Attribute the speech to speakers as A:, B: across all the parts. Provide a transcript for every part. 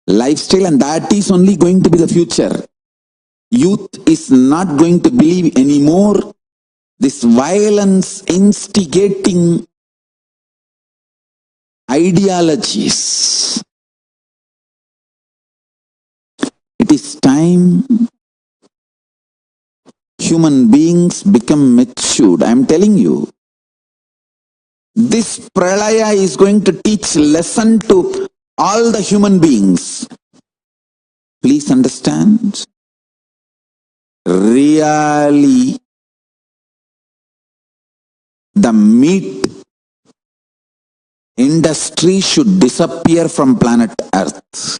A: lifestyle, and that is only going to be the future. Youth is not going to believe anymore this violence instigating ideologies. It is time human beings become matured. I am telling you, this pralaya is going to teach lesson to all the human beings. Please understand. Really, the meat industry should disappear from planet Earth.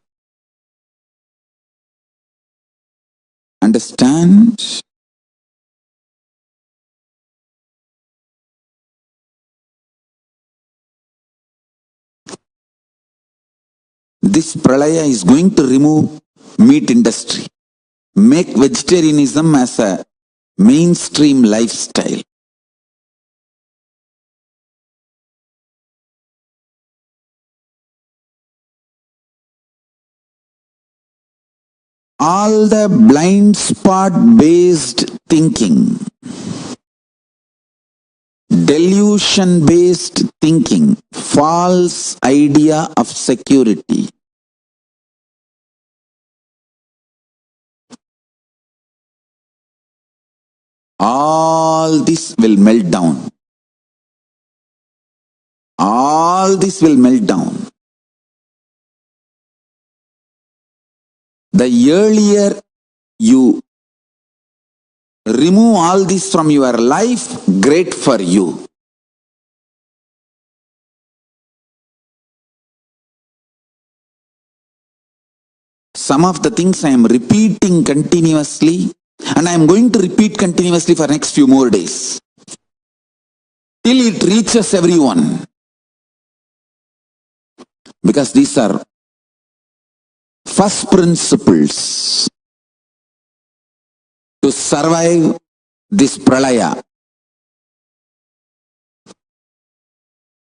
A: Understand? This pralaya is going to remove meat industry, make vegetarianism as a mainstream lifestyle. All the blind spot based thinking, delusion based thinking, false idea of security, all this will melt down. All this will melt down. The earlier you remove all this from your life, great for you. Some of the things I am repeating continuously, and I am going to repeat continuously for next few more days, till it reaches everyone. Because these are first principles to survive this pralaya.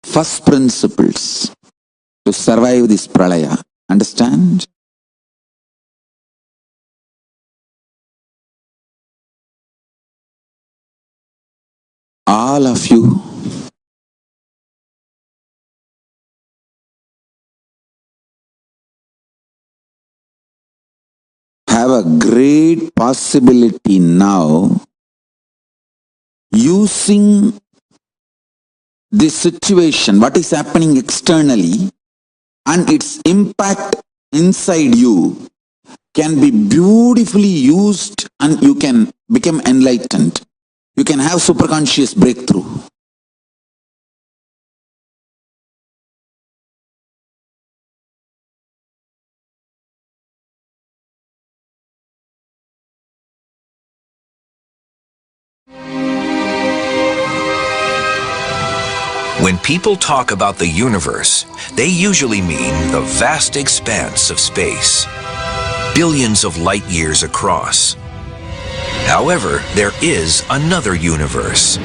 A: First principles to survive this pralaya. Understand? All of you have a great possibility now, using this situation, what is happening externally, and its impact inside you can be beautifully used, and you can become enlightened. You can have superconscious breakthrough.
B: When people talk about the universe, they usually mean the vast expanse of space, billions of light years across. However, there is another universe,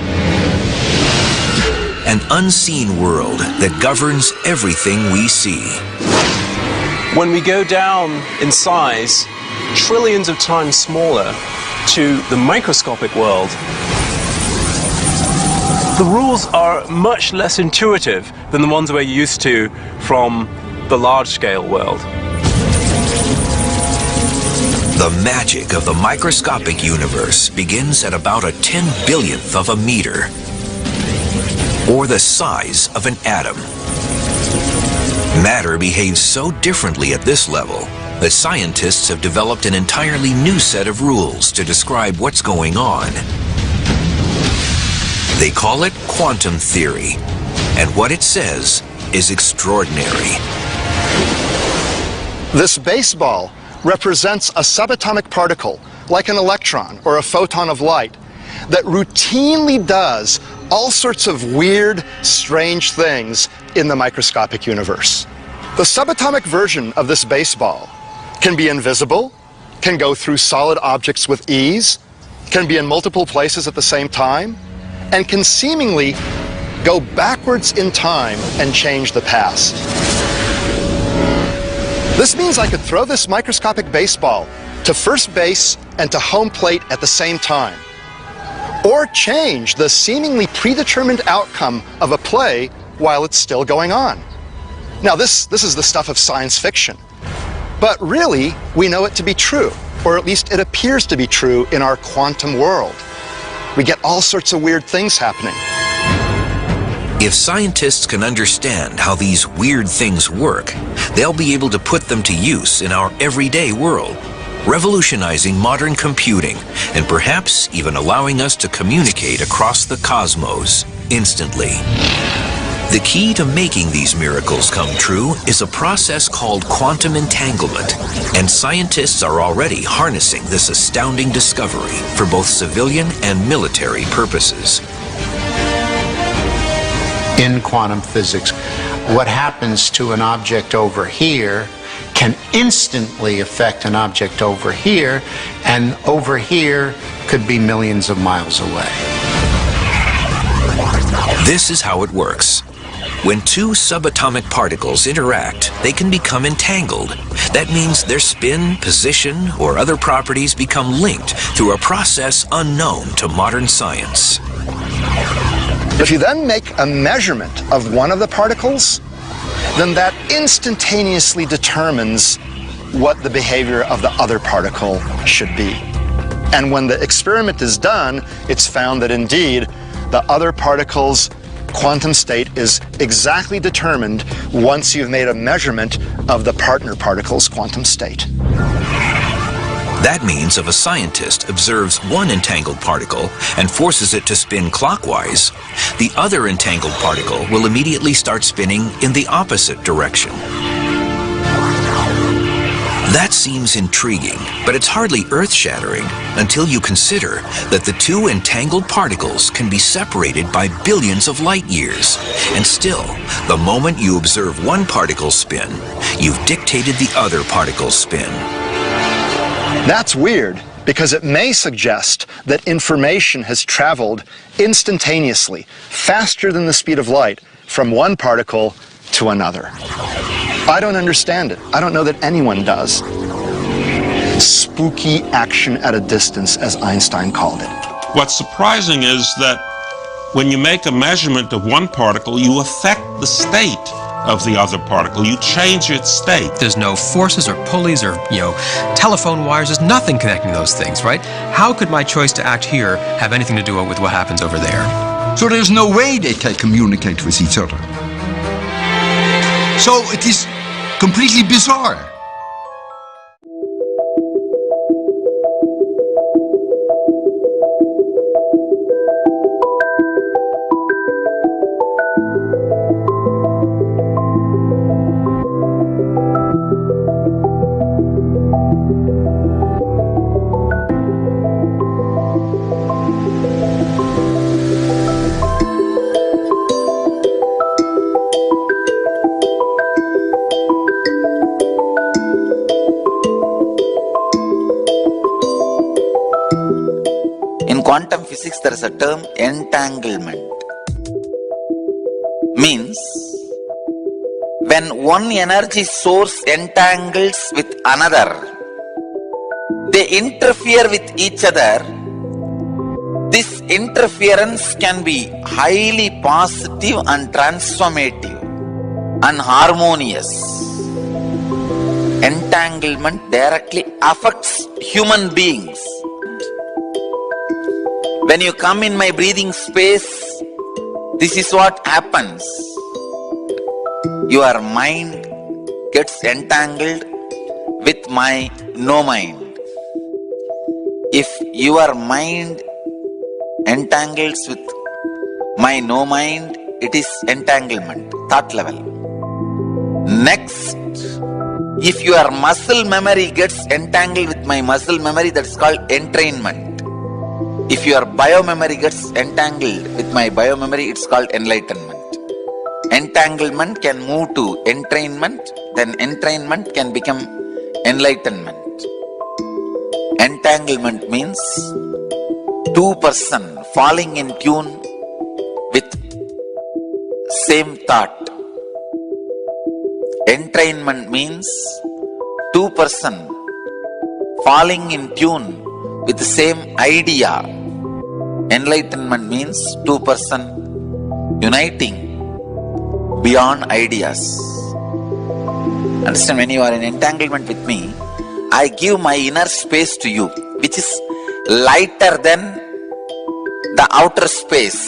B: an unseen world that governs everything we see.
C: When we go down in size, trillions of times smaller, to the microscopic world, the rules are much less intuitive than the ones we're used to from the large-scale world.
B: The magic of the microscopic universe begins at about a 10/1000th of a meter, or the size of an atom. Matter behaves so differently at this level that scientists have developed an entirely new set of rules to describe what's going on. They call it quantum theory, and what it says is extraordinary.
D: This baseball represents a subatomic particle, like an electron or a photon of light, that routinely does all sorts of weird, strange things in the microscopic universe. The subatomic version of this baseball can be invisible, can go through solid objects with ease, can be in multiple places at the same time, and can seemingly go backwards in time and change the past. This means I could throw this microscopic baseball to first base and to home plate at the same time, or change the seemingly predetermined outcome of a play while it's still going on. Now, this is the stuff of science fiction, but really, we know it to be true, or at least it appears to be true in our quantum world. We get all sorts of weird things happening.
B: If scientists can understand how these weird things work, they'll be able to put them to use in our everyday world, revolutionizing modern computing and perhaps even allowing us to communicate across the cosmos instantly. The key to making these miracles come true is a process called quantum entanglement, and scientists are already harnessing this astounding discovery for both civilian and military purposes.
E: In quantum physics, what happens to an object over here can instantly affect an object over here, and over here could be millions of miles away.
B: This is how it works. When two subatomic particles interact, they can become entangled. That means their spin, position, or other properties become linked through a process unknown to modern science.
D: If you then make a measurement of one of the particles, then that instantaneously determines what the behavior of the other particle should be. And when the experiment is done, it's found that indeed the other particle's quantum state is exactly determined once you've made a measurement of the partner particle's quantum state.
B: That means if a scientist observes one entangled particle and forces it to spin clockwise, the other entangled particle will immediately start spinning in the opposite direction. That seems intriguing, but it's hardly earth-shattering until you consider that the two entangled particles can be separated by billions of light years. And still, the moment you observe one particle spin, you've dictated the other particle's spin.
D: That's weird, because it may suggest that information has traveled instantaneously, faster than the speed of light, from one particle to another. I don't understand it. I don't know that anyone does. Spooky action at a distance, as Einstein called it.
F: What's surprising is that when you make a measurement of one particle, you affect the state of the other particle. You change its state.
G: There's no forces or pulleys or, telephone wires. There's nothing connecting those things, right? How could my choice to act here have anything to do with what happens over there?
H: So there's no way they can communicate with each other. So it is completely bizarre.
A: In quantum physics, there is a term entanglement. Means, when one energy source entangles with another, they interfere with each other. This interference can be highly positive and transformative and harmonious. Entanglement directly affects human beings. When you come in my breathing space, this is what happens. Your mind gets entangled with my no mind. If your mind entangles with my no mind, it is entanglement, thought level. Next, if your muscle memory gets entangled with my muscle memory, that is called entrainment. If your biomemory gets entangled with my biomemory, it's called enlightenment. Entanglement can move to entrainment, then entrainment can become enlightenment. Entanglement means two persons falling in tune with same thought. Entrainment means two-person falling in tune with the same idea. Enlightenment means two-person uniting beyond ideas. Understand, when you are in entanglement with me, I give my inner space to you, which is lighter than the outer space.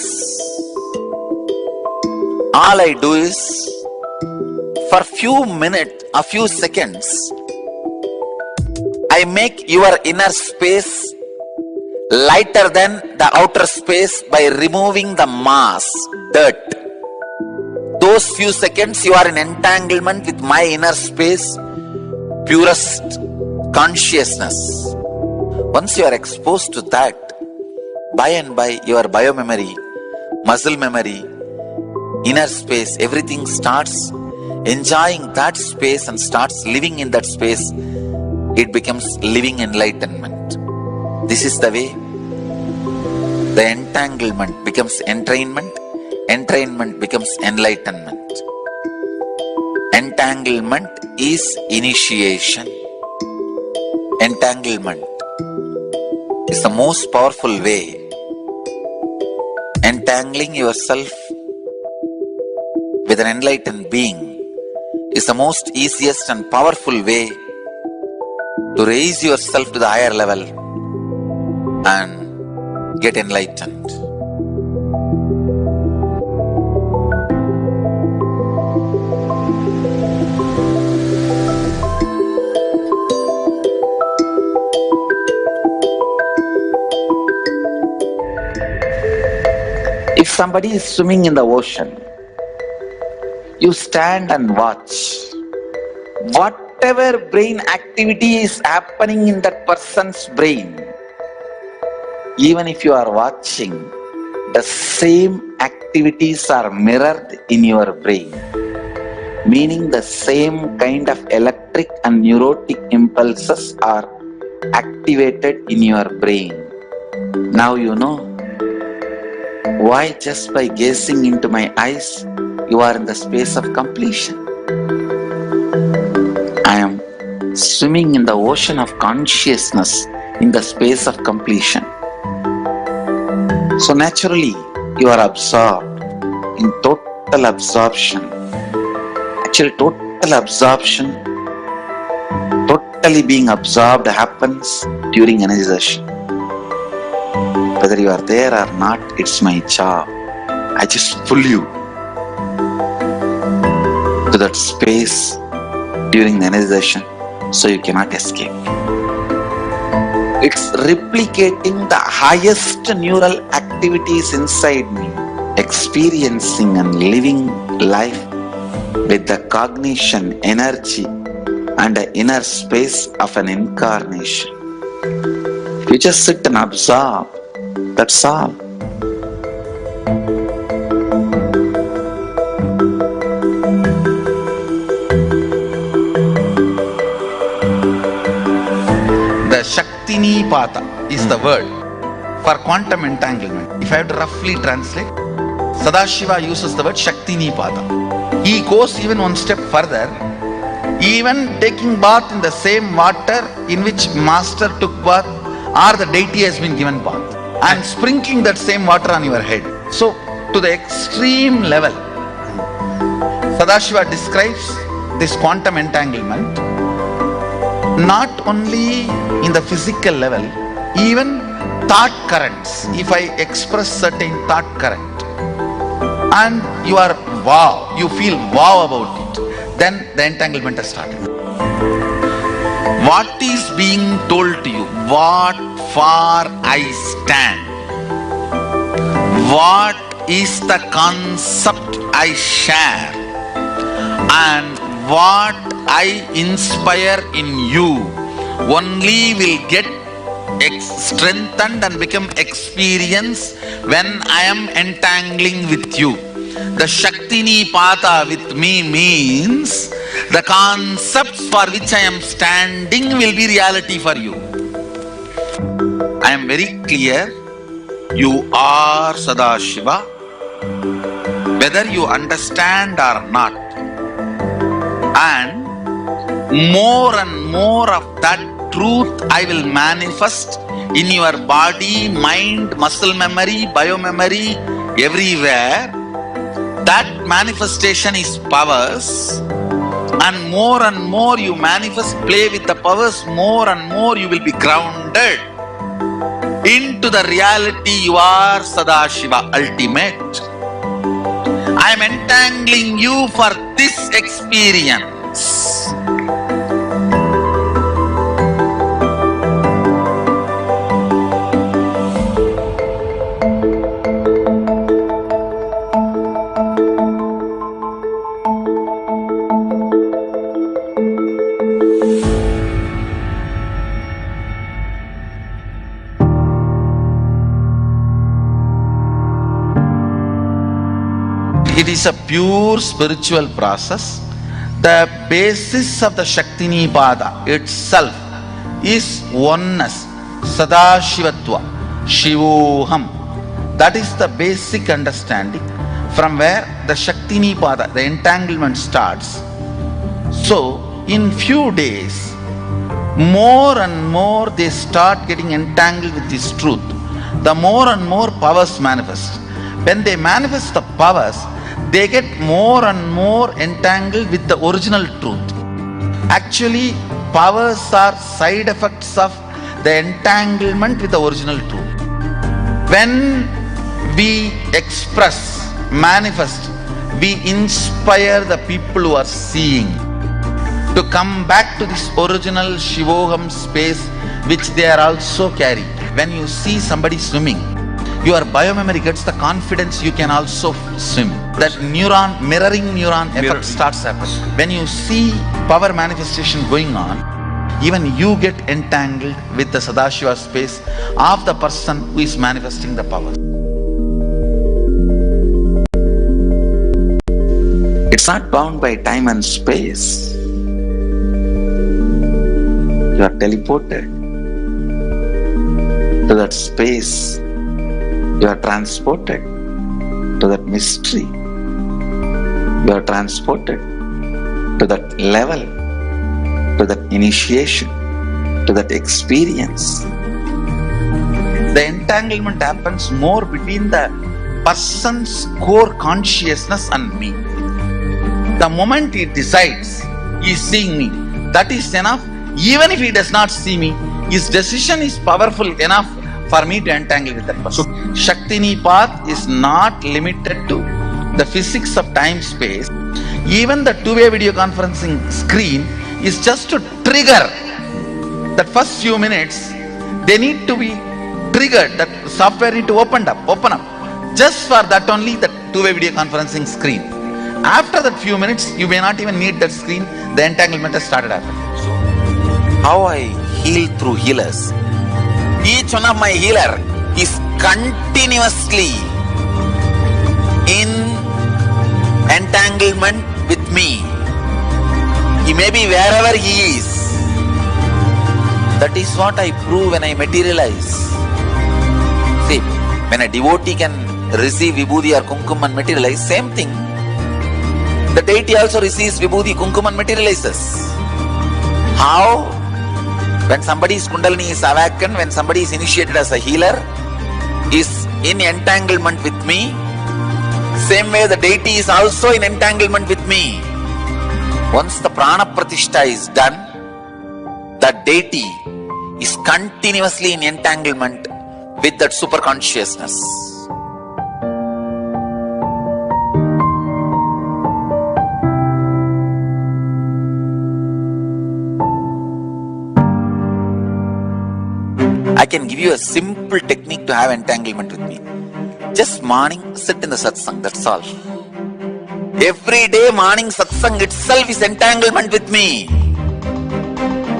A: All I do is, for few minutes, a few seconds, I make your inner space lighter than the outer space by removing the mass, dirt. Those few seconds you are in entanglement with my inner space, purest consciousness. Once you are exposed to that, by and by your biomemory, muscle memory, inner space, everything starts enjoying that space and starts living in that space. It becomes living enlightenment. This is the way. The entanglement becomes entrainment. Entrainment becomes enlightenment. Entanglement is initiation. Entanglement is the most powerful way. Entangling yourself with an enlightened being is the most easiest and powerful way to raise yourself to the higher level and get enlightened. If somebody is swimming in the ocean, you stand and watch. Whatever brain activity is happening in that person's brain, even if you are watching, the same activities are mirrored in your brain, meaning the same kind of electric and neurotic impulses are activated in your brain. Now you know why just by gazing into my eyes, you are in the space of completion. I am swimming in the ocean of consciousness in the space of completion. So naturally, you are absorbed in total absorption. Actually, total absorption, totally being absorbed happens during energization. Whether you are there or not, it's my job. I just pull you to that space during the energization, so you cannot escape. It's replicating the highest neural activities inside me, experiencing and living life with the cognition, energy, and the inner space of an incarnation. You just sit and absorb. That's all. The Shaktini Pata is the word for quantum entanglement. If I have to roughly translate, Sadashiva uses the word Shaktini Pata. He goes even one step further, even taking bath in the same water in which master took bath or the deity has been given bath, and sprinkling that same water on your head. So, to the extreme level, Sadashiva describes this quantum entanglement not only in the physical level, even thought currents. If I express certain thought current and you are wow, you feel wow about it, then the entanglement has started. What is being told to you? What for I stand? What is the concept I share? And what I inspire in you only will get strengthened and become experience when I am entangling with you. The Shaktini Pata with me means the concepts for which I am standing will be reality for you. I am very clear, you are Sadashiva, whether you understand or not. And
I: more and more of that truth I will manifest in your body, mind, muscle memory, biomemory, everywhere. That manifestation is powers. And more you manifest, play with the powers, more and more you will be grounded into the reality you are, Sadashiva, ultimate. I am entangling you for this experience. It is a pure spiritual process. The basis of the Shaktinipada itself is oneness, Sadashivatva, Shivoham. That is the basic understanding from where the Shaktinipada, the entanglement starts. So, in few days, more and more they start getting entangled with this truth. The more and more powers manifest. When they manifest the powers, they get more and more entangled with the original truth. Actually, powers are side effects of the entanglement with the original truth. When we express, manifest, we inspire the people who are seeing to come back to this original Shivoham space which they are also carrying. When you see somebody swimming, your biomemory gets the confidence you can also swim. That mirroring neuron effect starts happening. When you see power manifestation going on, even you get entangled with the Sadashiva space of the person who is manifesting the power. It's not bound by time and space. You are teleported to that space. You are transported to that mystery. You are transported to that level, to that initiation, to that experience. The entanglement happens more between the person's core consciousness and me. The moment he decides he is seeing me, that is enough. Even if he does not see me, his decision is powerful enough for me to entangle with that person. Shaktinipat is not limited to the physics of time-space. Even the two-way video conferencing screen is just to trigger that first few minutes. They need to be triggered. That software need to open up. Just for that only, the two-way video conferencing screen. After that few minutes, you may not even need that screen. The entanglement has started happening. How I heal through healers. Each one of my healer is continuously in entanglement with me. He may be wherever he is. That is what I prove when I materialize. See, when a devotee can receive vibhuti or kumkum and materialize, same thing. The deity also receives vibhuti, kumkum and materializes. How? When somebody's kundalini is awakened, when somebody is initiated as a healer, is in entanglement with me, same way the deity is also in entanglement with me. Once the prana pratishtha is done, that deity is continuously in entanglement with that super consciousness. I can give you a simple technique to have entanglement with me. Just morning, sit in the satsang, that's all. Every day morning satsang itself is entanglement with me.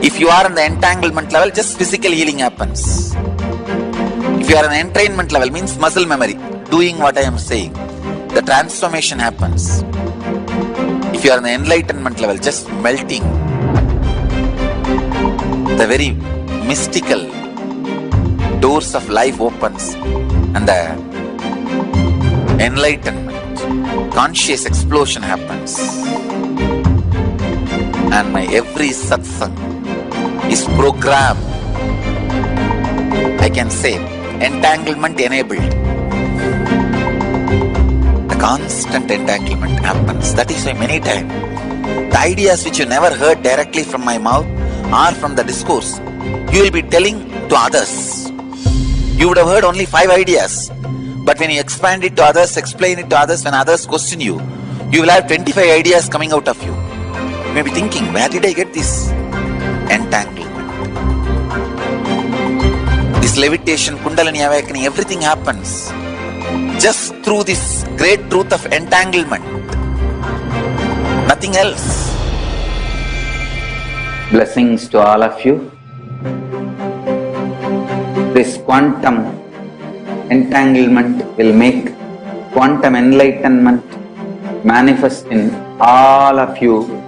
I: If you are in the entanglement level, just physical healing happens. If you are in the entrainment level, means muscle memory, doing what I am saying, the transformation happens. If you are in the enlightenment level, just melting, the very mystical doors of life opens and the enlightenment, conscious explosion happens. and my every satsang is programmed, I can say, entanglement enabled. The constant entanglement happens. That is why many times the ideas which you never heard directly from my mouth or from the discourse, you will be telling to others. You would have heard only 5 ideas, but when you expand it to others, explain it to others, when others question you, you will have 25 ideas coming out of you. You may be thinking, where did I get this entanglement? This levitation, kundalini awakening, everything happens just through this great truth of entanglement. Nothing else.
J: Blessings to all of you. This quantum entanglement will make quantum enlightenment manifest in all of you.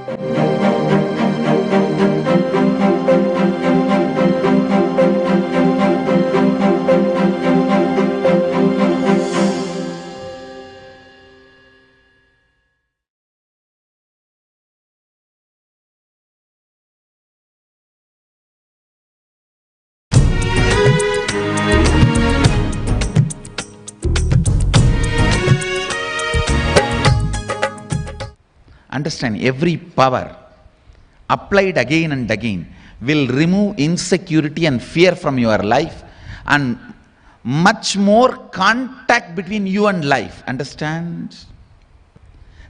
I: Understand, every power applied again and again will remove insecurity and fear from your life and much more contact between you and life. Understand?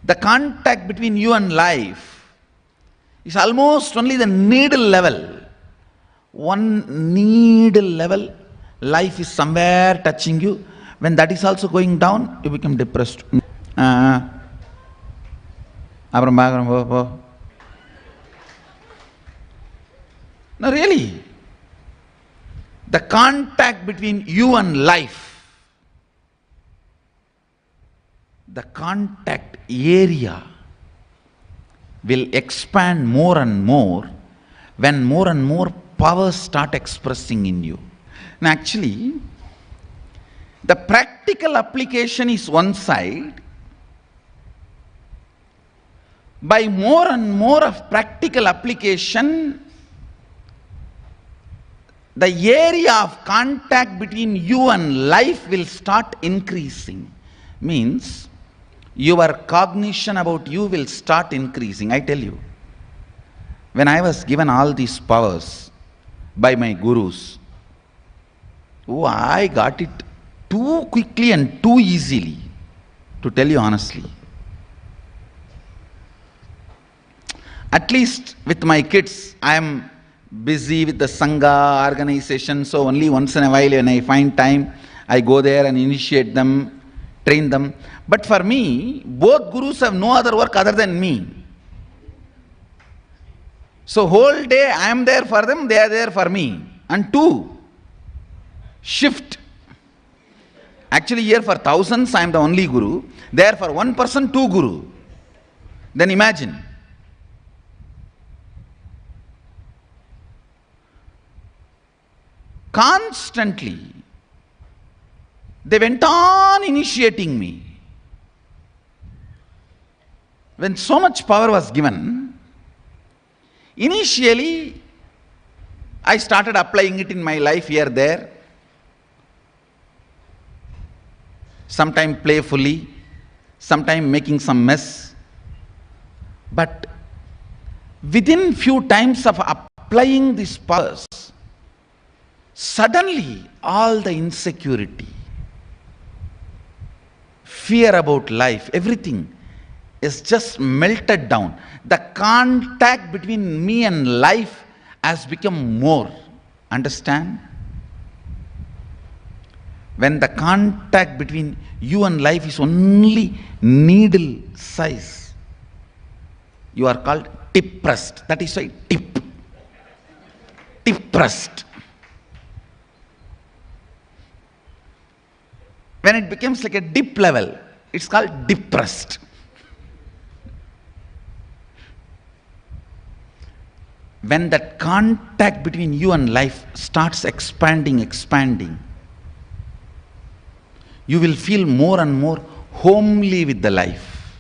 I: The contact between you and life is almost only the needle level. One needle level, life is somewhere touching you. When that is also going down, you become depressed. No, really. The contact between you and life, the contact area will expand more and more when more and more powers start expressing in you. Now actually, the practical application is one side. By more and more of practical application, the area of contact between you and life will start increasing. Means, your cognition about you will start increasing. I tell you, when I was given all these powers by my gurus, I got it too quickly and too easily, to tell you honestly. At least with my kids, I am busy with the Sangha organization, so only once in a while when I find time, I go there and initiate them, train them. But for me, both gurus have no other work other than me. So whole day I am there for them, they are there for me. And 2, shift. Actually here for thousands I am the only guru, there for one person 2 guru. Then imagine. Constantly, they went on initiating me. When so much power was given, initially, I started applying it in my life here, there. Sometimes playfully, sometimes making some mess. But within few times of applying these powers, suddenly all the insecurity, fear about life, everything is just melted down. The contact between me and life has become more. Understand? When the contact between you and life is only needle size, you are called tip-pressed. That is why tip-pressed. When it becomes like a dip level, it's called depressed. When that contact between you and life starts expanding, you will feel more and more homely with the life.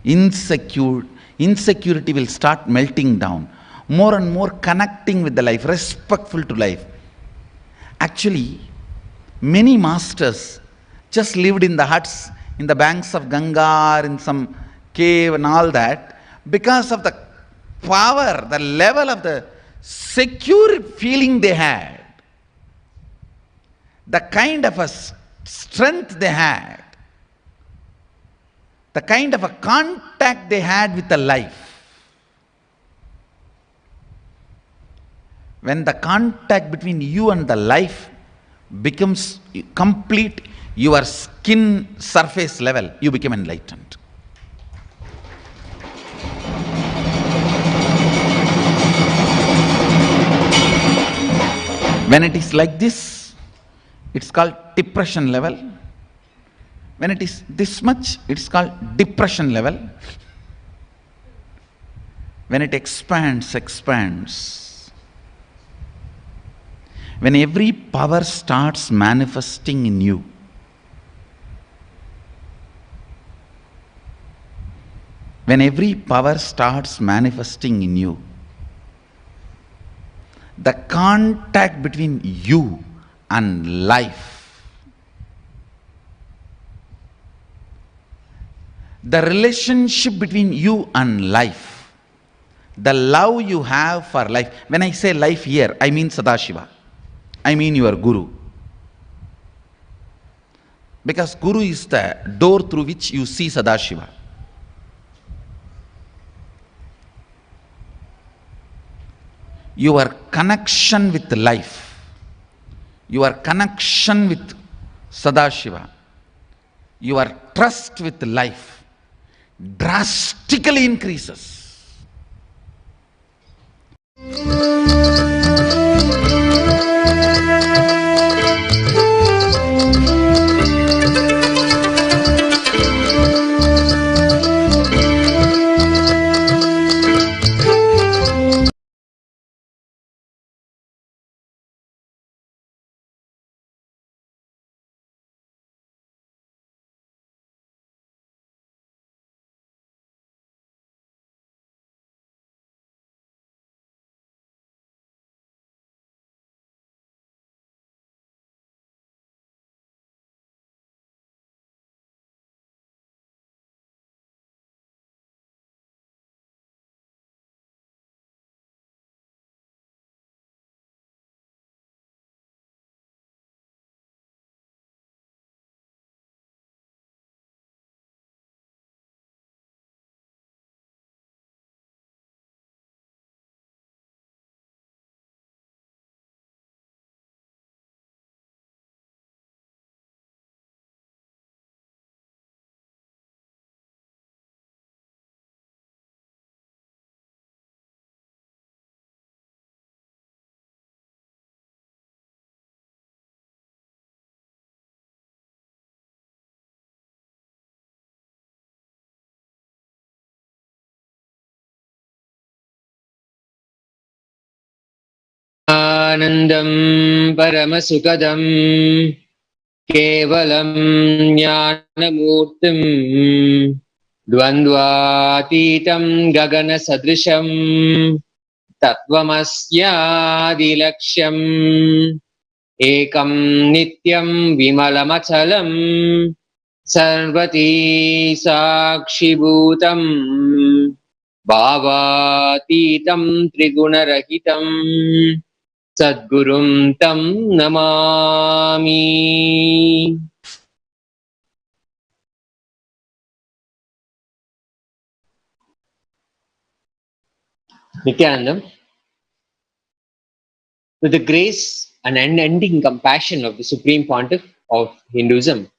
I: Insecurity insecurity will start melting down. More and more connecting with the life, respectful to life. Actually, many masters just lived in the huts, in the banks of Ganga, or in some cave and all that, because of the power, the level of the secure feeling they had, the kind of a strength they had, the kind of a contact they had with the life. When the contact between you and the life becomes complete, your skin surface level, you become enlightened. When it is like this, it's called depression level. When it is this much, it's called depression level. When it expands, when every power starts manifesting in you, when every power starts manifesting in you, the contact between you and life, the relationship between you and life, the love you have for life. When I say life here, I mean Sadashiva. I mean your Guru. Because Guru is the door through which you see Sadashiva. Your connection with life, your connection with Sadashiva, your trust with life drastically increases.
K: आनन्दं परमसुखदं केवलं ज्ञानमूर्तिं द्वन्द्वातीतं गगनसदृशं तत्त्वमस्यादिलक्ष्यम् एकं नित्यं विमलमचलं सर्वती साक्षिभूतं भावातीतं त्रिगुणरहितं Sadgurum tam namami. Nithyanandam, with the grace and unending compassion of the Supreme Pontiff of Hinduism,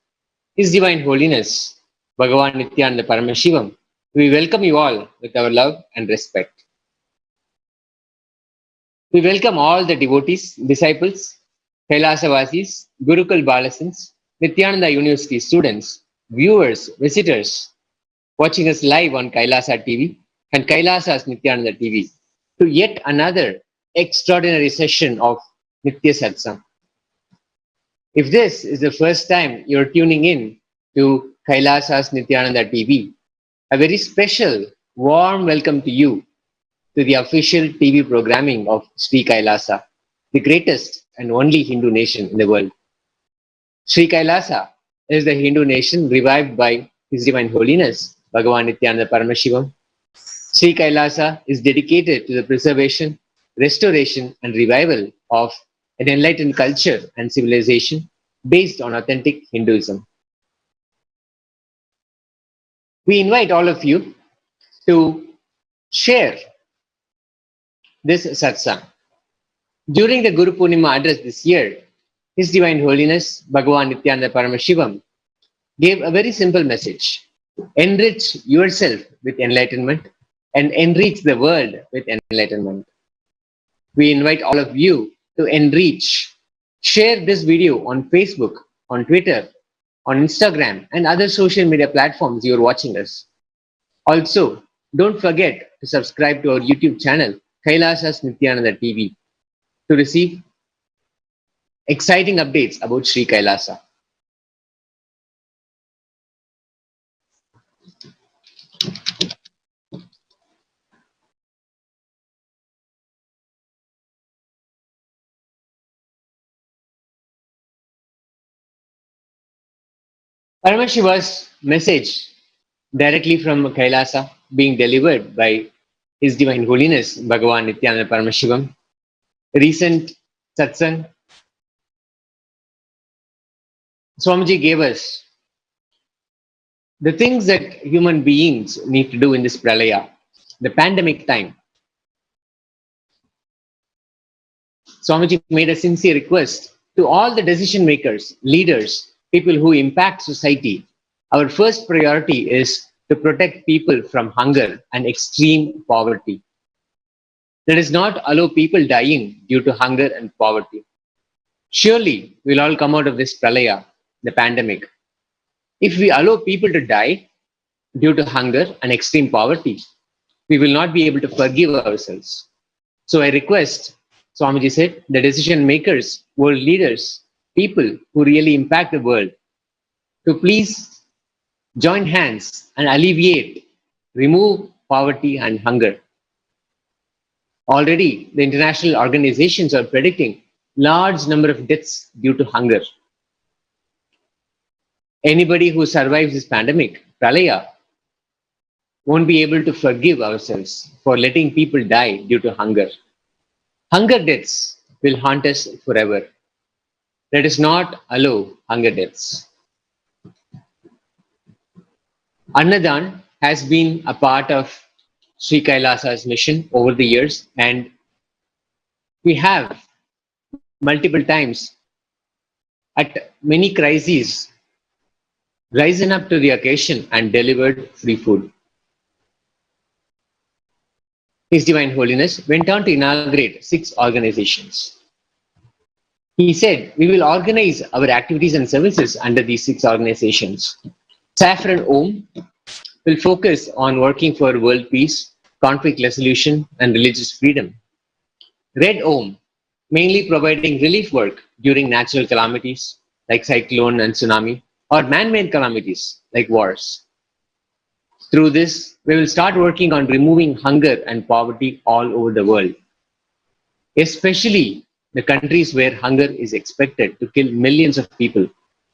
K: His Divine Holiness, Bhagavan Nithyananda Paramashivam, we welcome you all with our love and respect. We welcome all the devotees, disciples, Kailasavasis, Gurukul Balasins, Nithyananda University students, viewers, visitors, watching us live on Kailasa TV and Kailasa's Nithyananda TV to yet another extraordinary session of Nithya Satsang. If this is the first time you're tuning in to Kailasa's Nithyananda TV, a very special warm welcome to you to the official TV programming of Sri Kailasa, the greatest and only Hindu nation in the world. Sri Kailasa is the Hindu nation revived by His Divine Holiness, Bhagavan Nithyananda Paramashivam. Sri Kailasa is dedicated to the preservation, restoration, and revival of an enlightened culture and civilization based on authentic Hinduism. We invite all of you to share this satsang. During the Guru Purnima address this year, His Divine Holiness Bhagavan Nithyananda Paramashivam gave a very simple message. Enrich yourself with enlightenment and enrich the world with enlightenment. We invite all of you to enrich. Share this video on Facebook, on Twitter, on Instagram, and other social media platforms you are watching us. Also, don't forget to subscribe to our YouTube channel, Kailasa's Nithyananda TV, to receive exciting updates about Sri Kailasa. Paramashiva's message directly from Kailasa being delivered by His Divine Holiness Bhagavan Nithyananda Paramashivam. Recent Satsang, Swamiji gave us the things that human beings need to do in this pralaya, the pandemic time. Swamiji made a sincere request to all the decision makers, leaders, people who impact society. Our first priority is to protect people from hunger and extreme poverty. Let us not allow people dying due to hunger and poverty. Surely we'll all come out of this pralaya, the pandemic. If we allow people to die due to hunger and extreme poverty, we will not be able to forgive ourselves. So I request, Swamiji said, the decision makers, world leaders, people who really impact the world, to please join hands and alleviate, remove poverty and hunger. Already, the international organizations are predicting large number of deaths due to hunger. Anybody who survives this pandemic, pralaya, won't be able to forgive ourselves for letting people die due to hunger. Hunger deaths will haunt us forever. Let us not allow hunger deaths. Annadan has been a part of Sri Kailasa's mission over the years, and we have multiple times at many crises risen up to the occasion and delivered free food. His Divine Holiness went on to inaugurate 6 organizations. He said, we will organize our activities and services under these 6 organizations. Saffron Om will focus on working for world peace, conflict resolution, and religious freedom. Red Om, mainly providing relief work during natural calamities like cyclone and tsunami, or man-made calamities like wars. Through this, we will start working on removing hunger and poverty all over the world, especially the countries where hunger is expected to kill millions of people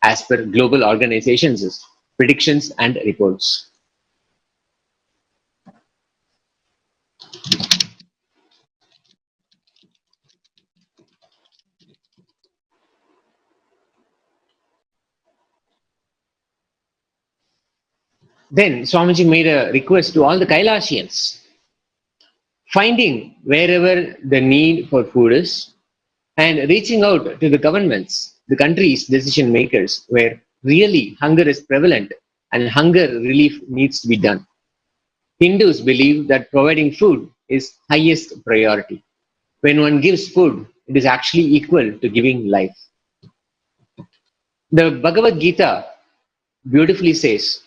K: as per global organizations' predictions and reports. Then Swamiji made a request to all the Kailasians, finding wherever the need for food is and reaching out to the governments, the country's decision makers, where really hunger is prevalent and hunger relief needs to be done. Hindus believe that providing food is highest priority. When one gives food, it is actually equal to giving life. The Bhagavad Gita beautifully says,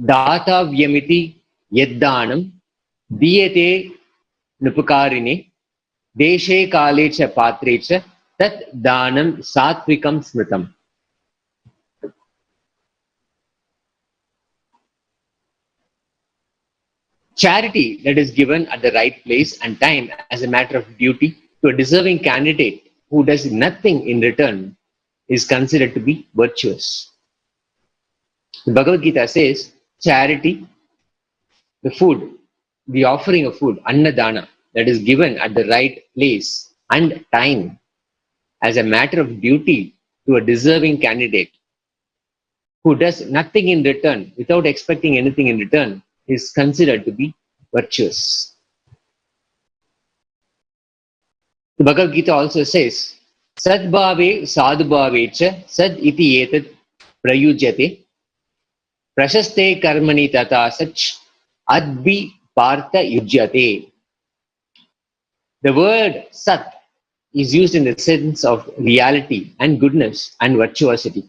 K: Data Vyamiti Yeddanam Diyate Nupakarine Deshe Kalecha Patrecha Tat Danam Satvikam Smritam. Charity that is given at the right place and time as a matter of duty to a deserving candidate who does nothing in return is considered to be virtuous. The Bhagavad Gita says, charity, the food, the offering of food, annadana, that is given at the right place and time as a matter of duty to a deserving candidate who does nothing in return without expecting anything in return is considered to be virtuous. The Bhagavad Gita also says, Sadbhave sadhubhave cha sad iti etat prayujyate prashaste karmani tata sach adbhi partha yujyate. The word sat is used in the sense of reality and goodness and virtuosity.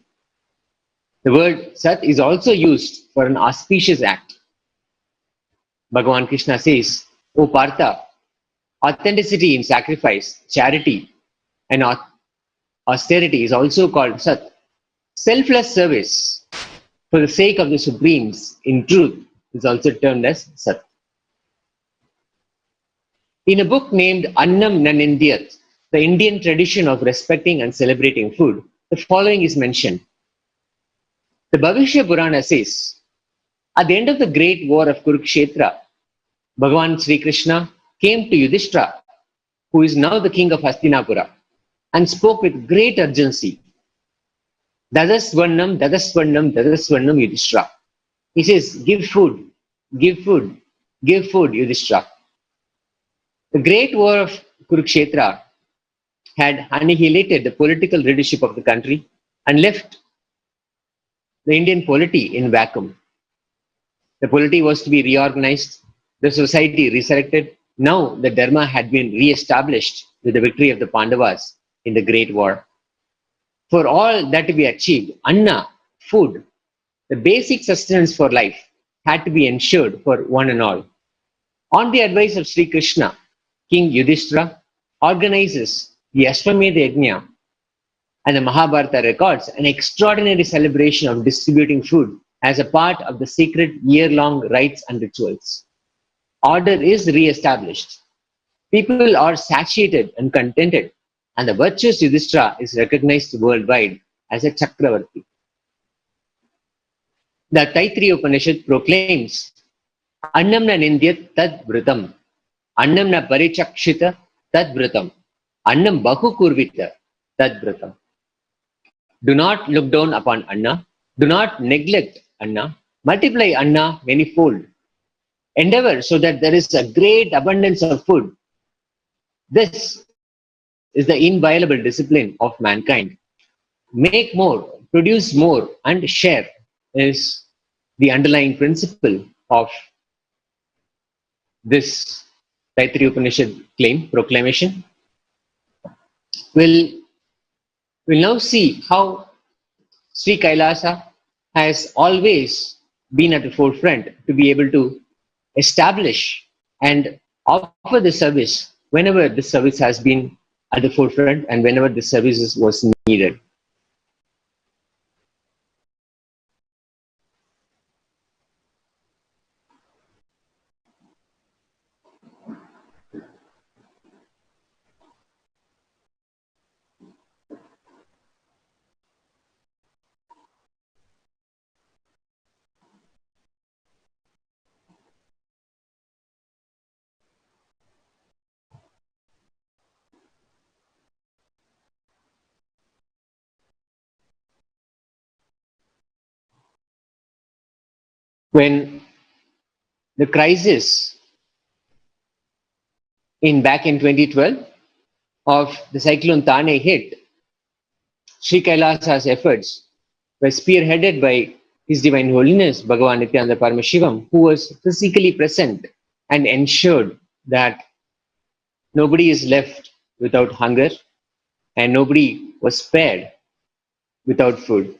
K: The word sat is also used for an auspicious act. Bhagavan Krishna says, O Partha, authenticity in sacrifice, charity, and austerity is also called sat. Selfless service for the sake of the supremes in truth is also termed as sat. In a book named Annam Nanindiyat, the Indian tradition of respecting and celebrating food, the following is mentioned. The Bhavishya Purana says, at the end of the great war of Kurukshetra, Bhagavan Sri Krishna came to Yudhishthira, who is now the king of Hastinapura, and spoke with great urgency. Dadasvarnam, Dadasvarnam, Dadasvarnam, Yudhishthira. He says, give food, give food, give food, Yudhishthira. The great war of Kurukshetra had annihilated the political leadership of the country and left the Indian polity in vacuum. The polity was to be reorganized, the society resurrected. Now the Dharma had been re-established with the victory of the Pandavas in the Great War. For all that to be achieved, Anna, food, the basic sustenance for life, had to be ensured for one and all. On the advice of Sri Krishna, King Yudhishthira organizes the Ashwamedha Yajna, and the Mahabharata records an extraordinary celebration of distributing food as a part of the sacred year-long rites and rituals. Order is re-established. People are satiated and contented, and the virtuous Yudhishthira is recognized worldwide as a Chakravarti. The Taittiriya Upanishad proclaims, Annam na nindyat tad vritam, Annam na parichakshita tad vritam, Annam bahu kurvita tad vritam. Do not look down upon Anna, do not neglect Anna, multiply Anna manyfold. Endeavor so that there is a great abundance of food. This is the inviolable discipline of mankind. Make more, produce more, and share is the underlying principle of this Taittiriya Upanishad proclamation. We'll now see how Sri Kailasa has always been at the forefront to be able to establish and offer the service whenever the service has been at the forefront and whenever the services was needed. When the crisis back in 2012 of the cyclone Thane hit, Sri Kailasa's efforts were spearheaded by His Divine Holiness Bhagavan Nithyananda Paramashivam, who was physically present and ensured that nobody is left without hunger and nobody was spared without food.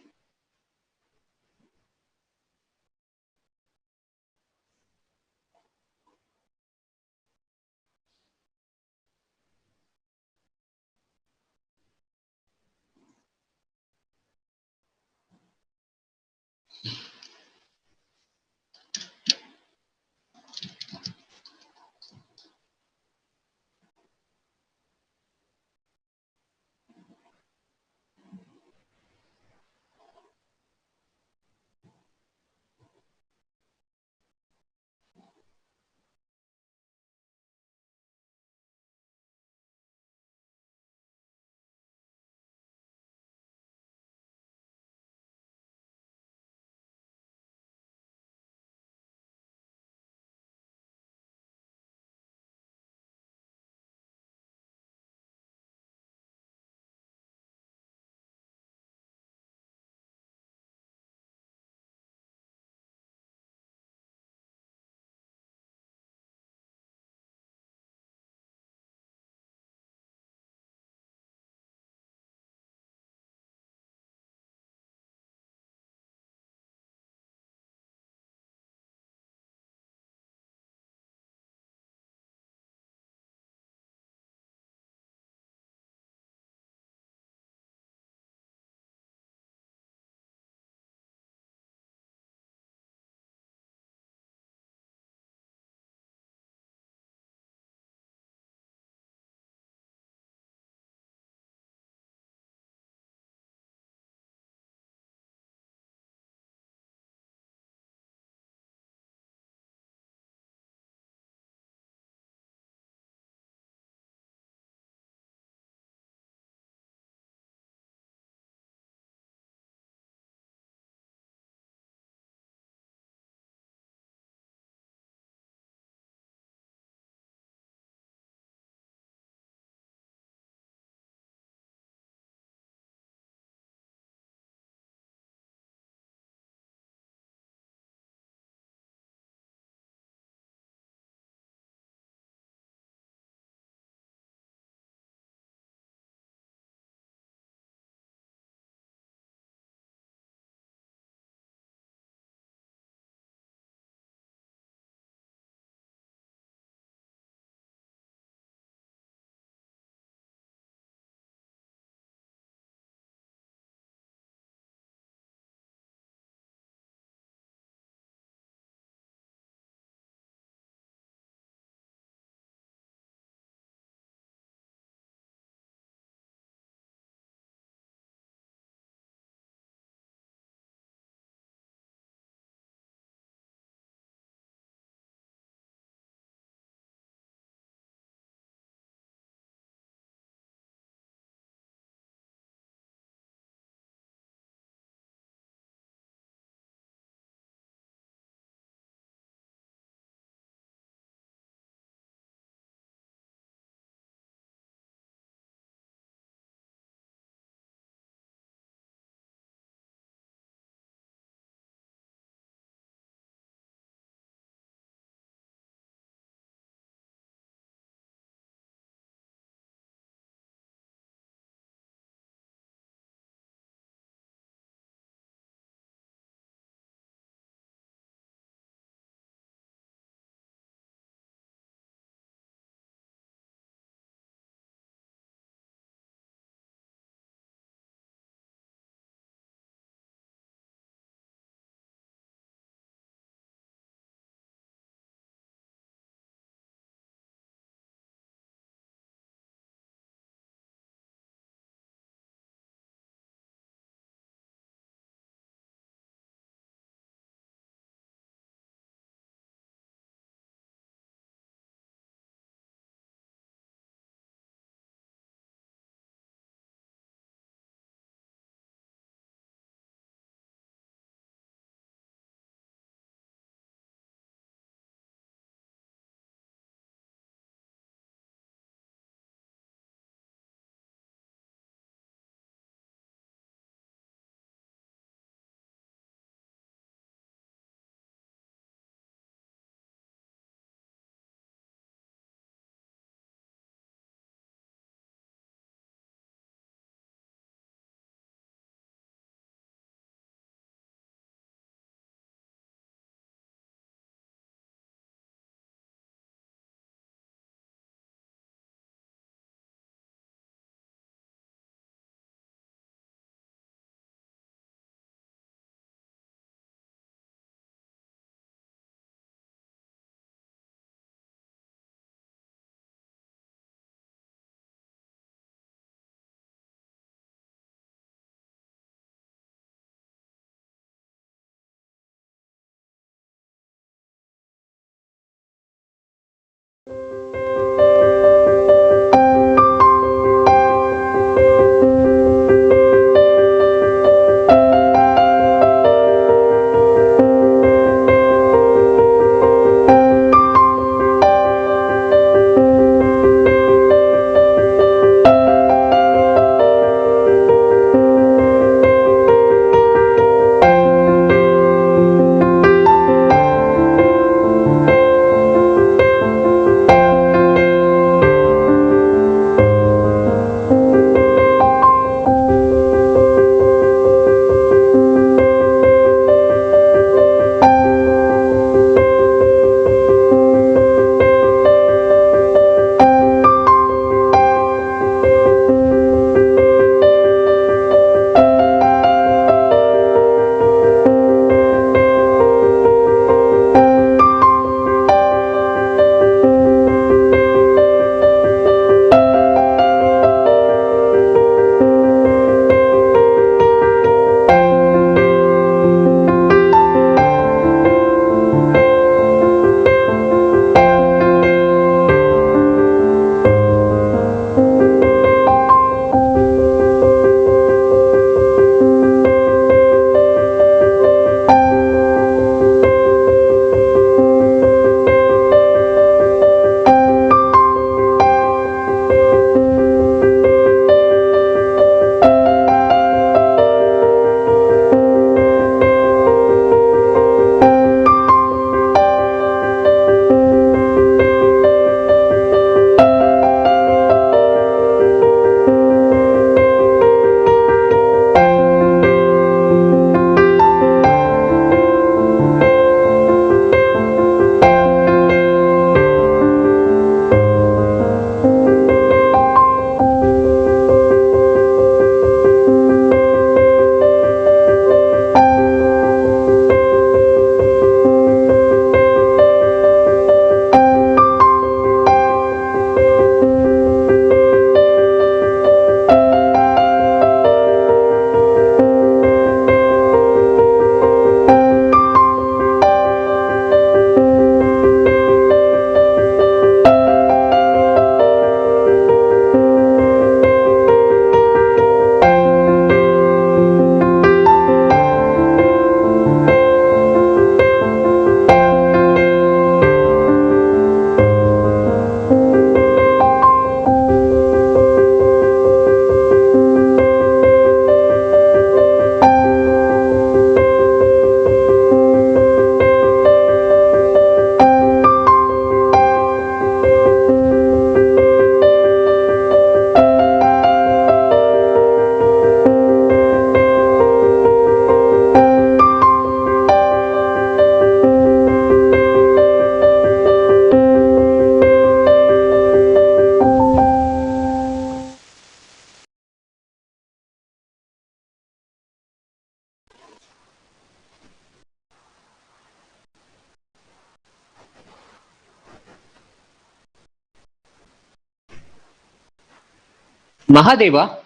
K: Mahadeva,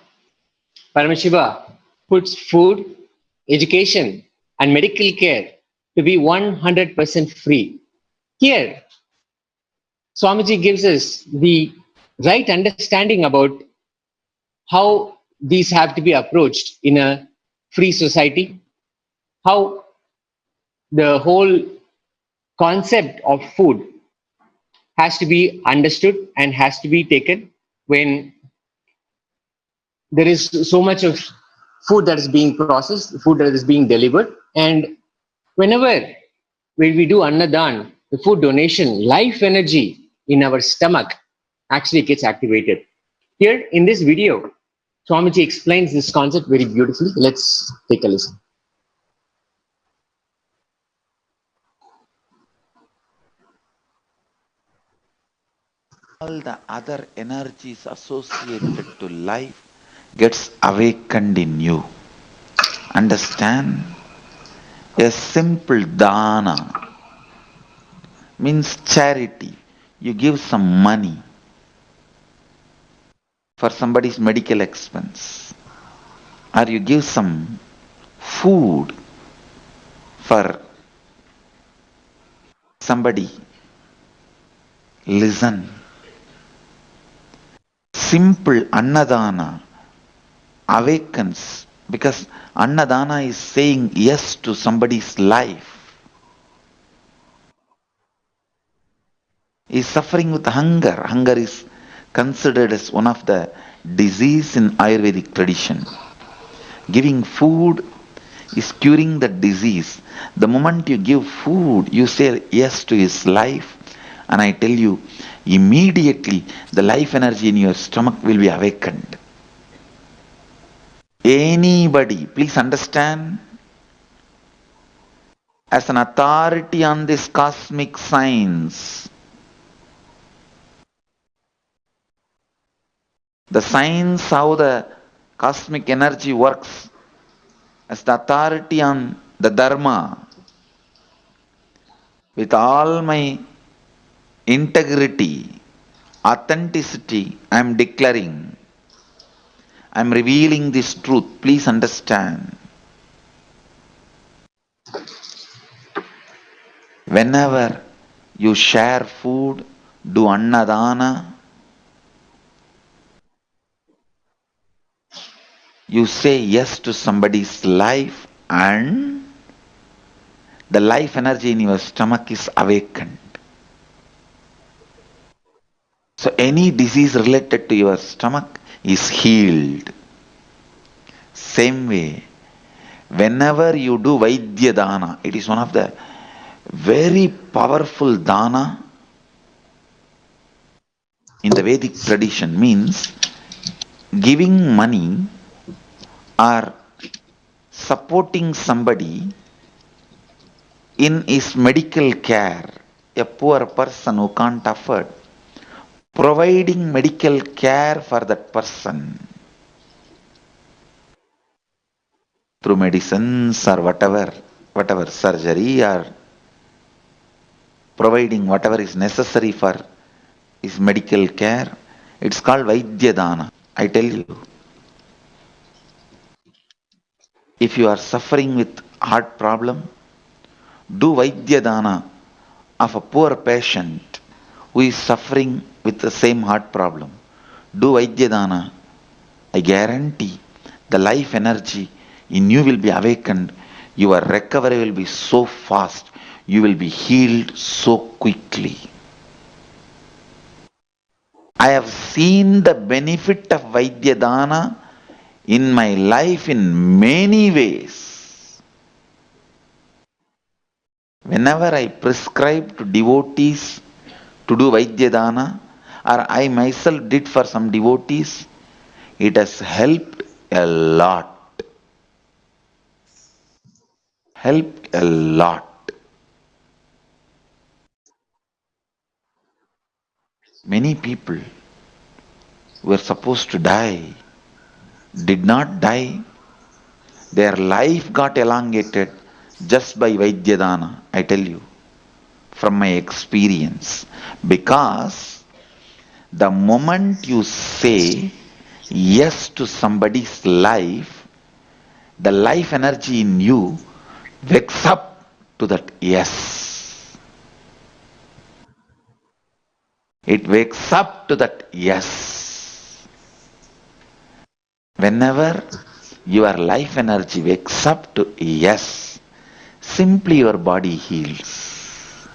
K: Paramashiva, puts food, education, and medical care to be 100% free. Here, Swamiji gives us the right understanding about how these have to be approached in a free society, how the whole concept of food has to be understood and has to be taken when there is so much of food that is being processed, food that is being delivered. And whenever when we do annadan, the food donation, life energy in our stomach actually gets activated. Here in this video, Swamiji explains this concept very beautifully. Let's take a listen.
I: All the other energies associated to life gets awakened in you. Understand? A simple dana means charity. You give some money for somebody's medical expense, or you give some food for somebody. Listen. Simple annadana awakens because annadana is saying yes to somebody's life. He is suffering with hunger. Hunger is considered as one of the disease in Ayurvedic tradition. Giving food is curing the disease. The moment you give food, you say yes to his life, and I tell you, immediately the life energy in your stomach will be awakened. Anybody, please understand, as an authority on this cosmic science, the science how the cosmic energy works, as the authority on the dharma, with all my integrity, authenticity, I am declaring, I am revealing this truth. Please understand. Whenever you share food, do annadana, you say yes to somebody's life, and the life energy in your stomach is awakened. So any disease related to your stomach is healed. Same way, whenever you do Vaidya Dana, it is one of the very powerful dana in the Vedic tradition, means giving money or supporting somebody in his medical care, a poor person who can't afford, providing medical care for that person through medicines or whatever surgery, or providing whatever is necessary for his medical care. It's called Vaidya Dana. I tell you, if you are suffering with heart problem, do Vaidya Dana of a poor patient who is suffering with the same heart problem. Do Vaidya Dana. I guarantee the life energy in you will be awakened. Your recovery will be so fast. You will be healed so quickly. I have seen the benefit of Vaidya Dana in my life in many ways. Whenever I prescribe to devotees to do Vaidya Dana, or I myself did for some devotees, it has helped a lot. Helped a lot. Many people were supposed to die, did not die. Their life got elongated just by Vaidya Dana, I tell you, from my experience. Because the moment you say
J: yes to somebody's life, the life energy in you wakes up to that yes. It wakes up to that yes. Whenever your life energy wakes up to yes, simply your body heals.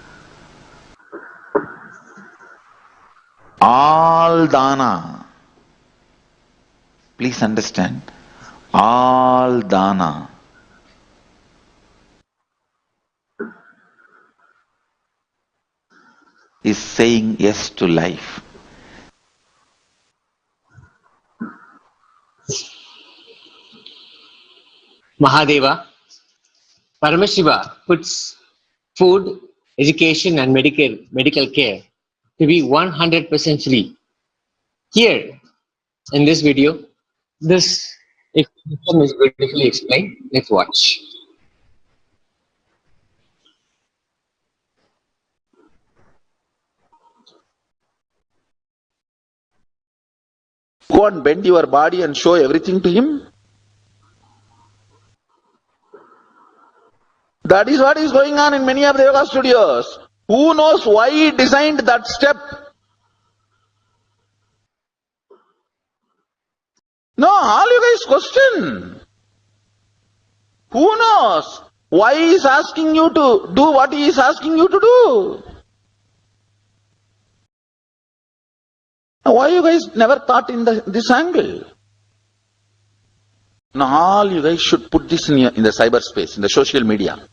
J: All dana, please understand, all dana is saying yes to life.
K: Mahadeva, Paramashiva puts food, education and medical care to be 100% free. Here, in this video, this explanation is beautifully explained. Let's watch.
J: Go and bend your body and show everything to him. That is what is going on in many of the yoga studios. Who knows why he designed that step? No, all you guys question. Who knows why he is asking you to do what he is asking you to do? Why you guys never thought in this angle? Now all you guys should put this in the cyberspace, in the social media.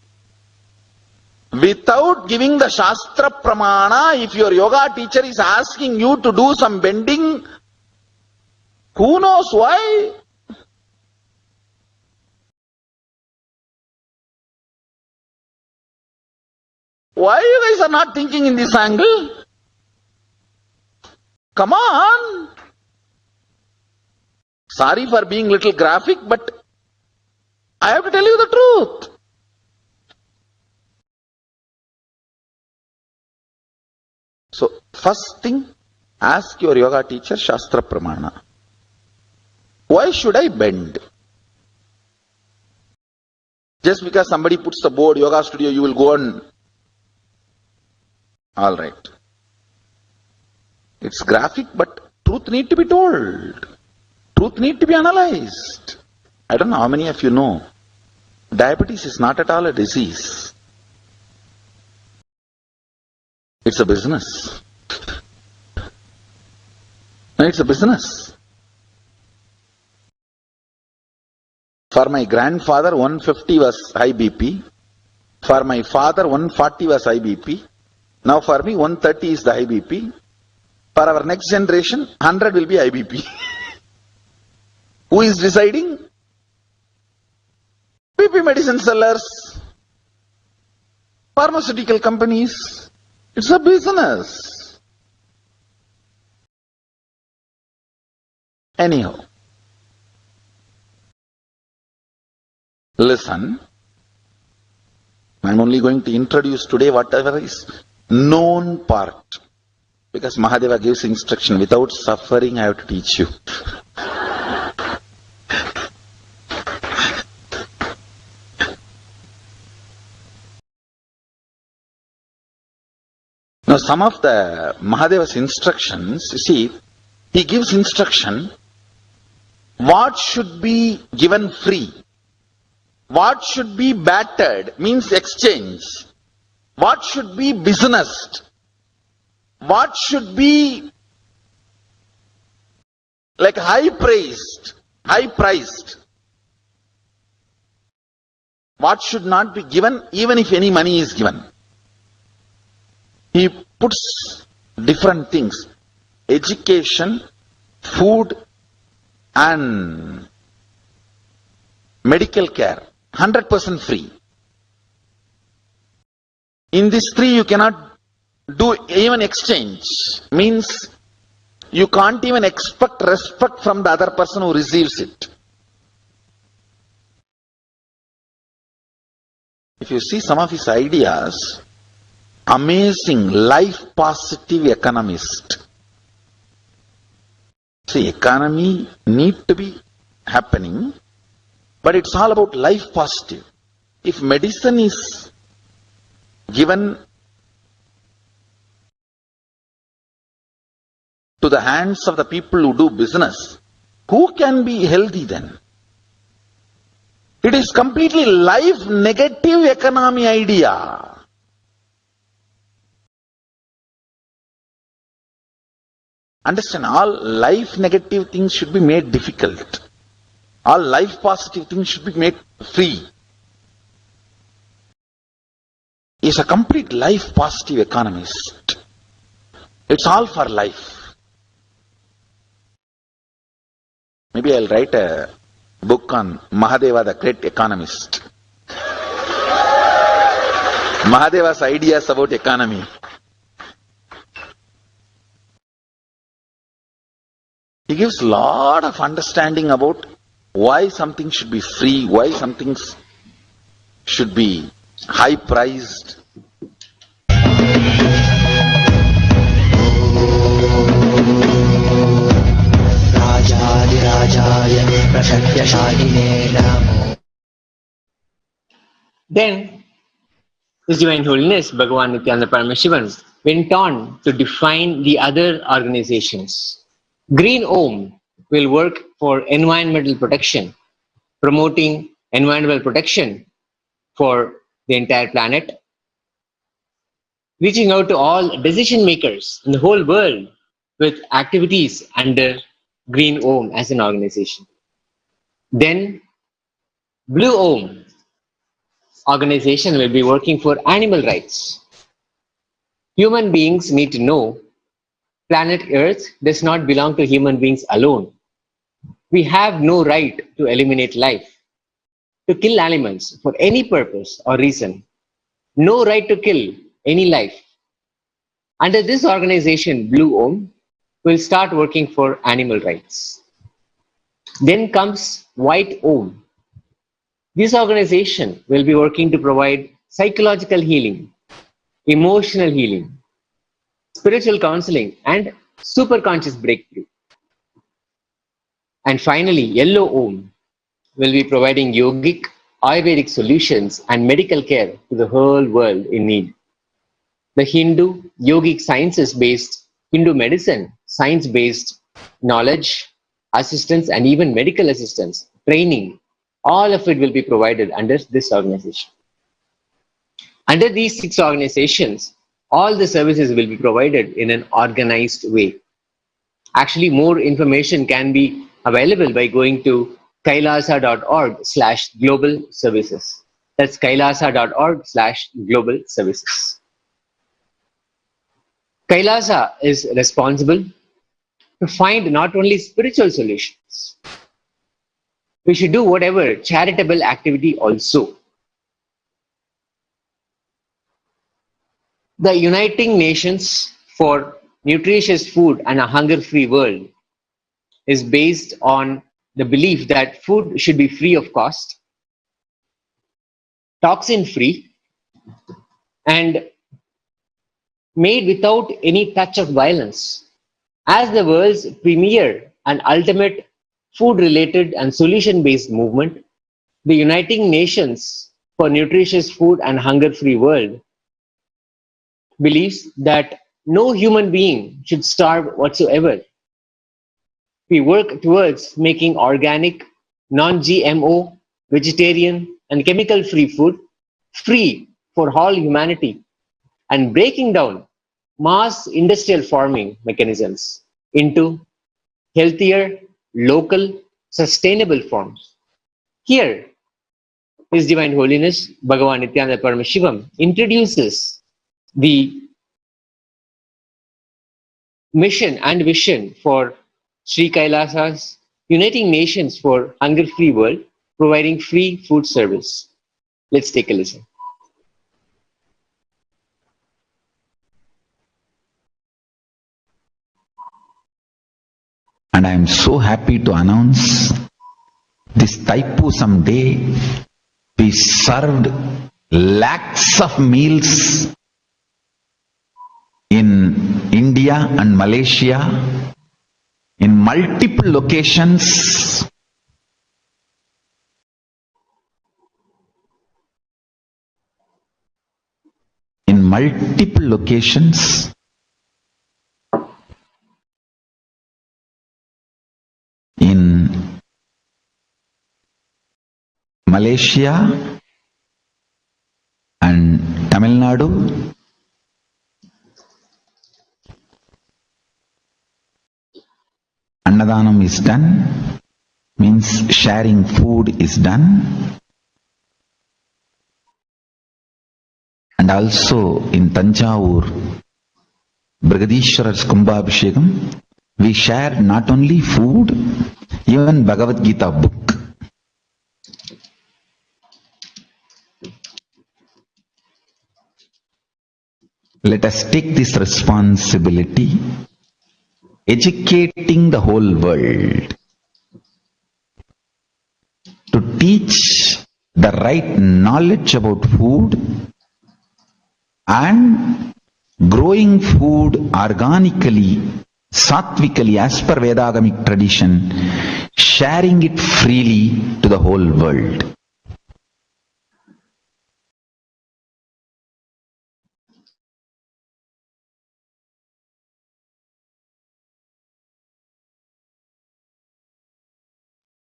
J: Without giving the Shastra Pramana, if your yoga teacher is asking you to do some bending, who knows why? Why you guys are not thinking in this angle? Come on. Sorry for being little graphic, but I have to tell you the truth. So, first thing, ask your yoga teacher Shastra Pramana. Why should I bend? Just because somebody puts the board, yoga studio, you will go on. Alright. It's graphic, but truth need to be told. Truth need to be analyzed. I don't know how many of you know, diabetes is not at all a disease. It's a business. No, it's a business. For my grandfather, 150 was high BP. For my father, 140 was high BP. Now for me, 130 is the high BP. For our next generation, 100 will be high BP. Who is deciding? BP medicine sellers, pharmaceutical companies. It's a business. Anyhow, listen, I'm only going to introduce today whatever is known part. Because Mahadeva gives instruction, without suffering I have to teach you. Now some of the Mahadeva's instructions, you see, he gives instruction, what should be given free, what should be battered, means exchange, what should be businessed, what should be like high priced, what should not be given even if any money is given. He puts different things, education, food and medical care, 100% free. In these three you cannot do even exchange, means you can't even expect respect from the other person who receives it. If you see some of his ideas, amazing, life positive economist. See, economy need to be happening, but it's all about life positive. If medicine is given to the hands of the people who do business, who can be healthy then? It is completely life negative economy idea. Understand, all life negative things should be made difficult. All life positive things should be made free. He's a complete life positive economist. It's all for life. Maybe I'll write a book on Mahadeva, the great economist. Mahadeva's ideas about economy. He gives a lot of understanding about why something should be free, why some things should be high priced.
K: Then, His Divine Holiness Bhagavan Nithyananda Paramashivam went on to define the other organizations. Green Om will work for environmental protection, promoting environmental protection for the entire planet, reaching out to all decision makers in the whole world with activities under Green Om as an organization. Then Blue Om organization will be working for animal rights. Human beings need to know planet Earth does not belong to human beings alone. We have no right to eliminate life, to kill animals for any purpose or reason. No right to kill any life. Under this organization, Blue Om will start working for animal rights. Then comes White Om. This organization will be working to provide psychological healing, emotional healing, spiritual counseling, and superconscious breakthrough. And finally, Yellow Om will be providing yogic, Ayurvedic solutions and medical care to the whole world in need. The Hindu, yogic sciences-based Hindu medicine, science-based knowledge, assistance, and even medical assistance, training, all of it will be provided under this organization. Under these 6 organizations, all the services will be provided in an organized way. Actually, more information can be available by going to kailasa.org/global services. That's kailasa.org/global services. Kailasa is responsible to find not only spiritual solutions. We should do whatever charitable activity also. The Uniting Nations for Nutritious Food and a Hunger-Free World is based on the belief that food should be free of cost, toxin-free, and made without any touch of violence. As the world's premier and ultimate food-related and solution-based movement, the Uniting Nations for Nutritious Food and Hunger-Free World believes that no human being should starve whatsoever. We work towards making organic, non-GMO, vegetarian, and chemical-free food free for all humanity, and breaking down mass industrial farming mechanisms into healthier, local, sustainable forms. Here, His Divine Holiness Bhagavan Nithyananda Paramashivam introduces the mission and vision for Sri Kailasa's Uniting Nations for Hunger-Free World, providing free food service. Let's take a listen.
A: And I am so happy to announce this Thaipusam day we served lakhs of meals in India and Malaysia in multiple locations, in Malaysia and Tamil Nadu, Annadanam is done, means sharing food is done. And also in Tanjavur, Brigadishwar's Kumbhabhishekam, we share not only food, even Bhagavad Gita book. Let us take this responsibility, educating the whole world, to teach the right knowledge about food and growing food organically, sattvically as per Vedagamic tradition, sharing it freely to the whole world.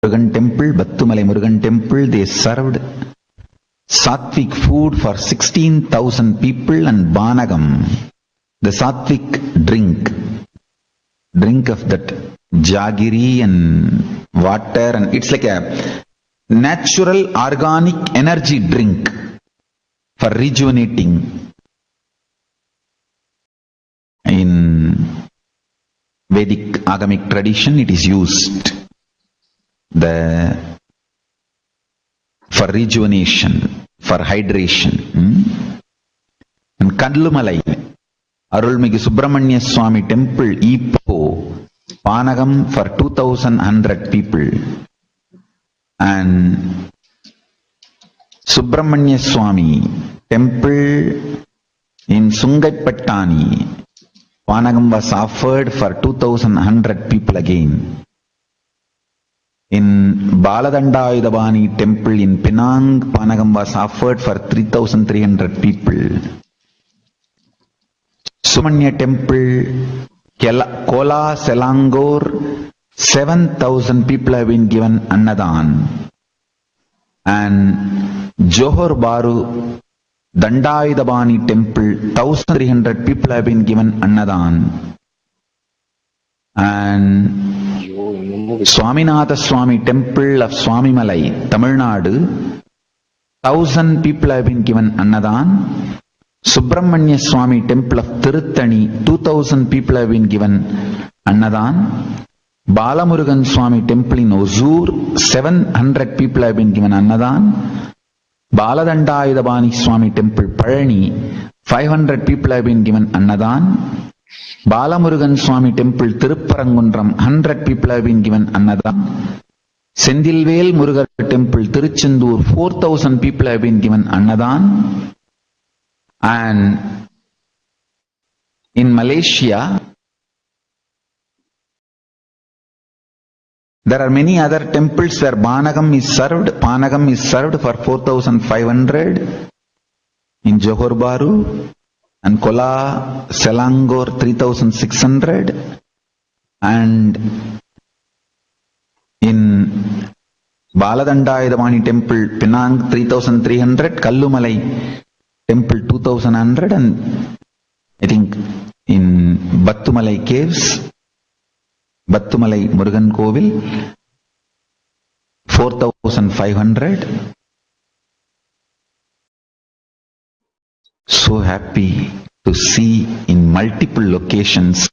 A: Murugan temple, Battumalai Murugan temple, they served Sattvic food for 16,000 people and Banagam, the Sattvic drink of that jaggery and water, and it's like a natural organic energy drink for rejuvenating. In Vedic Agamic tradition, it is used for rejuvenation, for hydration. And Kadlumalai, Arulmigi Subramanya Swami temple, Ipo, Panagam for 2,100 people. And Subramanya Swami temple in Sungaipattani, Panagam was offered for 2,100 people again. In Baladandayudabani temple in Penang, Panagam was offered for 3,300 people. Sumanya temple, Kola, Selangor, 7,000 people have been given Annadan. And Johor Bahru, Dandayudabani temple, 1,300 people have been given Annadan. And Swaminatha Swami temple of Swamimalai, Tamil Nadu, 1,000 people have been given Annadan. Subramanya Swami temple of Tiruttani, 2,000 people have been given Annadan. Balamurugan Swami temple in Ozur, 700 people have been given Annadan. Baladandayudabani Swami temple Palani, 500 people have been given Annadan. Balamurugan Swami temple Tirupparangundram, 100 people have been given Annadan. Sendilvel Murugar temple Tiruchendur, 4,000 people have been given Annadan. And in Malaysia, there are many other temples where Panagam is served for 4,500 in Johor Bahru, and Kola, Selangor 3,600, and in Baladandayudabani temple Penang 3,300, Kallumalai temple 2,100, and I think in Battumalai caves, Battumalai Murugan Kovil 4,500. So happy to see in multiple locations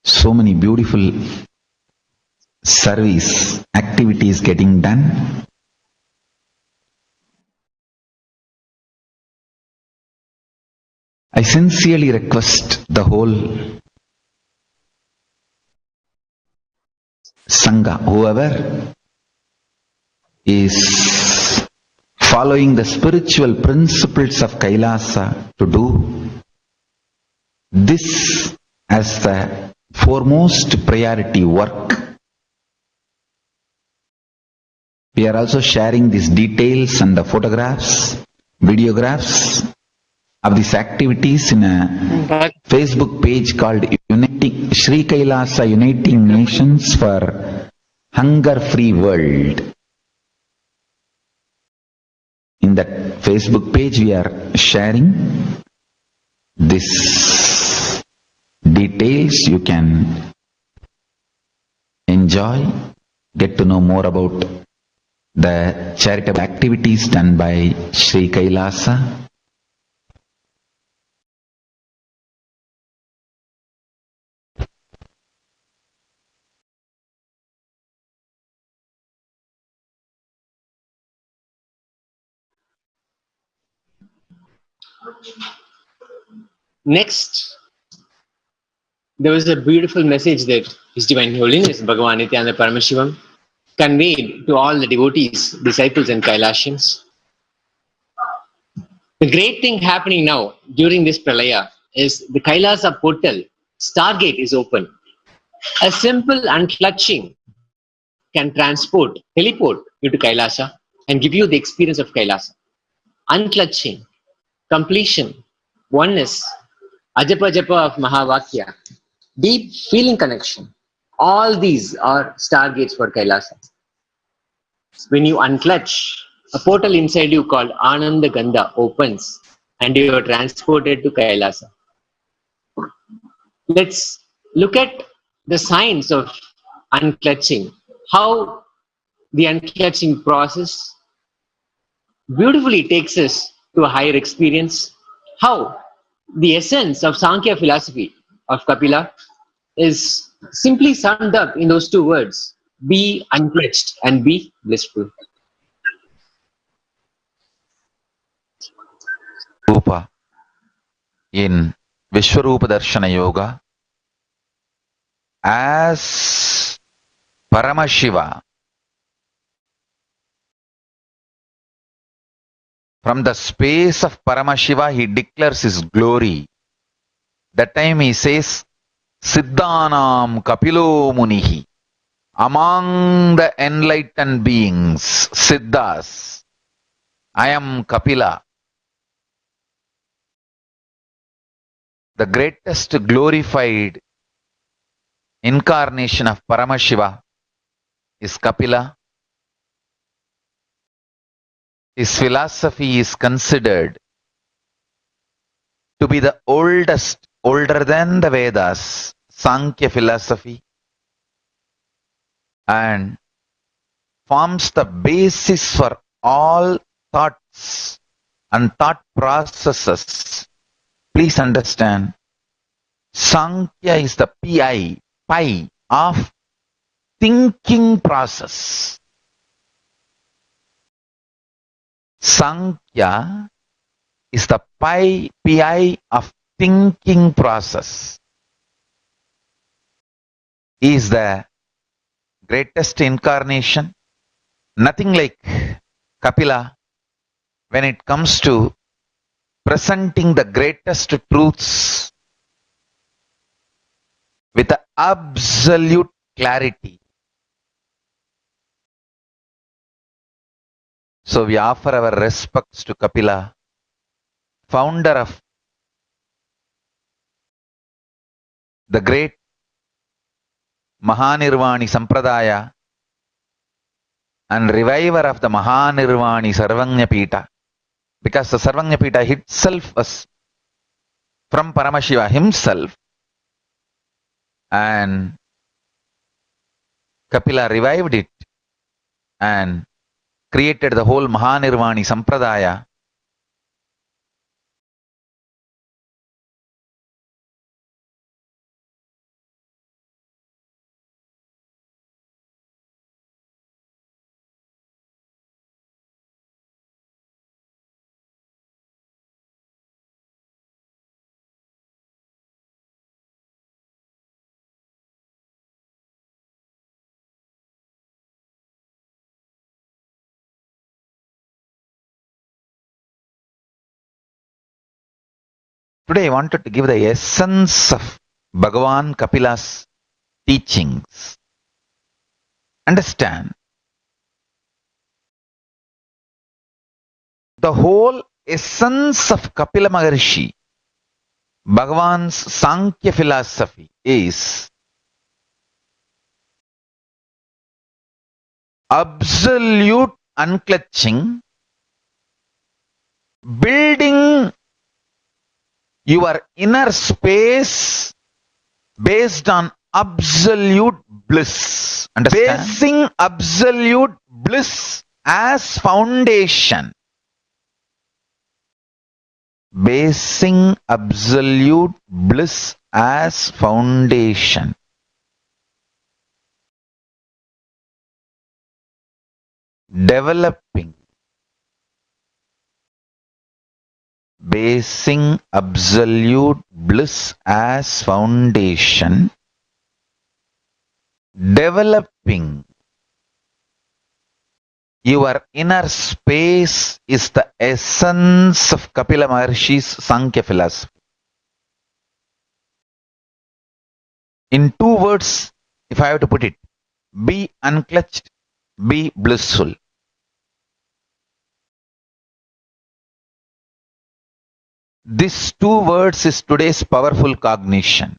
A: so many beautiful service activities getting done. I sincerely request the whole Sangha, whoever is following the spiritual principles of Kailasa, to do this as the foremost priority work. We are also sharing these details and the photographs, videographs of these activities in a Facebook page called Uniting Sri Kailasa Uniting Nations for Hunger-Free World. In that Facebook page, we are sharing these details. You can enjoy, get to know more about the charitable activities done by Sri Kailasa.
K: Next, there was a beautiful message that His Divine Holiness Bhagavan Nithyananda Paramashivam conveyed to all the devotees, disciples and Kailashans. The great thing happening now during this Pralaya is the Kailasa portal, Stargate is open. A simple unclutching can teleport you to Kailasa and give you the experience of Kailasa. Unclutching, completion, oneness, ajapa japa of Mahavakya, deep feeling connection. All these are stargates for Kailasa. When you unclutch, a portal inside you called Ananda Gandha opens and you are transported to Kailasa. Let's look at the signs of unclutching, how the unclutching process beautifully takes us to a higher experience, how the essence of Sankhya philosophy of Kapila is simply summed up in those two words: be unclutched and be blissful.
L: Rupa in Vishwarupa Darshana Yoga as Paramashiva. From the space of Paramashiva, he declares his glory. That time he says, Siddhanam Kapilo Munihi. Among the enlightened beings, Siddhas, I am Kapila. The greatest glorified incarnation of Paramashiva is Kapila. His philosophy is considered to be the oldest, older than the Vedas, Sankhya philosophy, and forms the basis for all thoughts and thought processes. Please understand, Sankhya is the pi of thinking process. Sankhya is the pi of thinking process. He is the greatest incarnation. Nothing like Kapila when it comes to presenting the greatest truths with absolute clarity. So we offer our respects to Kapila, founder of the great Mahanirvani Sampradaya and reviver of the Mahanirvani Sarvanyapita, because the Sarvanyapita itself was from Paramashiva himself, and Kapila revived it and created the whole Mahanirvani Sampradaya. Today I wanted to give the essence of Bhagavan Kapila's teachings. Understand, the whole essence of Kapila Maharshi, Bhagavan's Sankhya philosophy, is absolute unclutching, building your inner space based on absolute bliss. Understand? Basing absolute bliss as foundation. Basing absolute bliss as foundation. Developing. Basing absolute bliss as foundation. Developing your inner space is the essence of Kapila Maharshi's Sankhya philosophy. In 2 words, if I have to put it, be unclutched, be blissful. These 2 words is today's powerful cognition.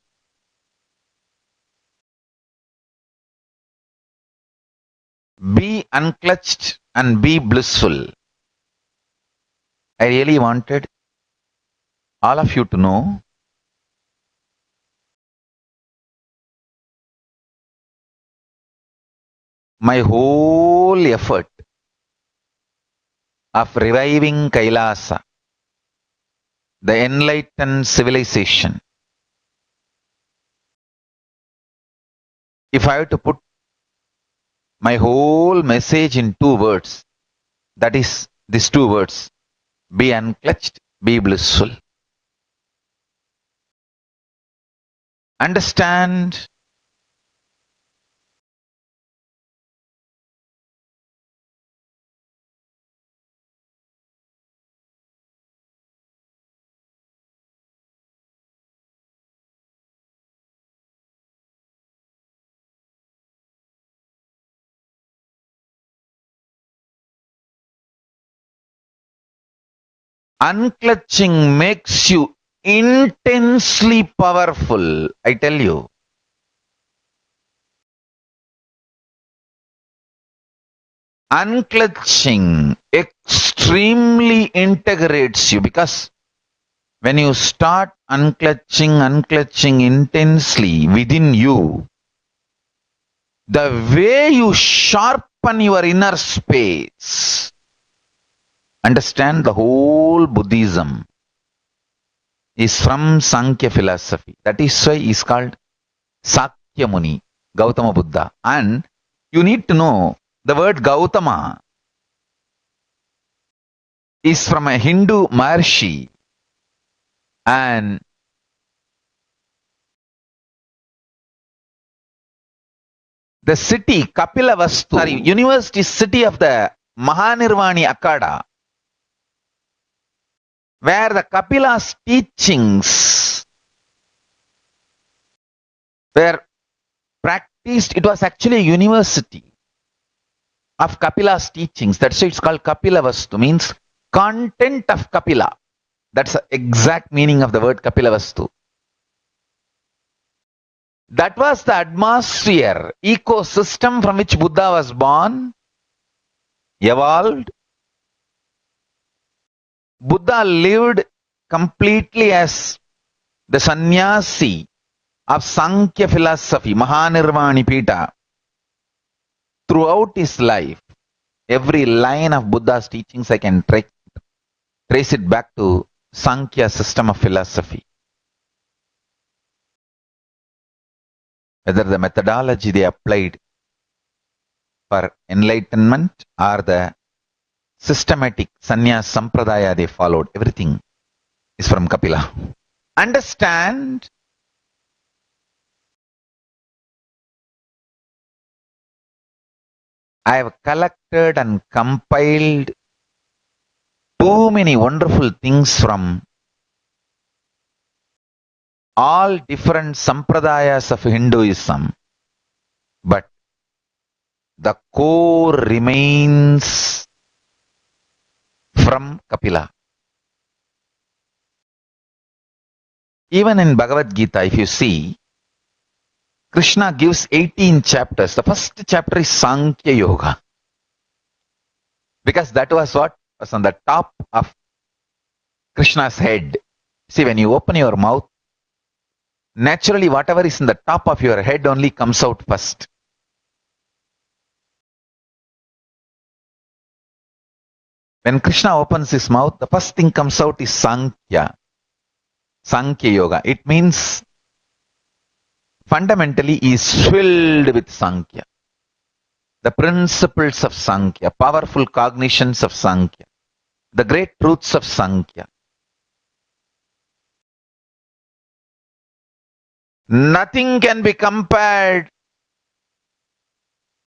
L: Be unclutched and be blissful. I really wanted all of you to know my whole effort of reviving Kailasa, the enlightened civilization. If I have to put my whole message in 2 words, that is these 2 words, be unclutched, be blissful. Understand, unclutching makes you intensely powerful, I tell you. Unclutching extremely integrates you, because when you start unclutching intensely within you, the way you sharpen your inner space. Understand, the whole Buddhism is from Sankhya philosophy. That is why he is called Sakya Muni, Gautama Buddha. And you need to know, the word Gautama is from a Hindu Maharshi, and the city Kapilavastu, university city of the Mahanirvani Akada, where the Kapila's teachings were practiced. It was actually a university of Kapila's teachings. That's why it's called Kapilavastu, means content of Kapila. That's the exact meaning of the word Kapilavastu. That was the atmosphere, ecosystem from which Buddha was born, evolved. Buddha lived completely as the sannyasi of Sankhya philosophy, Mahanirvani Pita. Throughout his life, every line of Buddha's teachings I can trace it back to Sankhya system of philosophy. Whether the methodology they applied for enlightenment or the systematic sannyas sampradaya they followed, everything is from Kapila. Understand, I have collected and compiled too many wonderful things from all different sampradayas of Hinduism, but the core remains from Kapila. Even in Bhagavad Gita, if you see, Krishna gives 18 chapters. The first chapter is Sankhya Yoga. Because that was what was on the top of Krishna's head. See, when you open your mouth, naturally whatever is in the top of your head only comes out first. When Krishna opens his mouth, the first thing comes out is Sankhya. Sankhya Yoga. It means fundamentally he is filled with Sankhya. The principles of Sankhya, powerful cognitions of Sankhya, the great truths of Sankhya. Nothing can be compared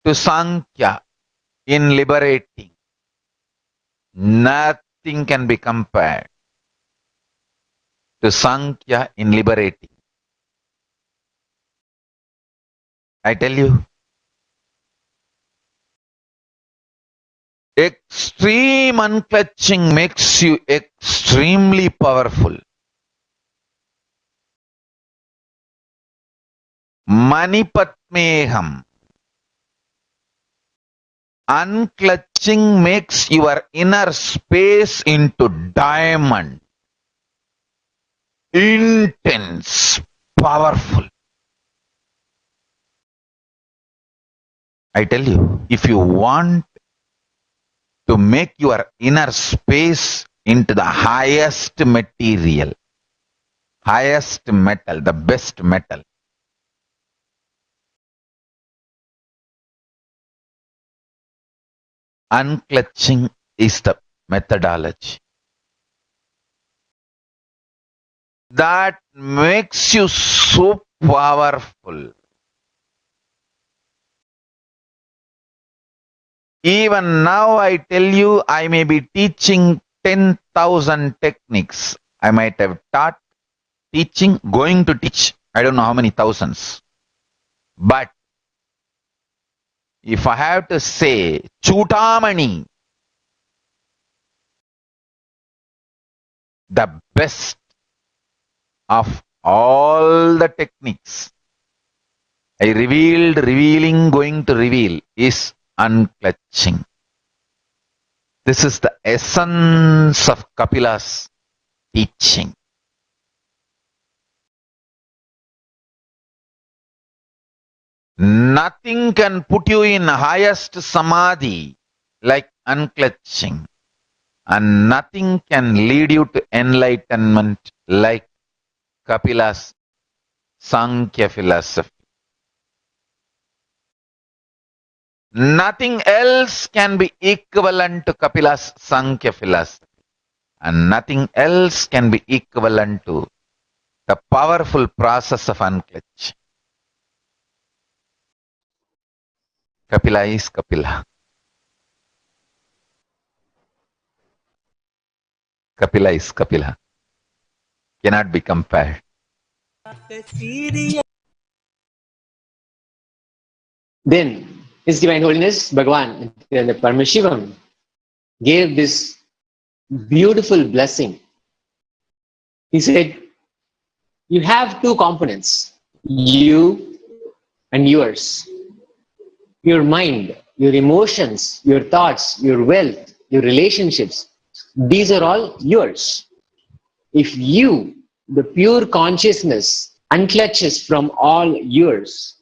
L: to Sankhya in liberating. Nothing can be compared to Sankhya in liberating. I tell you, extreme unclutching makes you extremely powerful. Manipatmeham. Unclutching makes your inner space into diamond. Intense, powerful. I tell you, if you want to make your inner space into the highest material, highest metal, the best metal, unclutching is the methodology. That makes you so powerful. Even now I tell you, I may be teaching 10,000 techniques. I might have taught, teaching, going to teach, I don't know how many thousands. But if I have to say, Chutamani, the best of all the techniques I revealed, revealing, going to reveal is unclutching. This is the essence of Kapila's teaching. Nothing can put you in highest samadhi like unclutching, and nothing can lead you to enlightenment like Kapila's Sankhya philosophy. Nothing else can be equivalent to Kapila's Sankhya philosophy, and nothing else can be equivalent to the powerful process of unclutching. Kapila is Kapila. Kapila is Kapila. Cannot be compared.
K: Then His Divine Holiness Bhagavan Nithyananda Paramashivam gave this beautiful blessing. He said, you have two components, you and yours. Your mind, your emotions, your thoughts, your wealth, your relationships, these are all yours. If you, the pure consciousness, unclutches from all yours,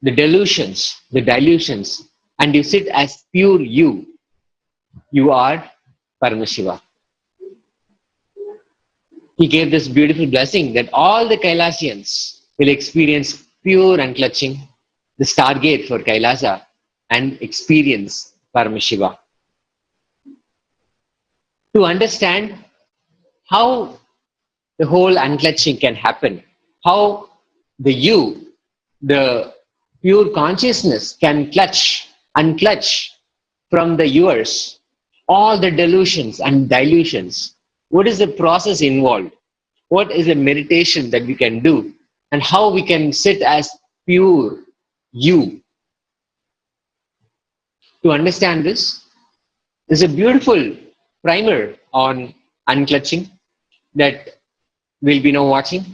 K: the delusions, the dilutions, and you sit as pure you, you are Paramashiva. He gave this beautiful blessing that all the Kailasians will experience pure unclutching, the stargate for Kailasa, and experience Paramashiva. To understand how the whole unclutching can happen, how the you, the pure consciousness can unclutch from the yours, all the delusions and dilutions. What is the process involved? what is a meditation that we can do, and how we can sit as pure you. To understand this, there's a beautiful primer on unclutching that we'll be now watching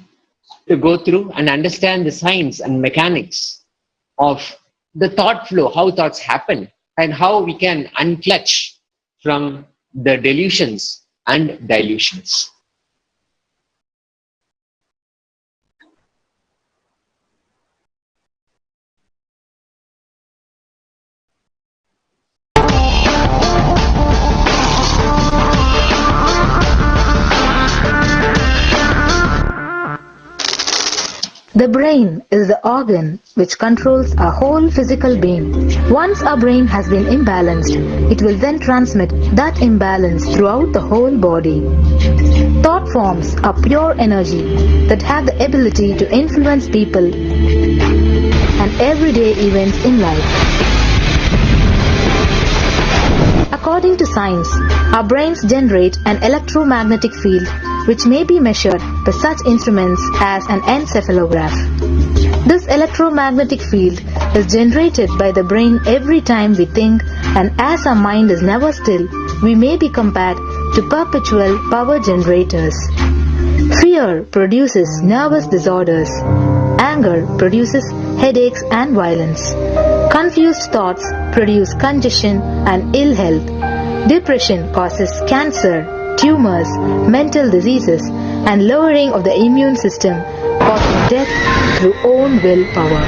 K: to go through and understand the science and mechanics of the thought flow, how thoughts happen, and how we can unclutch from the delusions and dilutions.
M: The brain is the organ which controls our whole physical being. Once our brain has been imbalanced, it will then transmit that imbalance throughout the whole body. Thought forms are pure energy that have the ability to influence people and everyday events in life. According to science, our brains generate an electromagnetic field which may be measured by such instruments as an encephalograph. This electromagnetic field is generated by the brain every time we think, and as our mind is never still, we may be compared to perpetual power generators. Fear produces nervous disorders. Anger produces headaches and violence. Confused thoughts produce congestion and ill health. Depression causes cancer, tumors, mental diseases, and lowering of the immune system, causing death through own willpower.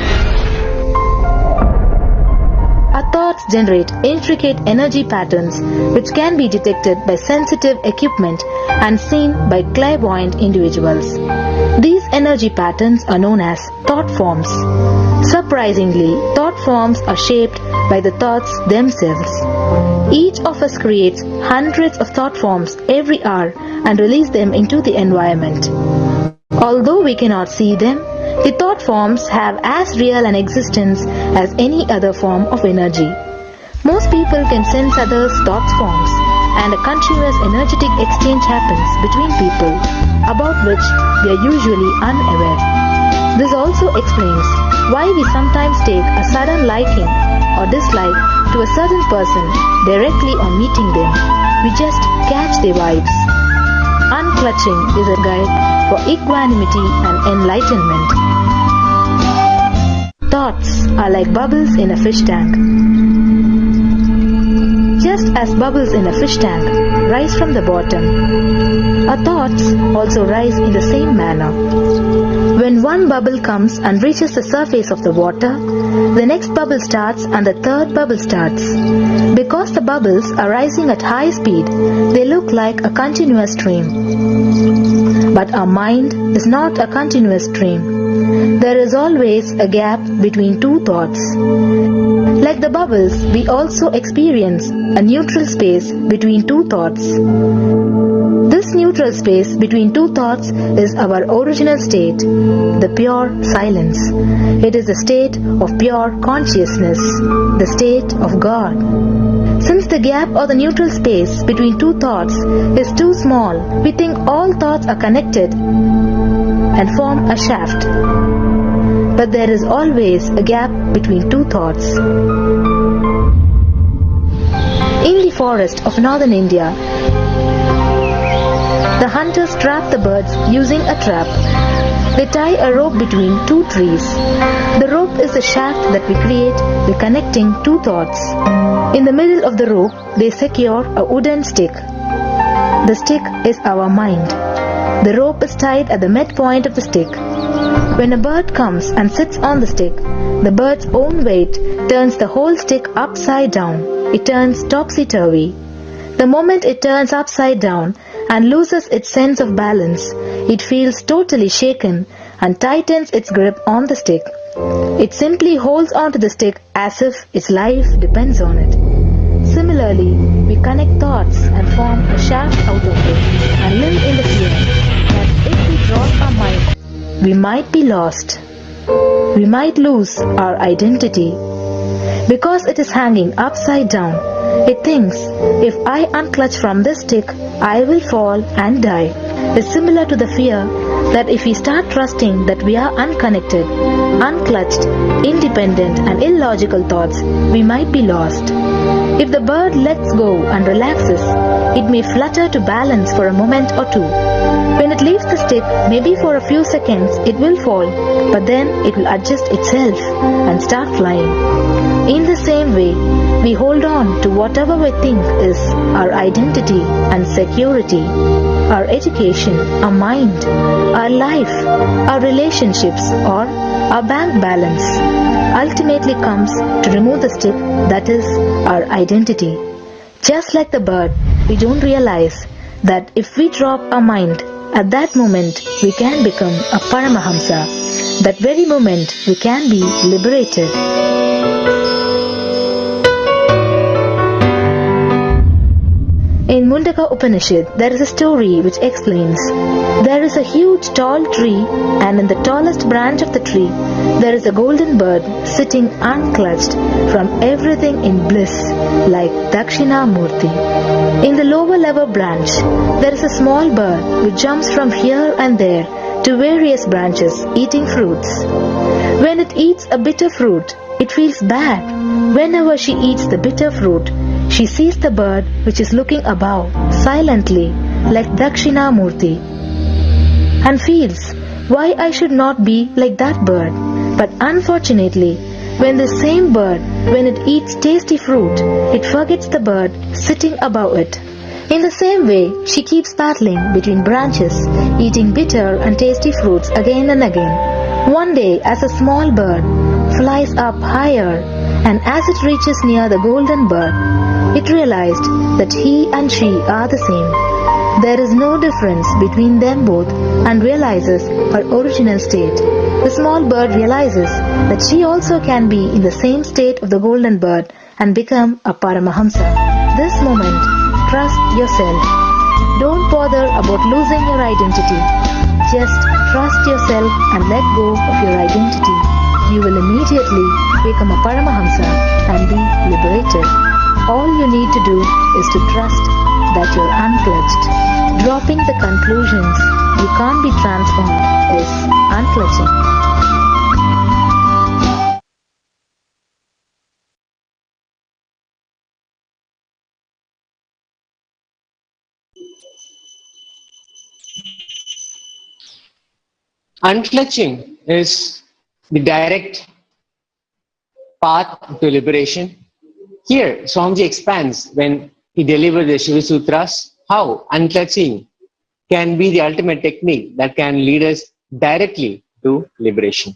M: Our thoughts generate intricate energy patterns which can be detected by sensitive equipment and seen by clairvoyant individuals. These energy patterns are known as thought forms. Surprisingly, thought forms are shaped by the thoughts themselves. Each of us creates hundreds of thought forms every hour and releases them into the environment. Although we cannot see them, the thought forms have as real an existence as any other form of energy. Most people can sense others' thought forms, and a continuous energetic exchange happens between people, about which we are usually unaware. This also explains why we sometimes take a sudden liking or dislike to a certain person directly on meeting them. We just catch their vibes. Unclutching is a guide for equanimity and enlightenment. Thoughts are like bubbles in a fish tank. Just as bubbles in a fish tank rise from the bottom, our thoughts also rise in the same manner. When one bubble comes and reaches the surface of the water, the next bubble starts and the third bubble starts. Because the bubbles are rising at high speed, they look like a continuous stream. But our mind is not a continuous stream. There is always a gap between two thoughts. Like the bubbles, we also experience a neutral space between two thoughts. This neutral space between two thoughts is our original state, the pure silence. It is the state of pure consciousness, the state of God. Since the gap or the neutral space between two thoughts is too small, we think all thoughts are connected and form a shaft. But there is always a gap between two thoughts. In the forest of northern India, the hunters trap the birds using a trap. They tie a rope between two trees. The rope is the shaft that we create by connecting two thoughts. In the middle of the rope, they secure a wooden stick. The stick is our mind. The rope is tied at the midpoint of the stick. When a bird comes and sits on the stick, the bird's own weight turns the whole stick upside down. It turns topsy-turvy. The moment it turns upside down and loses its sense of balance, it feels totally shaken and tightens its grip on the stick. It simply holds onto the stick as if its life depends on it. Similarly, we connect thoughts and form a shaft out of it and live in the fear that if we drop our mind, we might be lost. We might lose our identity. Because it is hanging upside down, it thinks, if I unclutch from this stick, I will fall and die. is similar to the fear that if we start trusting that we are unconnected, unclutched, independent and illogical thoughts, we might be lost. If the bird lets go and relaxes, it may flutter to balance for a moment or two. When it leaves the stick, maybe for a few seconds it will fall, but then it will adjust itself and start flying. In the same way, we hold on to whatever we think is our identity and security, our education, our mind, our life, our relationships, or our bank balance. Ultimately comes to remove the stick, that is our identity. Just like the bird, we don't realize that if we drop our mind, at that moment we can become a Paramahamsa. That very moment we can be liberated. In Mundaka Upanishad, there is a story which explains, there is a huge tall tree, and in the tallest branch of the tree, there is a golden bird sitting unclutched from everything in bliss, like Dakshinamurti. In the lower level branch, there is a small bird which jumps from here and there to various branches, eating fruits. When it eats a bitter fruit, it feels bad. Whenever she eats the bitter fruit, she sees the bird which is looking above, silently, like Dakshinamurti, and feels, why I should not be like that bird. But unfortunately, when the same bird, when it eats tasty fruit, it forgets the bird sitting above it. In the same way, she keeps battling between branches, eating bitter and tasty fruits again and again. One day, as a small bird flies up higher, and as it reaches near the golden bird, it realized that he and she are the same. There is no difference between them both and realizes her original state. The small bird realizes that she also can be in the same state of the golden bird and become a Paramahamsa. This moment, trust yourself. Don't bother about losing your identity. Just trust yourself and let go of your identity. You will immediately become a Paramahamsa and be liberated. All you need to do is to trust that you're unclutched. Dropping the conclusions you can't be transformed is unclutching.
K: Unclutching is the direct path to liberation. Here, Swamiji expands when he delivers the Shiva Sutras how unclutching can be the ultimate technique that can lead us directly to liberation.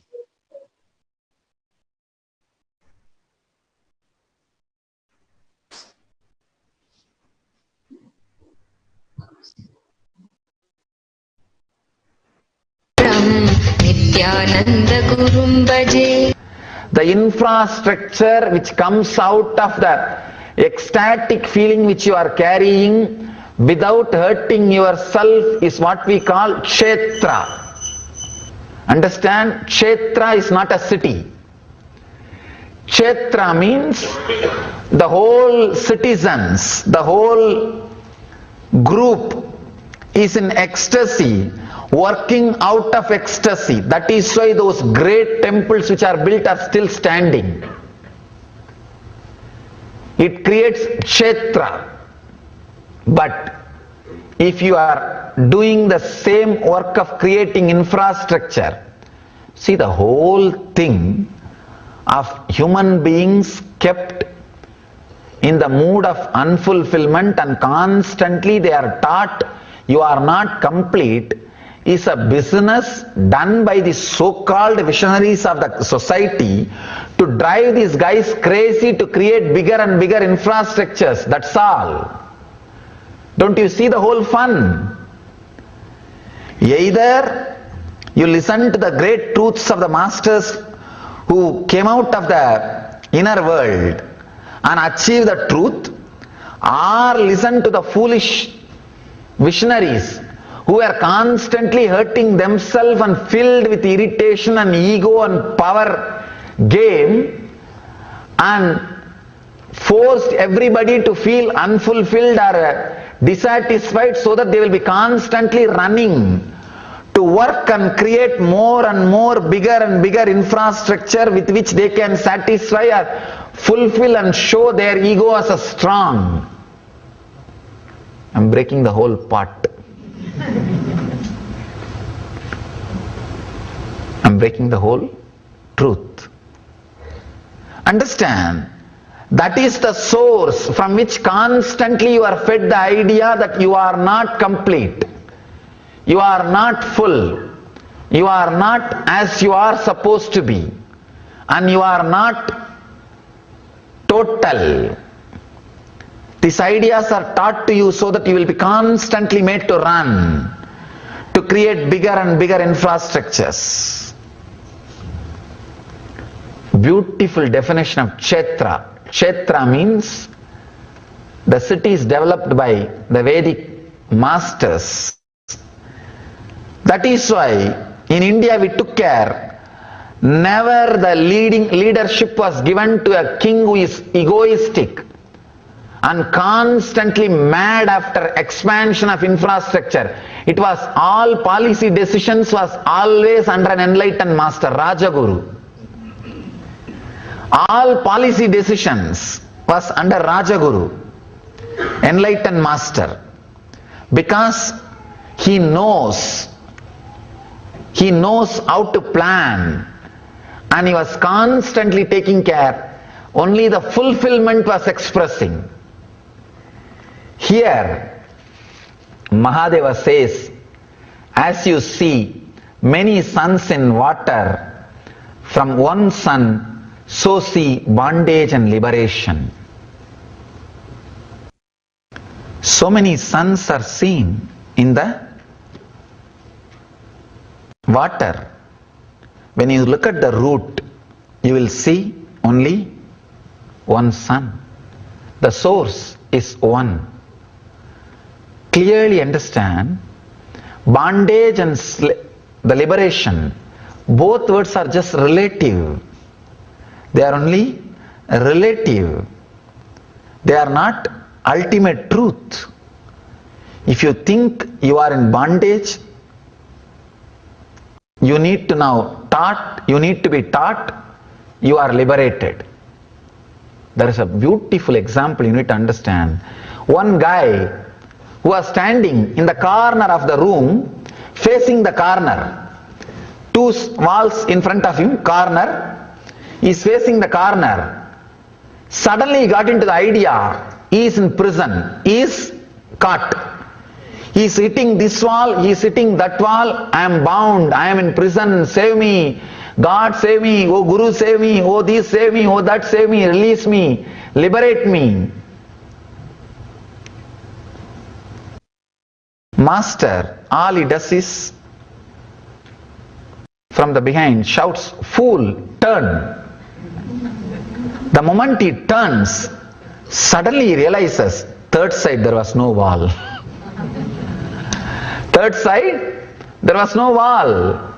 N: Nithyananda Gurum Bhaje.
L: The infrastructure which comes out of the ecstatic feeling which you are carrying without hurting yourself is what we call kshetra. Understand? Kshetra is not a city. Kshetra means the whole citizens, the whole group is in ecstasy, working out of ecstasy. That is why those great temples which are built are still standing. It creates kshetra. But if you are doing the same work of creating infrastructure, see the whole thing of human beings kept in the mood of unfulfillment and constantly they are taught you are not complete is a business done by the so-called visionaries of the society to drive these guys crazy to create bigger and bigger infrastructures. That's all. Don't you see the whole fun? Either you listen to the great truths of the masters who came out of the inner world and achieve the truth, or listen to the foolish visionaries who are constantly hurting themselves and filled with irritation and ego and power game and forced everybody to feel unfulfilled or dissatisfied so that they will be constantly running to work and create more and more bigger and bigger infrastructure with which they can satisfy or fulfill and show their ego as a strong. I'm breaking the whole pot. I'm breaking the whole truth. Understand, that is the source from which constantly you are fed the idea that you are not complete, you are not full, you are not as you are supposed to be, and you are not total. These ideas are taught to you so that you will be constantly made to run, to create bigger and bigger infrastructures. Beautiful definition of Kshetra. Kshetra means the cities developed by the Vedic masters. That is why in India we took care, never the leadership was given to a king who is egoistic and constantly mad after expansion of infrastructure. It was all policy decisions was always under an enlightened master, Rajaguru. All policy decisions was under Rajaguru, enlightened master, because he knows how to plan, and he was constantly taking care. Only the fulfillment was expressing. Here Mahadeva says, as you see many suns in water, from one sun so see bondage and liberation. So many suns are seen in the water. When you look at the root, you will see only one sun. The source is one. Clearly understand, bondage and the liberation, both words are just relative. They are only relative. They are not ultimate truth. If you think you are in bondage, you need to be taught you are liberated. There is a beautiful example you need to understand. One guy who was standing in the corner of the room, facing the corner, two walls in front of him, corner, he is facing the corner. Suddenly he got into the idea, he is in prison, he is caught. He is hitting this wall, he is hitting that wall, I am bound, I am in prison, save me, God save me, oh Guru save me, oh this save me, oh that save me, release me, liberate me. Master, all he does is, from the behind, shouts, fool, turn. The moment he turns, suddenly he realizes, third side there was no wall. Third side, there was no wall.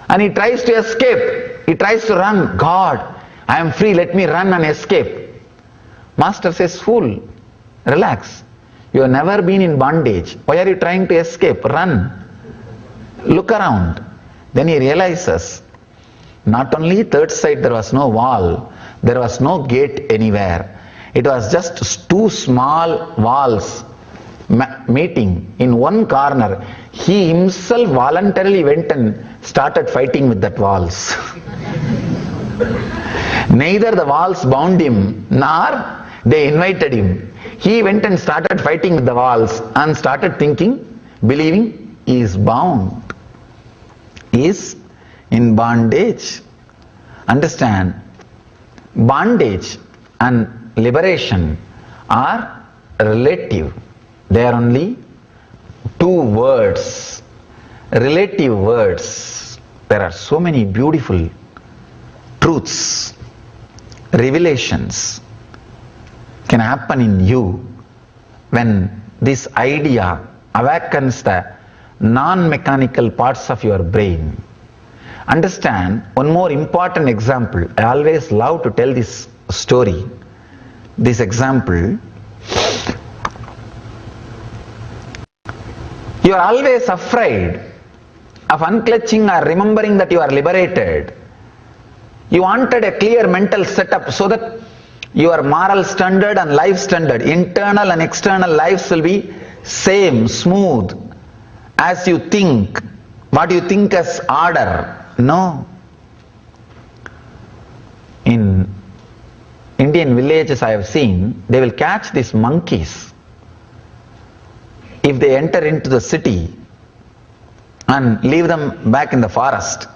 L: And he tries to escape. He tries to run. God, I am free, let me run and escape. Master says, fool, relax. You have never been in bondage. Why are you trying to escape? Run. Look around. Then he realizes, not only third side there was no wall, there was no gate anywhere. It was just two small walls meeting in one corner. He himself voluntarily went and started fighting with that walls. Neither the walls bound him nor they invited him. He went and started fighting with the walls and started thinking, believing he is bound. He is in bondage. Understand, bondage and liberation are relative. They are only two words, relative words. There are so many beautiful truths, revelations can happen in you when this idea awakens the non-mechanical parts of your brain. Understand one more important example. I always love to tell this story. this example. You are always afraid of unclutching or remembering that you are liberated. You wanted a clear mental setup so that your moral standard and life standard, internal and external lives will be same, smooth, as you think, what you think as order. No. In Indian villages I have seen, they will catch these monkeys if they enter into the city and leave them back in the forest.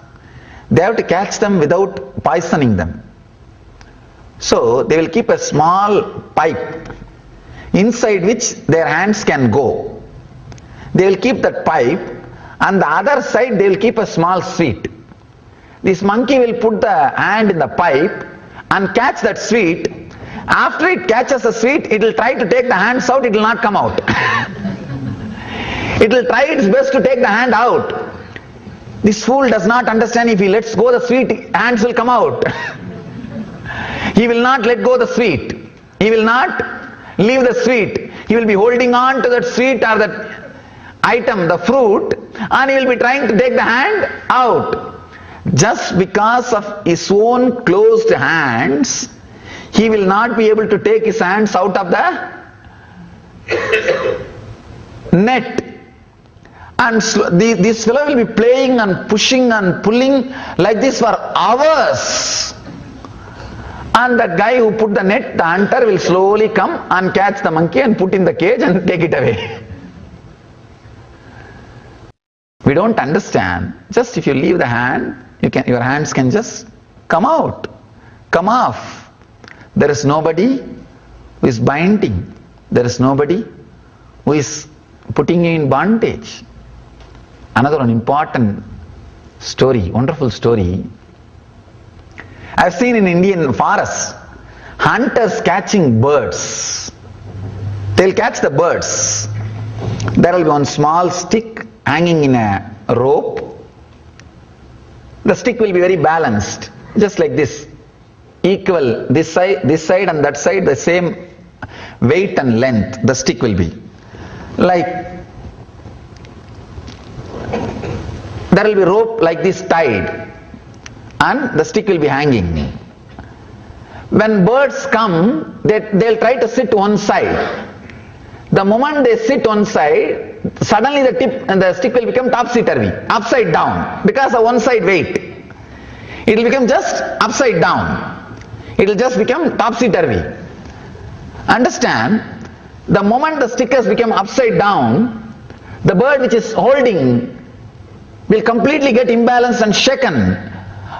L: They have to catch them without poisoning them. So they will keep a small pipe inside which their hands can go. They will keep that pipe, and the other side they will keep a small sweet. This monkey will put the hand in the pipe and catch that sweet. After it catches the sweet, it will try to take the hands out, it will not come out. It will try its best to take the hand out. This fool does not understand, if he lets go the sweet, hands will come out. He will not let go the sweet. He will not leave the sweet. He will be holding on to that sweet or that item, the fruit, and he will be trying to take the hand out. Just because of his own closed hands, he will not be able to take his hands out of the net. And this fellow will be playing and pushing and pulling like this for hours. And the guy who put the net, the hunter, will slowly come and catch the monkey and put in the cage and take it away. We don't understand. Just if you leave the hand, your hands can just come out, come off. There is nobody who is binding. There is nobody who is putting you in bondage. Another one important story, wonderful story. I've seen in Indian forests, hunters catching birds. They'll catch the birds. There will be one small stick hanging in a rope. The stick will be very balanced, just like this, equal, this side and that side, the same weight and length the stick will be. Like, there will be rope like this tied, and the stick will be hanging. When birds come, they'll try to sit one side. The moment they sit one side, suddenly the tip and the stick will become topsy-turvy, upside down, because of one side weight. It will become just upside down. It will just become topsy-turvy. Understand, the moment the stick has become upside down, the bird which is holding will completely get imbalanced and shaken.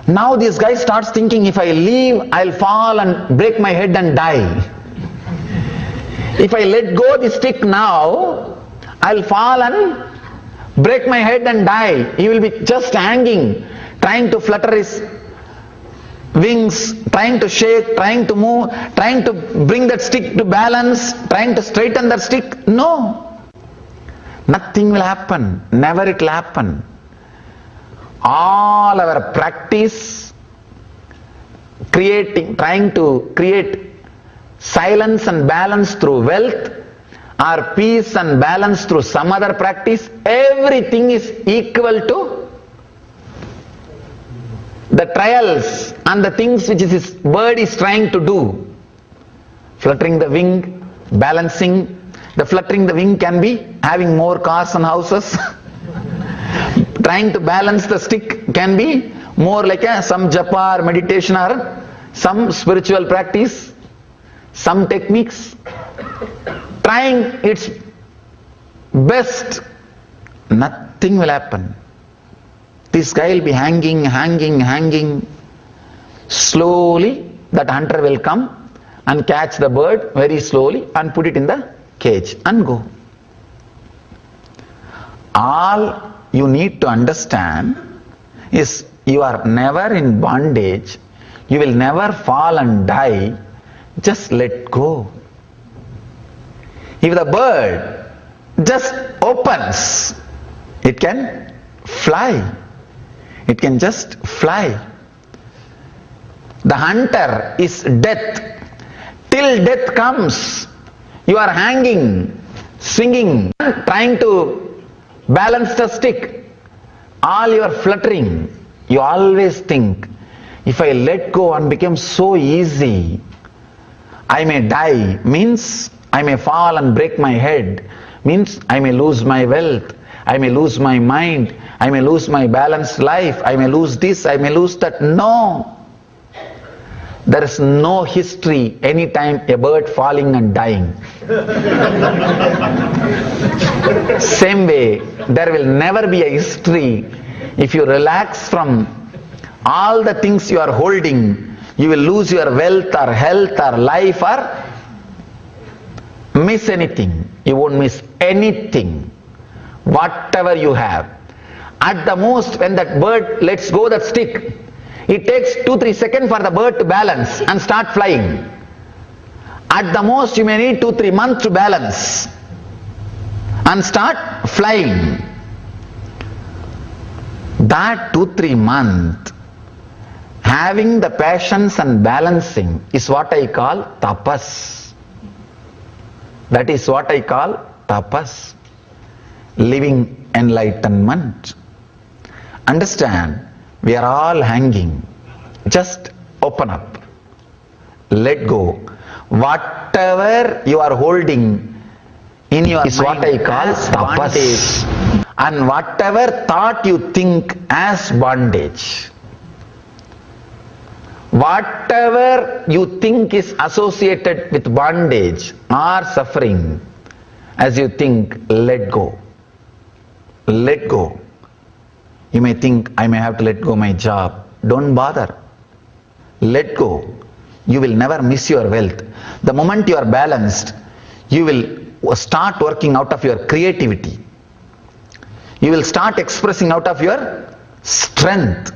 L: Now this guy starts thinking, if I leave, I'll fall and break my head and die. If I let go the stick now, I'll fall and break my head and die. He will be just hanging, trying to flutter his wings, trying to shake, trying to move, trying to bring that stick to balance, trying to straighten that stick. No. Nothing will happen. Never it will happen. All our practice, trying to create silence and balance through wealth, or peace and balance through some other practice, everything is equal to the trials and the things which this bird is trying to do. Fluttering the wing, balancing. The fluttering the wing can be having more cars and houses. Trying to balance the stick can be more like some japa or meditation or some spiritual practice, some techniques. Trying its best, nothing will happen. This guy will be hanging. Slowly that hunter will come and catch the bird very slowly and put it in the cage and go. All you need to understand is you are never in bondage. You will never fall and die. Just let go. If the bird just opens, it can fly. It can just fly. The hunter is death, till death comes. You are hanging, swinging, trying to balance the stick. All you are fluttering. You always think, if I let go and become so easy, I may die, means I may fall and break my head, means I may lose my wealth, I may lose my mind, I may lose my balanced life, I may lose this, I may lose that. No. There is no history anytime a bird falling and dying. Same way, there will never be a history if you relax from all the things you are holding. You will lose your wealth or health or life or miss anything. You won't miss anything. Whatever you have. At the most, when that bird lets go that stick, it takes 2-3 seconds for the bird to balance and start flying. At the most, you may need 2-3 months to balance and start flying. That 2-3 months, having the patience and balancing is what I call tapas. That is what I call tapas. Living enlightenment. Understand, we are all hanging. Just open up. Let go. Whatever you are holding in your is what I call tapas. And whatever thought you think as bondage. Whatever you think is associated with bondage or suffering, as you think, let go. Let go. You may think, I may have to let go my job. Don't bother. Let go. You will never miss your wealth. The moment you are balanced, you will start working out of your creativity. You will start expressing out of your strength.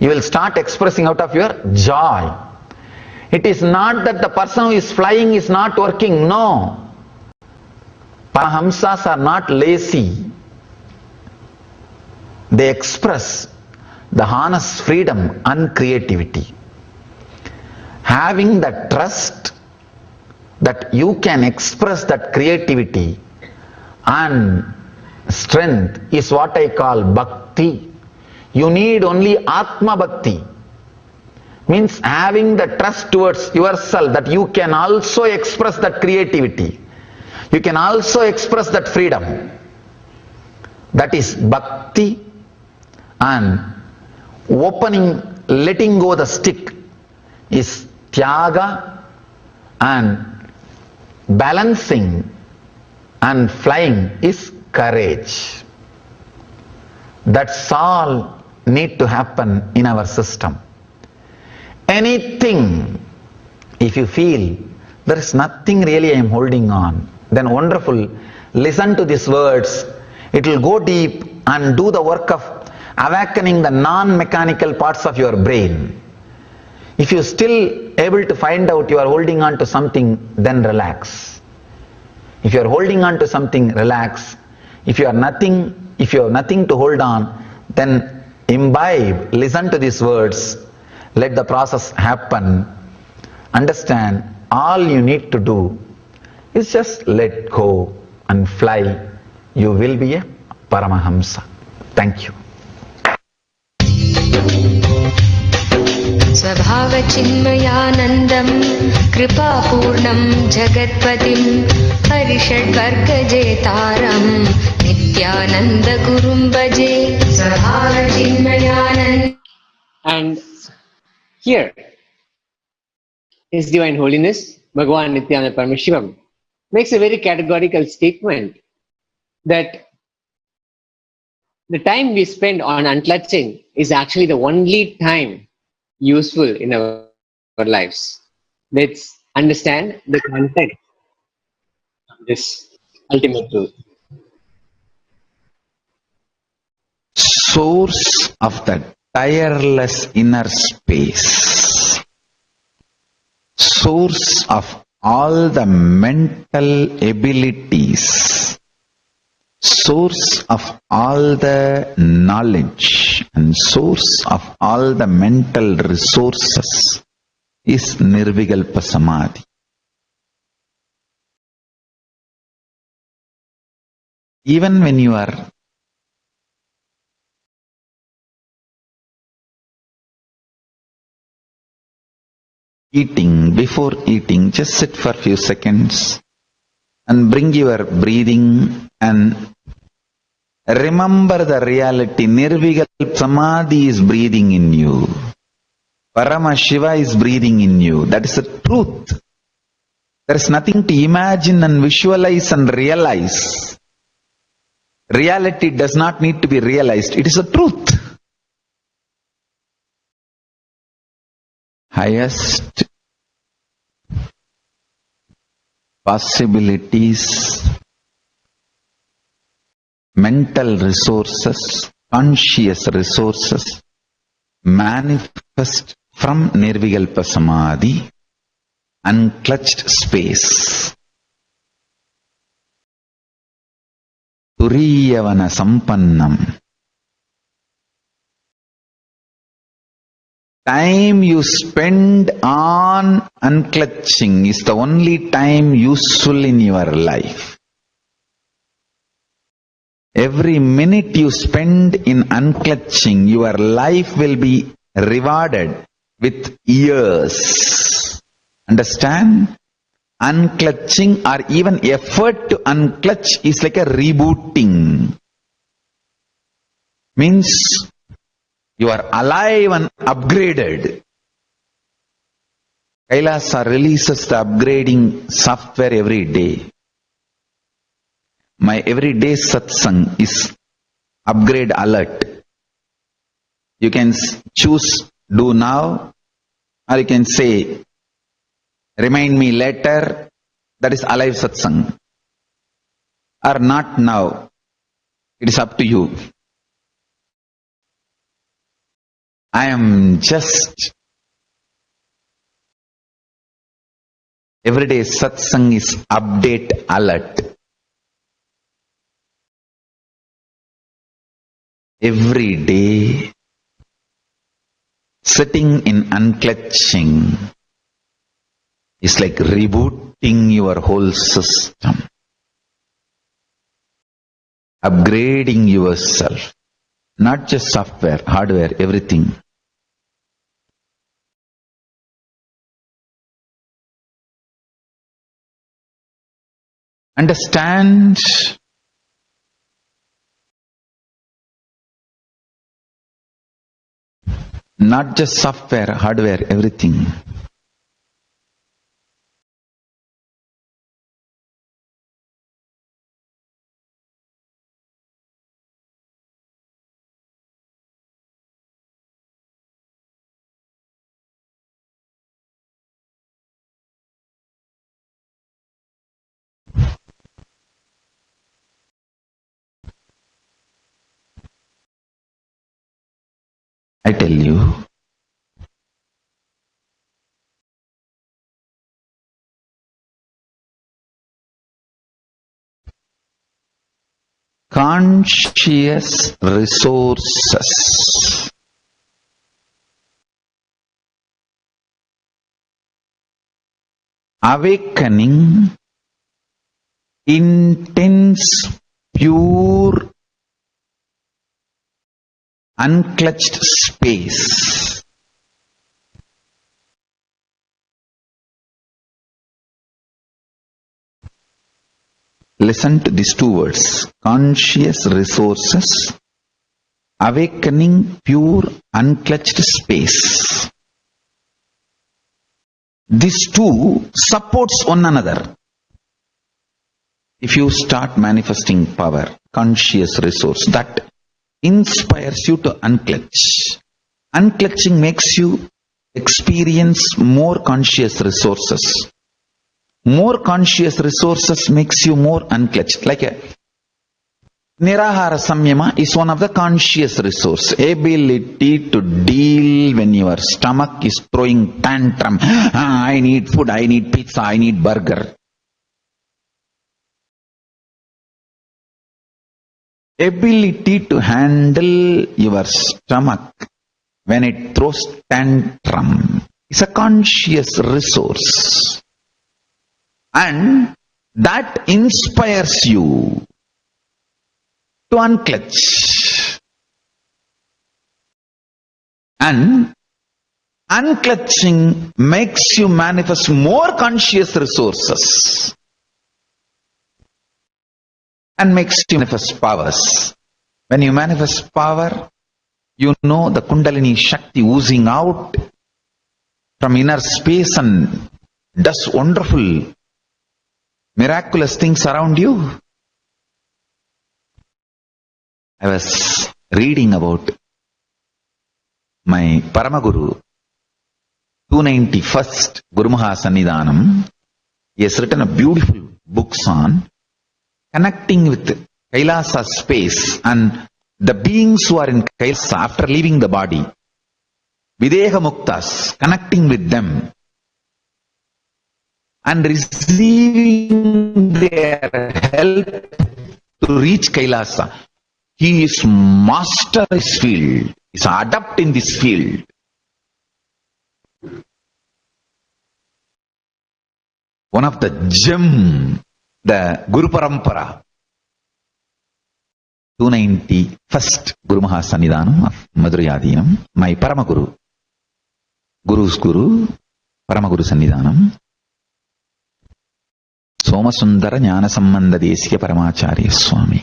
L: You will start expressing out of your joy. It is not that the person who is flying is not working. No. Parahamsas are not lazy. They express the honest freedom and creativity. Having the trust that you can express that creativity and strength is what I call bhakti. You need only Atma Bhakti. Means having the trust towards yourself that you can also express that creativity. You can also express that freedom. That is bhakti. And opening, letting go the stick is tyaga, and balancing and flying is courage. That's all need to happen in our system. Anything, if you feel there is nothing really I am holding on, then wonderful, listen to these words. It will go deep and do the work of awakening the non-mechanical parts of your brain. If you still able to find out you are holding on to something, then relax. If you are holding on to something, relax. If you have nothing to hold on, then imbibe, listen to these words, let the process happen. Understand, all you need to do is just let go and fly. You will be a Paramahamsa. Thank you.
N: स्वभावचिन्मयानन्दं कृपापूर्णं जगत्पतिं हरिषड्वर्गजेतारं नित्यानन्दगुरुं भजे स्वभावचिन्मयानन्द.
K: And here, His Divine Holiness, Bhagavan Nithyananda Paramashivam, makes a very categorical statement that the time we spend on unclutching is actually the only time useful in our lives. Let's understand the context of this ultimate truth.
A: Source of the tireless inner space, source of all the mental abilities, source of all the knowledge and source of all the mental resources is Nirvikalpa Samadhi.
L: Even when you are eating, before eating, just sit for a few seconds and bring your breathing and remember the reality. Nirvigal Samadhi is breathing in you. Paramashiva is breathing in you. That is the truth. There is nothing to imagine and visualize and realize. Reality does not need to be realized. It is the truth. Highest possibilities, mental resources, conscious resources manifest from Nirvikalpa Samadhi, unclutched space. Turiyavana Sampannam. Time you spend on unclutching is the only time useful in your life. Every minute you spend in unclutching, your life will be rewarded with years. Understand? Unclutching or even effort to unclutch is like a rebooting. Means you are alive and upgraded. Kailasa releases the upgrading software every day. My everyday satsang is upgrade alert. You can choose do now, or you can say remind me later. That is alive satsang. Or not now. It is up to you. I am just everyday satsang is update alert. Every day sitting in unclutching is like rebooting your whole system, upgrading yourself. Not just software, hardware, everything. Understand? Not just software, hardware, everything. I tell you, conscious resources awakening intense, pure, unclutched space. Listen to these two words. Conscious resources, awakening, pure, unclutched space. These two supports one another. If you start manifesting power, conscious resource, that inspires you to unclutch. Unclutching makes you experience more conscious resources. More conscious resources makes you more unclutched. Like a Nirahara Samyama is one of the conscious resource. Ability to deal when your stomach is throwing tantrum. I need food, I need pizza, I need burger. Ability to handle your stomach when it throws tantrum is a conscious resource. And that inspires you. to unclutch. And unclutching makes you manifest more conscious resources and makes you manifest powers. When you manifest power, you know the Kundalini Shakti oozing out from inner space and does wonderful, miraculous things around you. I was reading about my Paramaguru, 291st Guru Mahasannidhanam. He has written a beautiful book on connecting with Kailasa space and the beings who are in Kailasa after leaving the body. Videha Muktas, connecting with them and receiving their help to reach Kailasa. He is master in this field. He is adept in this field. One of the gem, the Guru Parampara, 291st Guru Mahasannidhanam of Madhurayadinam, my Paramaguru, Guru's Guru, Paramaguru Sannidhanam, Somasundara Jnana Sambandha Desika Paramacharya Swami.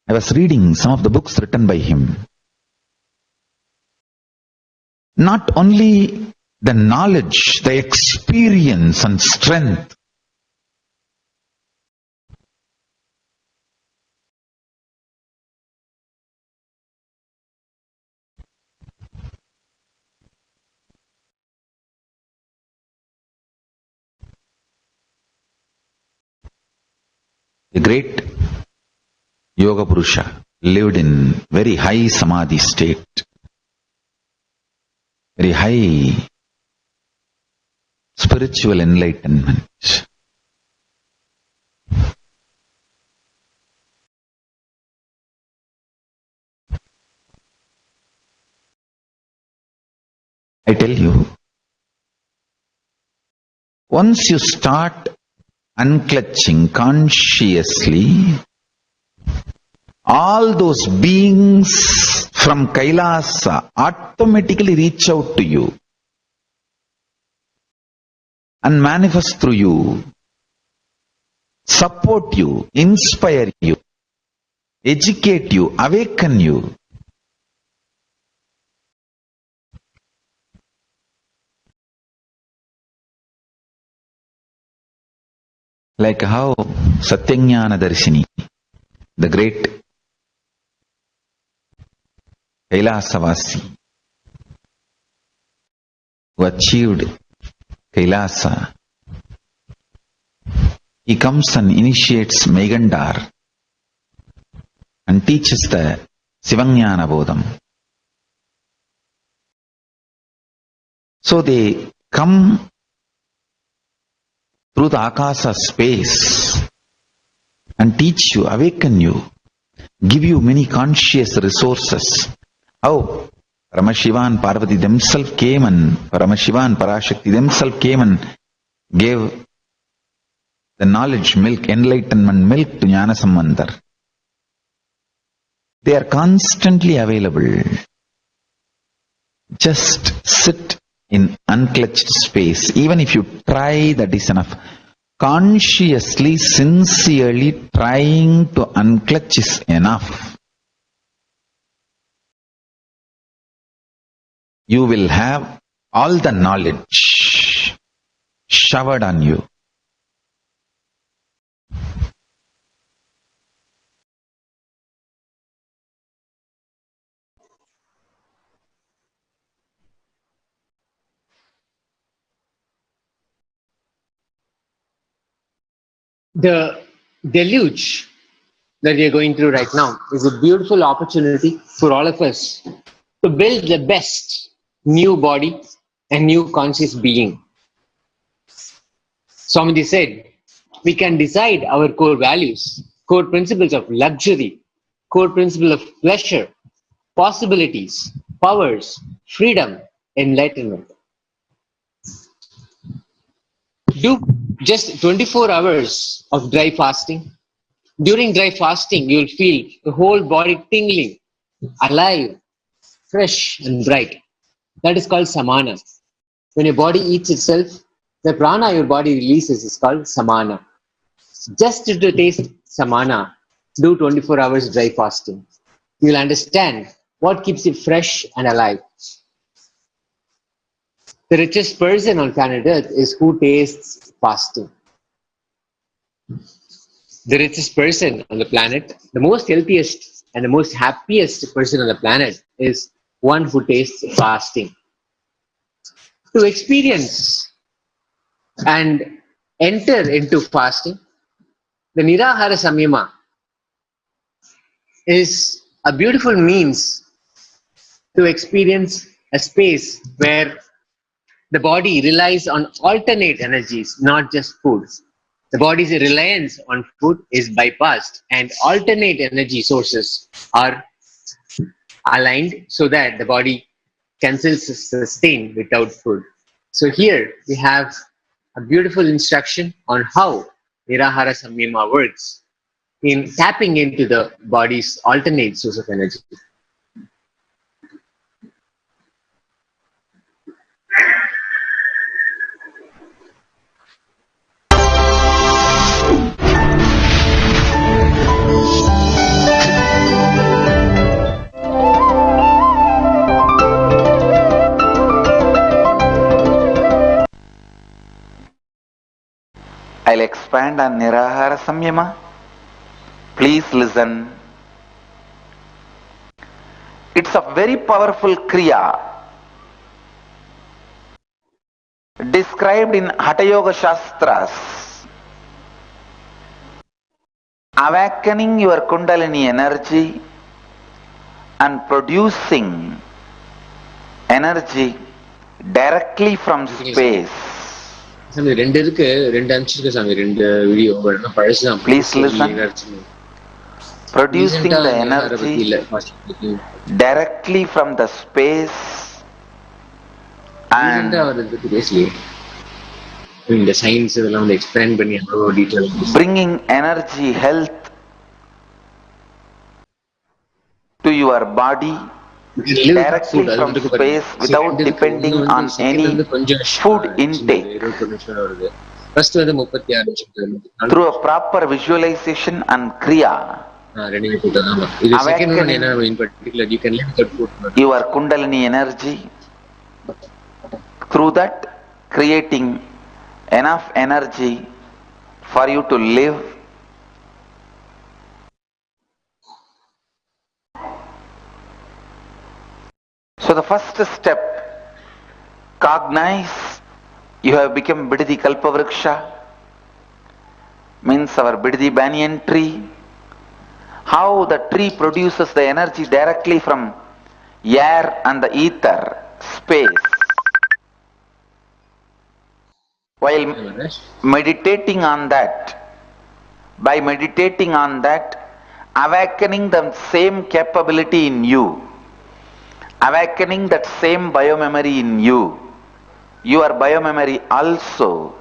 L: I was reading some of the books written by him. Not only the knowledge, the experience and strength, the great Yoga Purusha lived in very high Samadhi state, very high spiritual enlightenment. I tell you, once you start unclutching consciously, all those beings from Kailasa automatically reach out to you and manifest through you, support you, inspire you, educate you, awaken you. Like how Satyajnana Darshini, the great Kailasavasi, who achieved Kailasa, he comes and initiates Megandar and teaches the Sivajnana Bodham. So they come through the Akasa space and teach you, awaken you, give you many conscious resources. How Paramashiva and Parvati themselves came and Paramashiva and Parashakti themselves came and gave the knowledge milk, enlightenment milk to Jnana Sambandhar. They are constantly available. Just sit in unclutched space. Even if you try, that is enough. Consciously, sincerely trying to unclutch is enough. You will have all the knowledge showered on you.
K: The deluge that we are going through right now is a beautiful opportunity for all of us to build the best new body and new conscious being. Swamiji said, we can decide our core values, core principles of luxury, core principle of pleasure, possibilities, powers, freedom, enlightenment. Do just 24 hours of dry fasting, During dry fasting, you will feel the whole body tingling, alive, fresh and bright. That is called samana. When your body eats itself, the prana your body releases is called samana. Just to taste samana, do 24 hours dry fasting. You will understand what keeps you fresh and alive. The richest person on planet Earth is who tastes fasting. The richest person on the planet, the most healthiest and the most happiest person on the planet is one who tastes fasting. To experience and enter into fasting, the Nirahara Samyama is a beautiful means to experience a space where the body relies on alternate energies, not just foods. The body's reliance on food is bypassed and alternate energy sources are aligned so that the body can still sustain without food. So here we have a beautiful instruction on how Nirahara Samyama works in tapping into the body's alternate source of energy.
L: I'll expand on Nirahara Samyama. Please listen. It's a very powerful Kriya described in Hatha Yoga Shastras. Awakening your Kundalini energy and producing energy directly from space. Please listen. Producing the energy directly from the space and bringing energy, health to your body directly from space without depending on any food intake. Through a proper visualization and kriya, awakening your Kundalini energy, through that creating enough energy for you to live. So the first step, cognize you have become Bidadi Kalpavriksha, means our Bidadi banyan tree. How the tree produces the energy directly from air and the ether, space. While meditating on that, by meditating on that, awakening the same capability in you, awakening that same biomemory in you, your biomemory also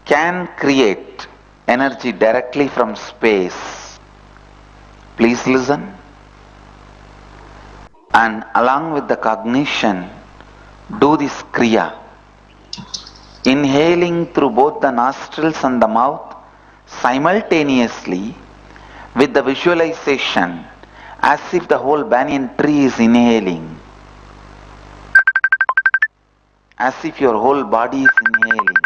L: can create energy directly from space. Please listen. And along with the cognition, do this kriya. Inhaling through both the nostrils and the mouth simultaneously with the visualization as if the whole banyan tree is inhaling. As if your whole body is inhaling.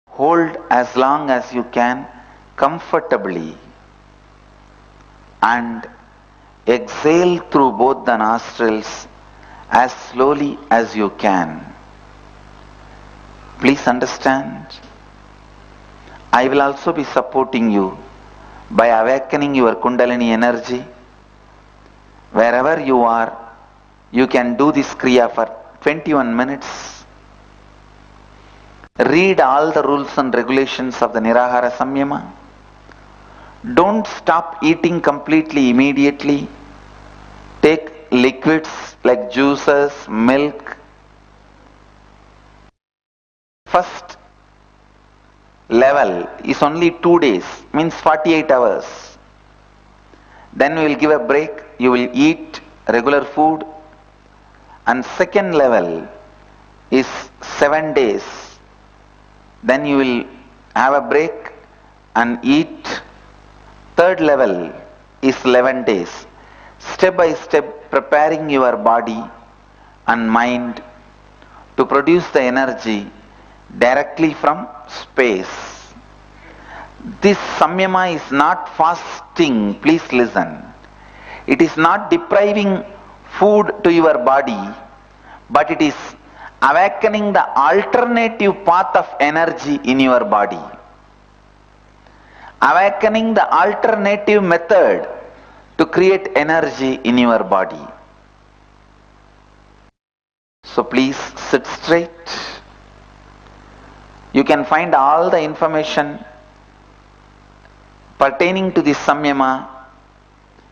L: Hold as long as you can comfortably and exhale through both the nostrils as slowly as you can. Please understand, I will also be supporting you by awakening your Kundalini energy. Wherever you are, you can do this kriya for 21 minutes. Read all the rules and regulations of the Nirahara Samyama. Don't stop eating completely immediately. Take liquids like juices, milk. First,
J: level is only 2 days, means 48 hours. Then we will give a break, you will eat regular food. And second level is 7 days. Then you will have a break and eat. Third level is 11 days. Step by step preparing your body and mind to produce the energy directly from space. This samyama is not fasting, please listen. It is not depriving food to your body, but it is awakening the alternative path of energy in your body. Awakening the alternative method to create energy in your body. So please sit straight. You can find all the information pertaining to this samyama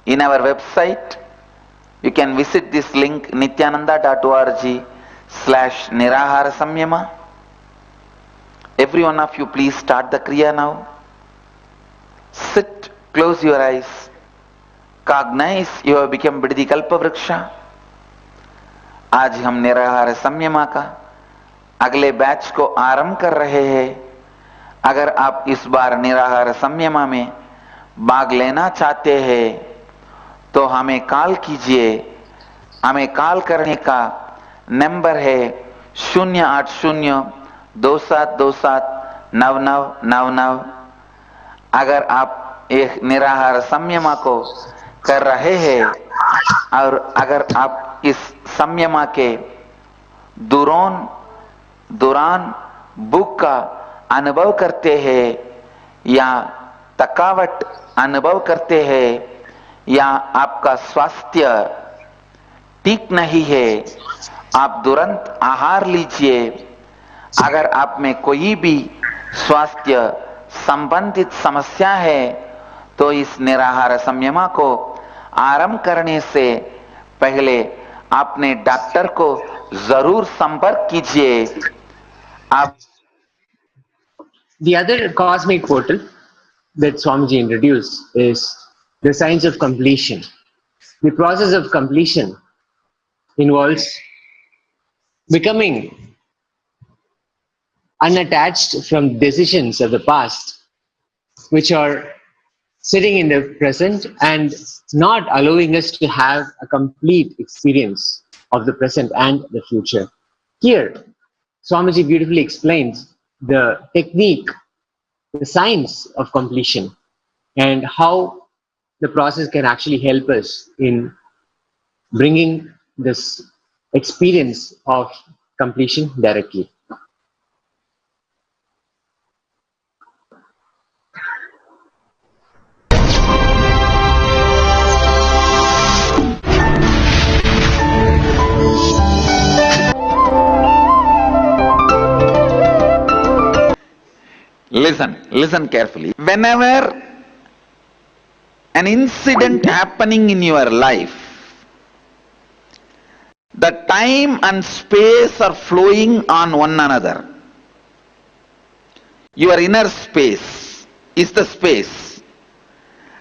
J: in our website. You can visit this link nithyananda.org/nirahara samyama. Every one of you please start the kriya now. Sit, close your eyes. Cognize you have become Biddi Kalpa Vriksha. आज हम निराहार संयमा का अगले batch को आरंभ कर रहे हैं. अगर आप इस बार निराहार संयमा में भाग लेना चाहते हैं तो हमें कॉल कीजिए. हमें कॉल करने का नंबर है 08027279999. अगर आप एक निराहार संयमा को कर रहे हैं और अगर आप इस संयमा के दौरान भूख का अनुभव करते हैं या थकावट अनुभव करते हैं या आपका स्वास्थ्य ठीक नहीं है, आप तुरंत आहार लीजिए. अगर आप में कोई भी स्वास्थ्य संबंधित समस्या है तो इस निराहार संयमा को आरंभ करने से पहले आपने डॉक्टर को जरूर संपर्क कीजिए. आप
K: The other cosmic portal that Swamiji introduced is the science of completion. The process of completion involves becoming unattached from decisions of the past, which are sitting in the present and not allowing us to have a complete experience of the present and the future. Here, Swamiji beautifully explains the technique, the science of completion, and how the process can actually help us in bringing this experience of completion directly.
J: Listen carefully. Whenever an incident happening in your life, the time and space are flowing on one another. Your inner space is the space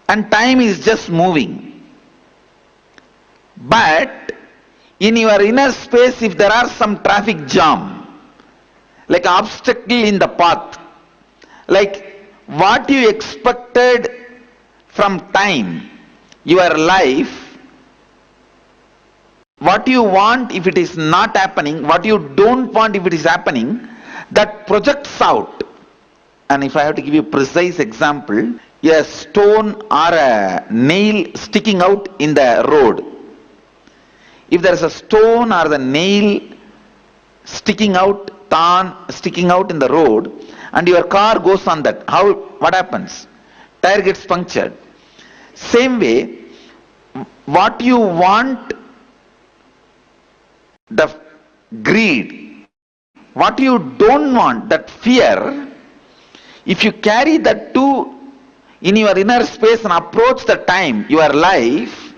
J: and time is just moving. But in your inner space, if there are some traffic jam, like obstacle in the path, like what you expected from time, your life, what you want if it is not happening, what you don't want if it is happening, that projects out. And if I have to give you a precise example, a stone or a nail sticking out in the road. If there is a stone or the nail sticking out in the road, and your car goes on that, what happens? Tire gets punctured. Same way, what you want, the greed, what you don't want, that fear, if you carry that two in your inner space and approach the time, your life,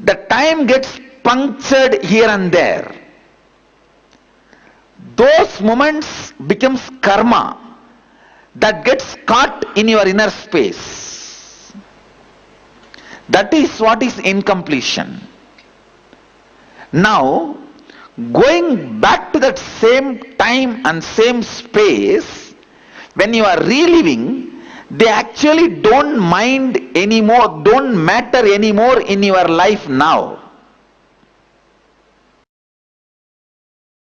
J: the time gets punctured here and there. Those moments becomes karma,
L: that gets caught in your inner space. That is what is incompletion. Now, going back to that same time and same space, when you are reliving, they actually don't mind anymore, don't matter anymore in your life now.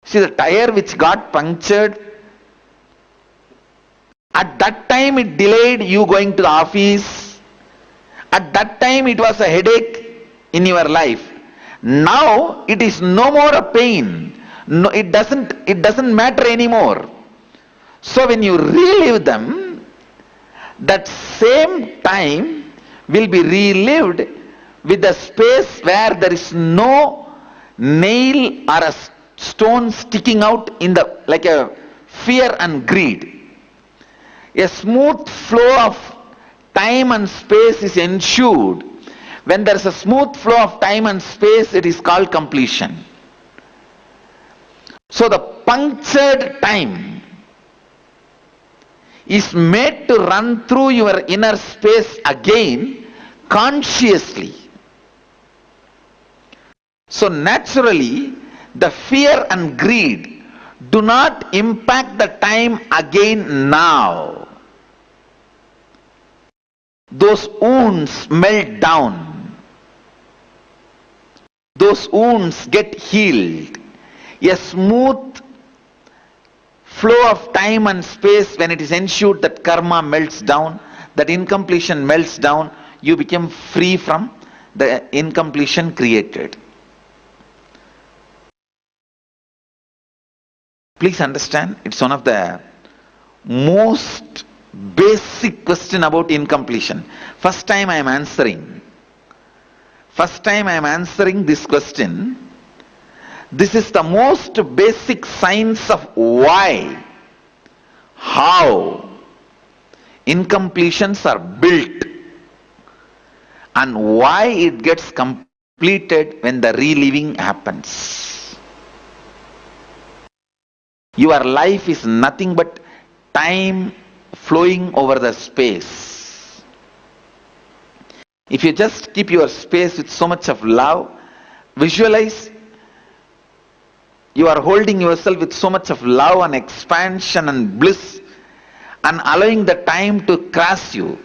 L: See, the tire which got punctured, at that time it delayed you going to the office. At that time it was a headache in your life. Now it is no more a pain. No, it doesn't matter anymore. So when you relive them, that same time will be relived with the space where there is no nail or a stone sticking out in the, like a fear and greed. A smooth flow of time and space is ensured. When there is a smooth flow of time and space, it is called completion. So the punctured time is made to run through your inner space again consciously. So naturally, the fear and greed do not impact the time again now. Those wounds melt down. Those wounds get healed. A smooth flow of time and space, when it is ensured that karma melts down, that incompletion melts down, you become free from the incompletion created. Please understand, it's one of the most basic question about incompletion. First time I am answering this question. This is the most basic science of why, how incompletions are built and why it gets completed when the reliving happens. Your life is nothing but time flowing over the space. If you just keep your space with so much of love, visualize you are holding yourself with so much of love and expansion and bliss and allowing the time to cross you.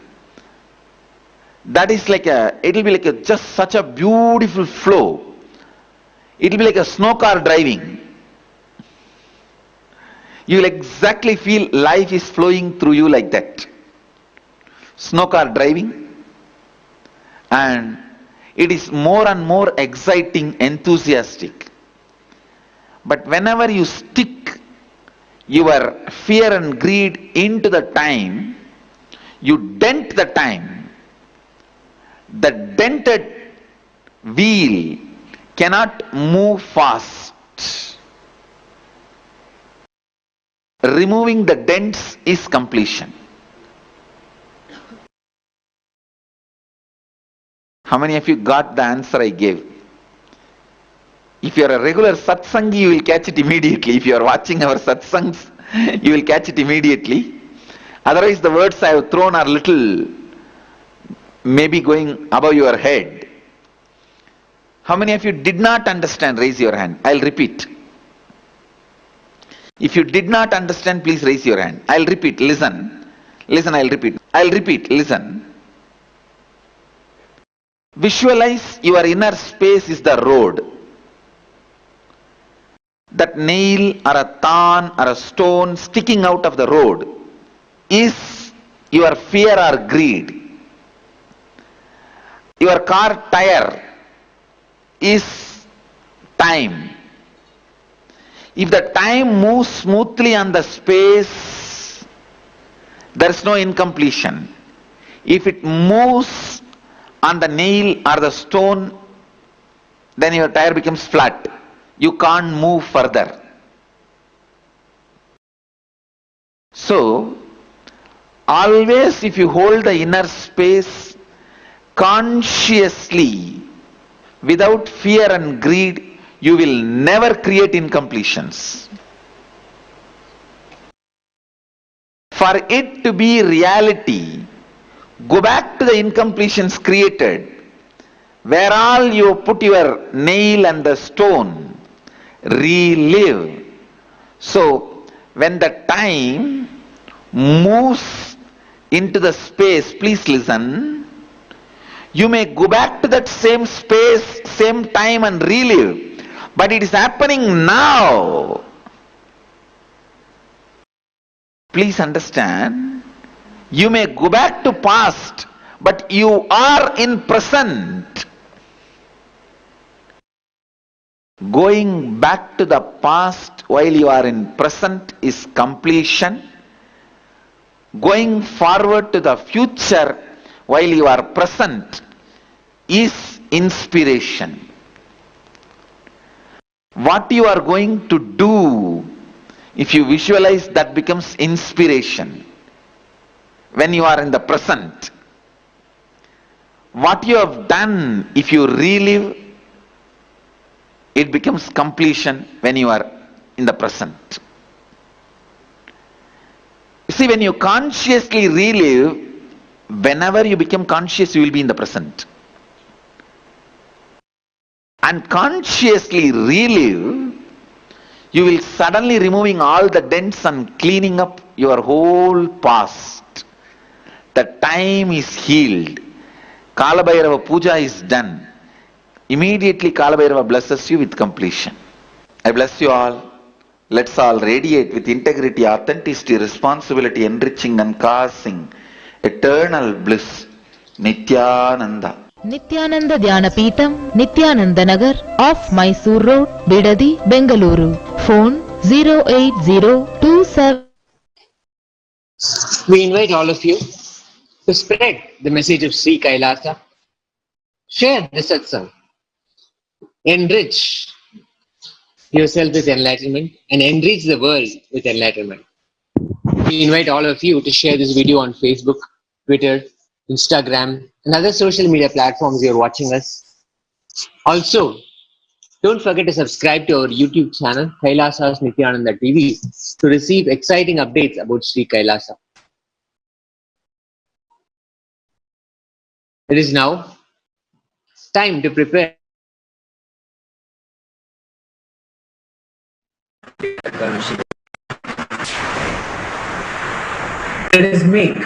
L: That is like it will be like just such a beautiful flow. It will be like a snow car driving. You will exactly feel life is flowing through you like that. Snow car driving. And it is more and more exciting, enthusiastic. But whenever you stick your fear and greed into the time, you dent the time. The dented wheel cannot move fast. Removing the dents is completion. How many of you got the answer I gave? If you are a regular Satsang, you will catch it immediately. If you are watching our Satsangs, you will catch it immediately. Otherwise, the words I have thrown are little, maybe going above your head. How many of you did not understand? Raise your hand. I'll repeat. If you did not understand, please raise your hand. I'll repeat. Listen. Listen, I'll repeat. I'll repeat. Listen. Visualize your inner space is the road. That nail or a thorn or a stone sticking out of the road is your fear or greed. Your car tire is time. If the time moves smoothly on the space, there is no incompletion. If it moves on the nail or the stone, then your tire becomes flat. You can't move further. So, always if you hold the inner space consciously, without fear and greed, you will never create incompletions. For it to be reality, go back to the incompletions created, where all you put your nail and the stone, relive. So, when the time moves into the space, please listen, you may go back to that same space, same time and relive, but it is happening now. Please understand, you may go back to past, but you are in present. Going back to the past while you are in present is completion. Going forward to the future while you are present is inspiration. What you are going to do, if you visualize, that becomes inspiration when you are in the present. What you have done, if you relive, it becomes completion when you are in the present. You see, when you consciously relive, whenever you become conscious, you will be in the present. And consciously relive, you will suddenly removing all the dents and cleaning up your whole past. The time is healed. Kalabhairava puja is done. Immediately Kalabhairava blesses you with completion. I bless you all. Let's all radiate with integrity, authenticity, responsibility, enriching and causing eternal bliss. Nithyananda.
M: Nithyananda Dhyanapeetham, Nithyananda Nagar, off Mysore Road, Bidadi, Bengaluru. Phone 08027.
K: We invite all of you to spread the message of Sri Kailasa, share the Satsang, enrich yourself with enlightenment and enrich the world with enlightenment. We invite all of you to share this video on Facebook, Twitter, Instagram, and other social media platforms you're watching us. Also, don't forget to subscribe to our YouTube channel, Kailasa's Nithyananda TV, to receive exciting updates about Sri Kailasa. It is now time to prepare. Let us make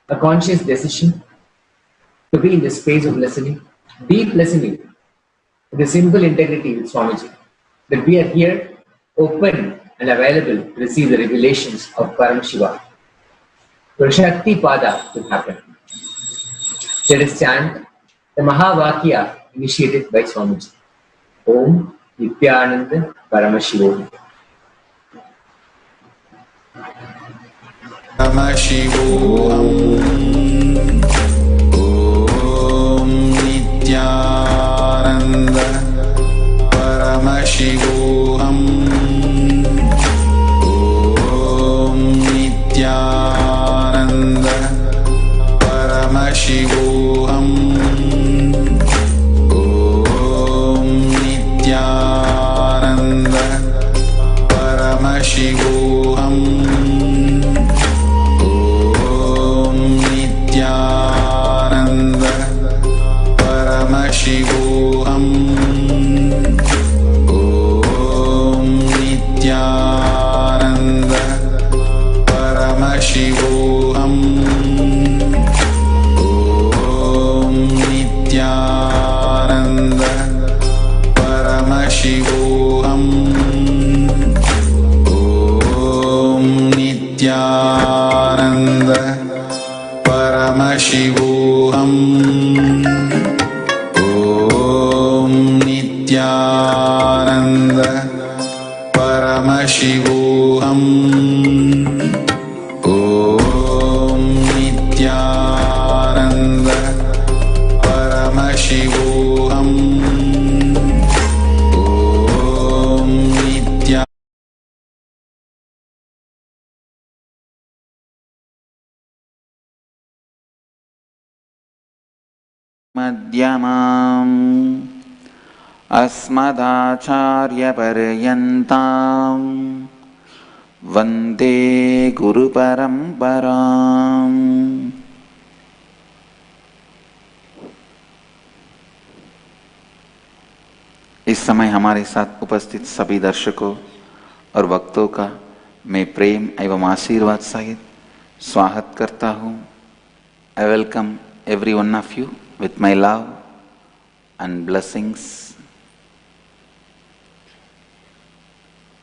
K: a conscious decision to be in the space of listening, deep listening, with a simple integrity with Swamiji, that we are here open and available to receive the revelations of Paramashivoham. For Shakti Pada to happen. Let us chant the Mahavakya initiated by Swamiji. Om Nithyananda Paramashivoham.
A: Paramashivoham. Om Nithyananda Paramashivoham. Om Nithyananda Paramashivoham. Om Nithyananda Paramashivoham. Nithyananda Paramashivoham. Om Nithyananda Paramashivoham. Om Nithyananda Paramashivoham. Om Nithyananda Paramashivoham. Om Nithyananda Paramashivoham. Om Nithyananda Paramashivoham. Om Nithyananda Madhyamam Asmadacharya Paryantam
J: Vande Guru Paramparam. इस समय हमारे साथ उपस्थित सभी दर्शकों और भक्तों का मैं प्रेम एवं आशीर्वाद सहित स्वागत करता हूँ. I welcome every one of you with my love and blessings.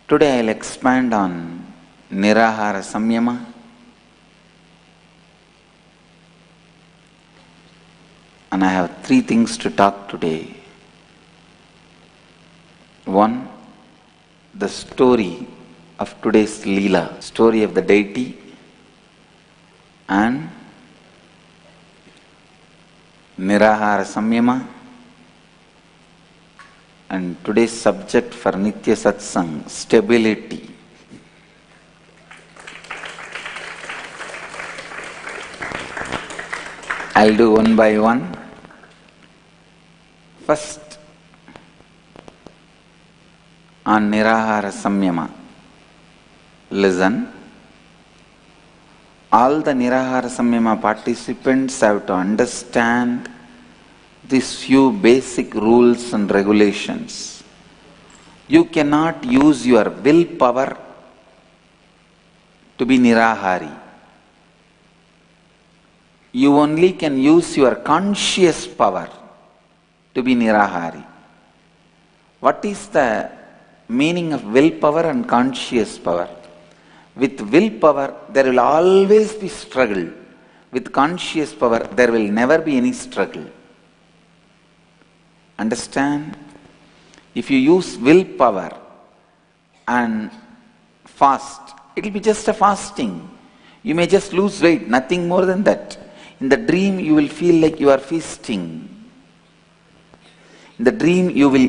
J: Today I will expand on Nirahara Samyama. And I have three things to talk today. One, the story of today's Leela, story of the deity, and Nirahara Samyama, and today's subject for Nithya Satsang, stability. I'll do one by one. First, on Nirahara Samyama. Listen. All the Nirahara Samyama participants have to understand these few basic rules and regulations. You cannot use your willpower to be Nirahari. You only can use your conscious power to be Nirahari. What is the meaning of willpower and conscious power? With willpower, there will always be struggle. With conscious power, there will never be any struggle. Understand? If you use willpower and fast, it will be just a fasting. You may just lose weight, nothing more than that. In the dream, you will feel like you are feasting. In the dream, you will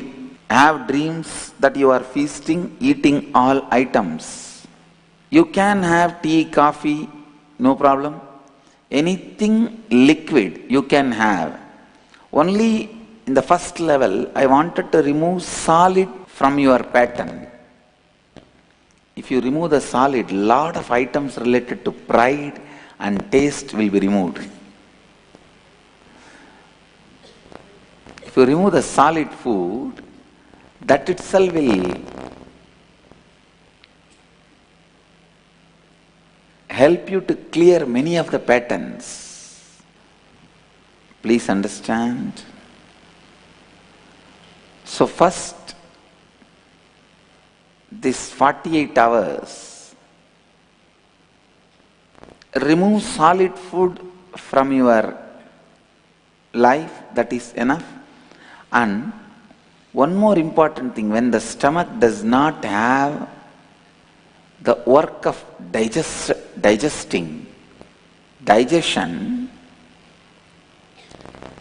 J: have dreams that you are feasting, eating all items. You can have tea, coffee, no problem. Anything liquid you can have. Only in the first level, I wanted to remove solid from your pattern. If you remove the solid, lot of items related to pride and taste will be removed. If you remove the solid food, that itself will help you to clear many of the patterns. Please understand. So first, this 48 hours, remove solid food from your life, that is enough. And one more important thing, when the stomach does not have the work of digestion,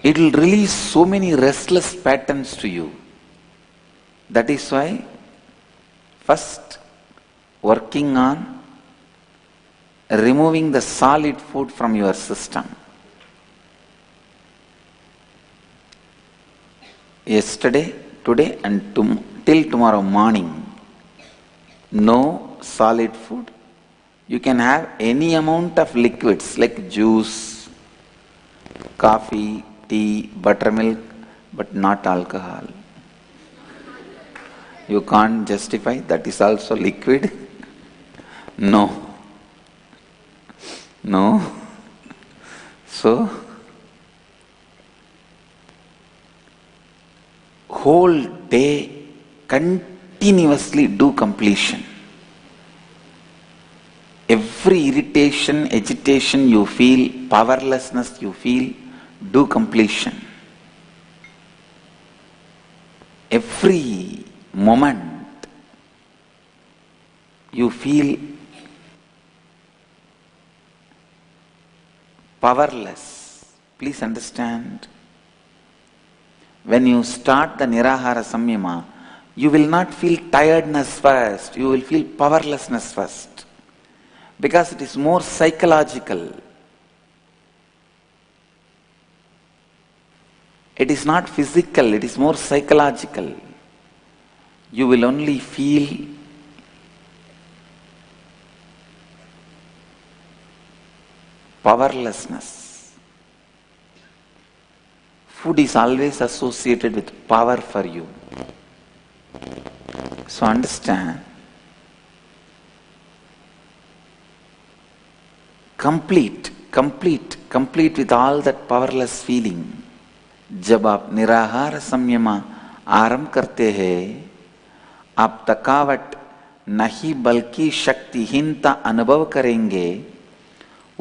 J: it will release so many restless patterns to you. That is why first working on removing the solid food from your system. Yesterday, today and till tomorrow morning, no solid food. You can have any amount of liquids like juice, coffee, tea, buttermilk, but not alcohol. You can't justify that is also liquid. No. So, whole day continuously do completion. Every irritation, agitation you feel, powerlessness you feel, do completion. Every moment you feel powerless. Please understand. When you start the Nirahara Samyama, you will not feel tiredness first, you will feel powerlessness first. Because it is more psychological. It is not physical, it is more psychological. You will only feel powerlessness. Food is always associated with power for you. So understand, complete with all that powerless feeling. जब आप निराहार संयम आरंभ करते हैं, आप थकावट नहीं बल्कि शक्तिहीनता अनुभव करेंगे.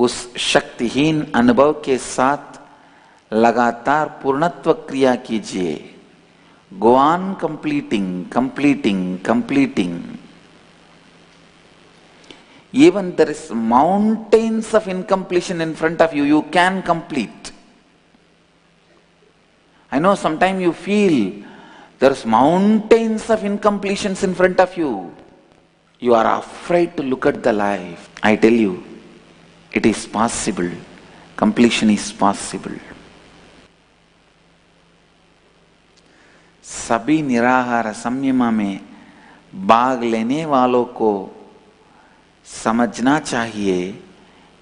J: उस शक्तिहीन अनुभव के साथ लगातार पूर्णत्व क्रिया कीजिए. Go on completing. Even there is mountains of incompletion in front of you, you can complete. I know sometimes you feel there's mountains of incompletions in front of you. You are afraid to look at the life. I tell you, it is possible. Completion is possible. सभी निराहार संयम में भाग लेने वालों को समझना चाहिए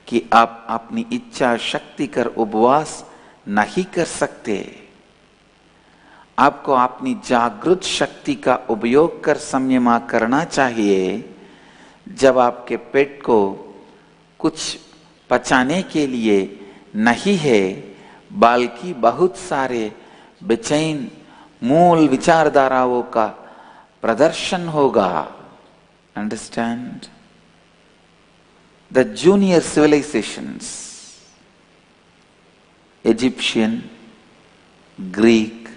J: कि आप अपनी इच्छा शक्ति कर उपवास नहीं कर सकते. आपको अपनी जागृत शक्ति का उपयोग कर संयम करना चाहिए. जब आपके पेट को कुछ पचाने के लिए नहीं है, बल्कि बहुत सारे बेचैन मूल विचारधाराओं का प्रदर्शन होगा. Understand? The junior civilizations, Egyptian, Greek,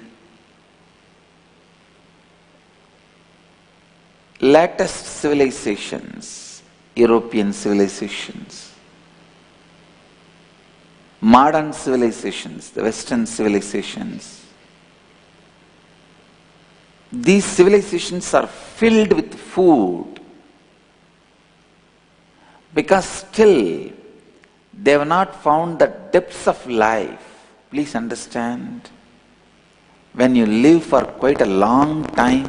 J: latest civilizations, European civilizations, modern civilizations, the Western civilizations, these civilizations are filled with food because still they have not found the depths of life. Please understand, when you live for quite a long time,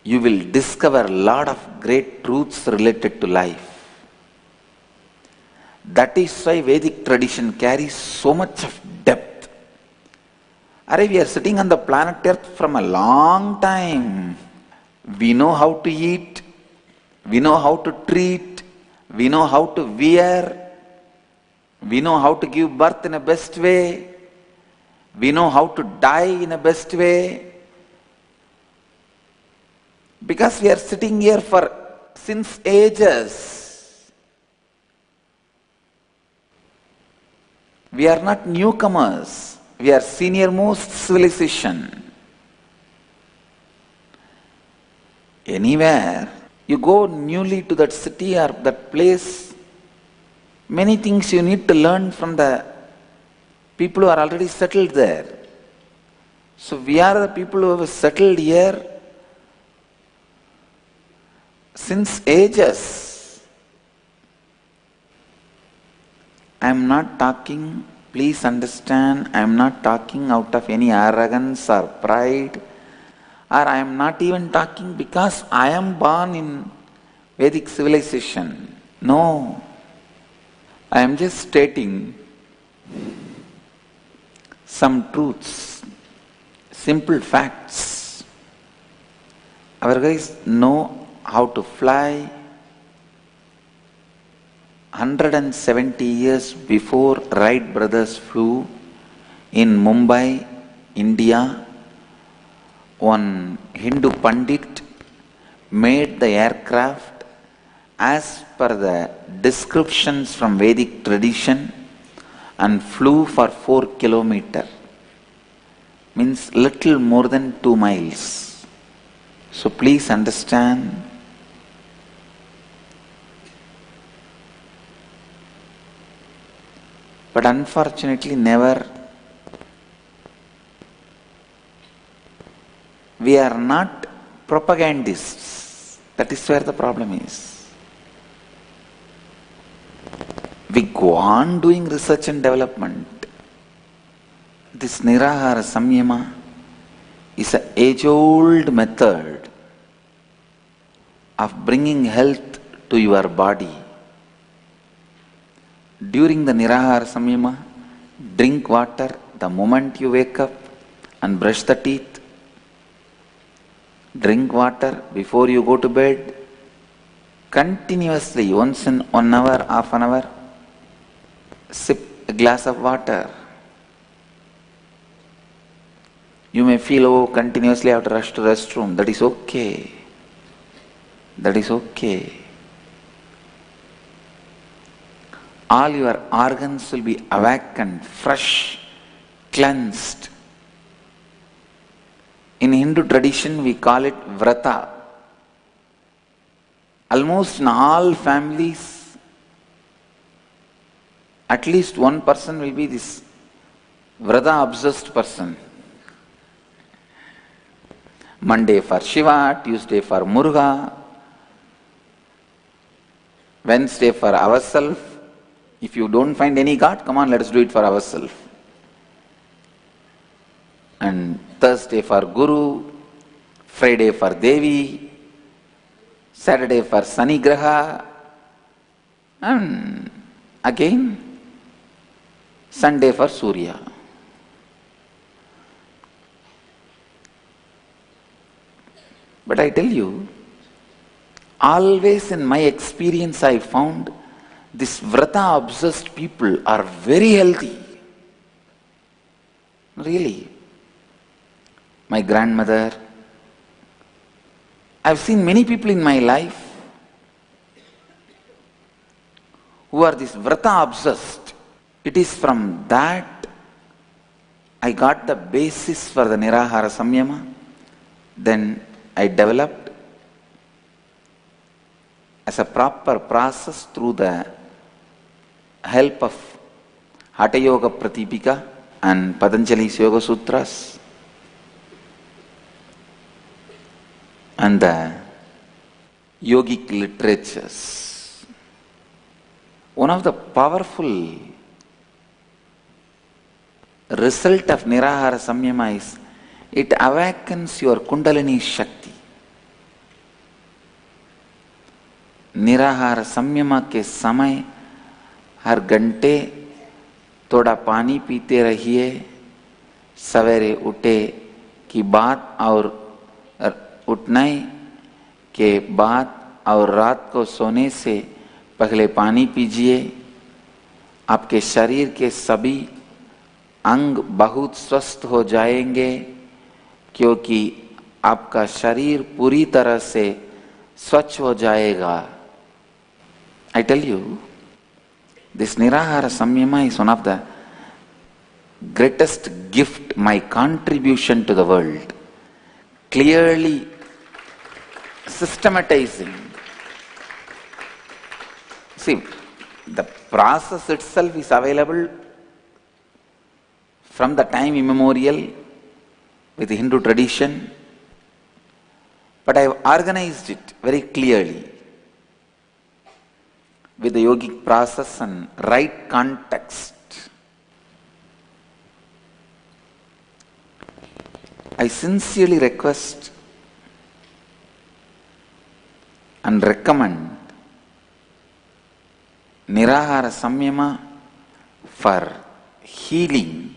J: you will discover a lot of great truths related to life. That is why Vedic tradition carries so much of depth. We are sitting on the planet Earth from a long time. We know how to eat, we know how to treat, we know how to wear, we know how to give birth in a best way, we know how to die in a best way. Because we are sitting here for since ages. We are not newcomers. We are senior most civilization. Anywhere you go newly to that city or that place, many things you need to learn from the people who are already settled there. So we are the people who have settled here since ages. I am not talking, please understand, I am not talking out of any arrogance or pride, or I am not even talking because I am born in Vedic civilization. No, I am just stating some truths, simple facts. Our guys know how to fly. 170 years before Wright brothers flew in Mumbai, India, one Hindu Pandit made the aircraft as per the descriptions from Vedic tradition and flew for 4 kilometers. Means little more than 2 miles. So please understand, but unfortunately we are not propagandists. That is where the problem is. We go on doing research and development. This Nirahara Samyama is an age-old method of bringing health to your body. During the Nirahara Samyama, drink water the moment you wake up and brush the teeth. Drink water before you go to bed. Continuously, once in 1 hour, half an hour, sip a glass of water. You may feel, oh, continuously I have to rush to restroom. That is okay. That is okay. All your organs will be awakened, fresh, cleansed. In Hindu tradition, we call it vrata. Almost in all families, at least one person will be this vrata obsessed person. Monday for Shiva, Tuesday for Muruga, Wednesday for ourselves. If you don't find any God, come on, let us do it for ourselves. And Thursday for Guru, Friday for Devi, Saturday for Sani Graha, and again Sunday for Surya. But I tell you, always in my experience I found these vrata obsessed people are very healthy. Really. My grandmother, I've seen many people in my life who are this vrata obsessed. It is from that I got the basis for the Nirahara Samyama. Then I developed as a proper process through the help of Hatha Yoga Pratipika and Patanjali's Yoga Sutras and the yogic literatures. One of the powerful result of Nirahara Samyama is it awakens your Kundalini Shakti. निराहार संयम के समय हर घंटे थोड़ा पानी पीते रहिए, सवेरे उठे की बात और उठने के बाद और रात को सोने से पहले पानी पीजिए। आपके शरीर के सभी अंग बहुत स्वस्थ हो जाएंगे क्योंकि आपका शरीर पूरी तरह से स्वच्छ हो जाएगा। I tell you, this Nirahara Samyama is one of the greatest gift, my contribution to the world. Clearly systematizing. See, the process itself is available from the time immemorial with the Hindu tradition, but I have organized it very clearly with the yogic process and right context. I sincerely request and recommend Nirahara Samyama for healing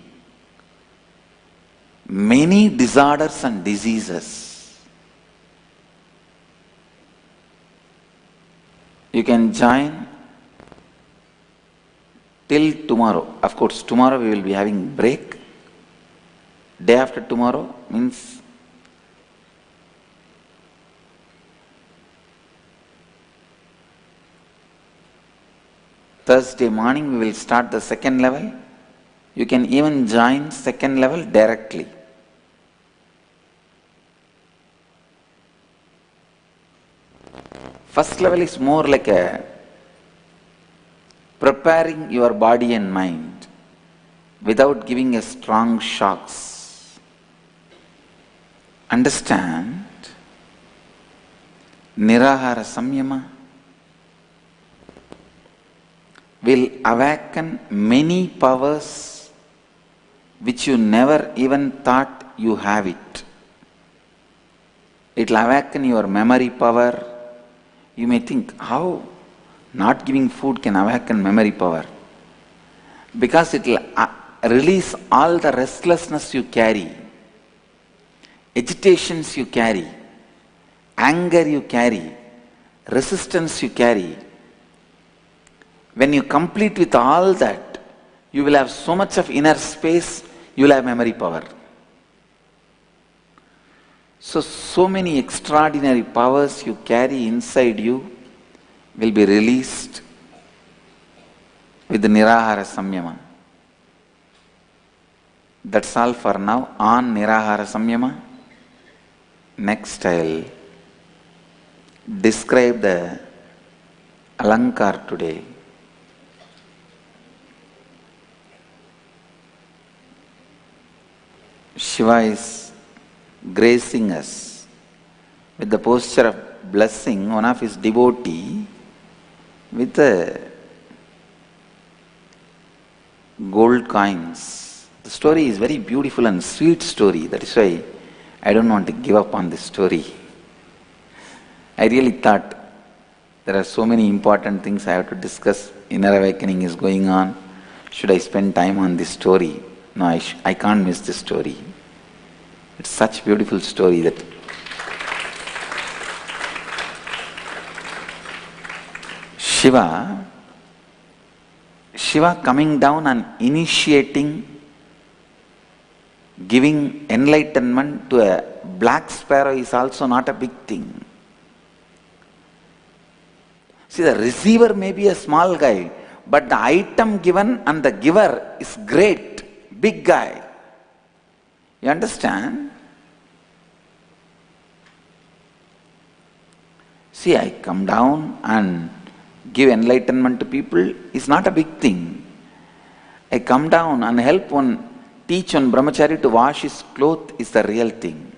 J: many disorders and diseases. You can join till tomorrow. Of course, tomorrow we will be having break. Day after tomorrow means Thursday morning we will start the second level. You can even join second level directly. First level is more like a preparing your body and mind without giving a strong shocks. Understand, Nirahara Samyama will awaken many powers which you never even thought you have it. It will awaken your memory power. You may think, how not giving food can awaken memory power? because it will release all the restlessness you carry, agitations you carry, anger you carry, resistance you carry. When you complete with all that, you will have so much of inner space, you will have memory power. So many extraordinary powers you carry inside you will be released with the Nirahara Samyama. That's all for now on Nirahara Samyama. Next I'll describe the Alankar today. Shiva is gracing us with the posture of blessing one of his devotee with the gold coins. The story is very beautiful and sweet story. That is why I don't want to give up on this story. I really thought there are so many important things I have to discuss. Inner awakening is going on. Should I spend time on this story? No, I can't miss this story. It's such a beautiful story that Shiva coming down and initiating, giving enlightenment to a black sparrow is also not a big thing. See, the receiver may be a small guy, but the item given and the giver is great, big guy. You understand? See, I come down and give enlightenment to people is not a big thing. I come down and help one, teach one brahmachari to wash his clothes is the real thing.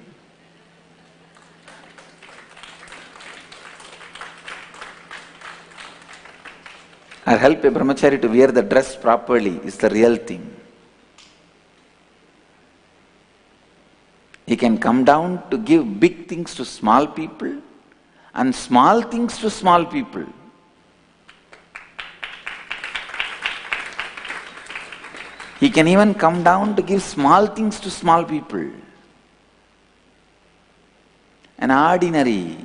J: Or help a brahmachari to wear the dress properly is the real thing. He can come down to give big things to small people and small things to small people. He can even come down to give small things to small people. An ordinary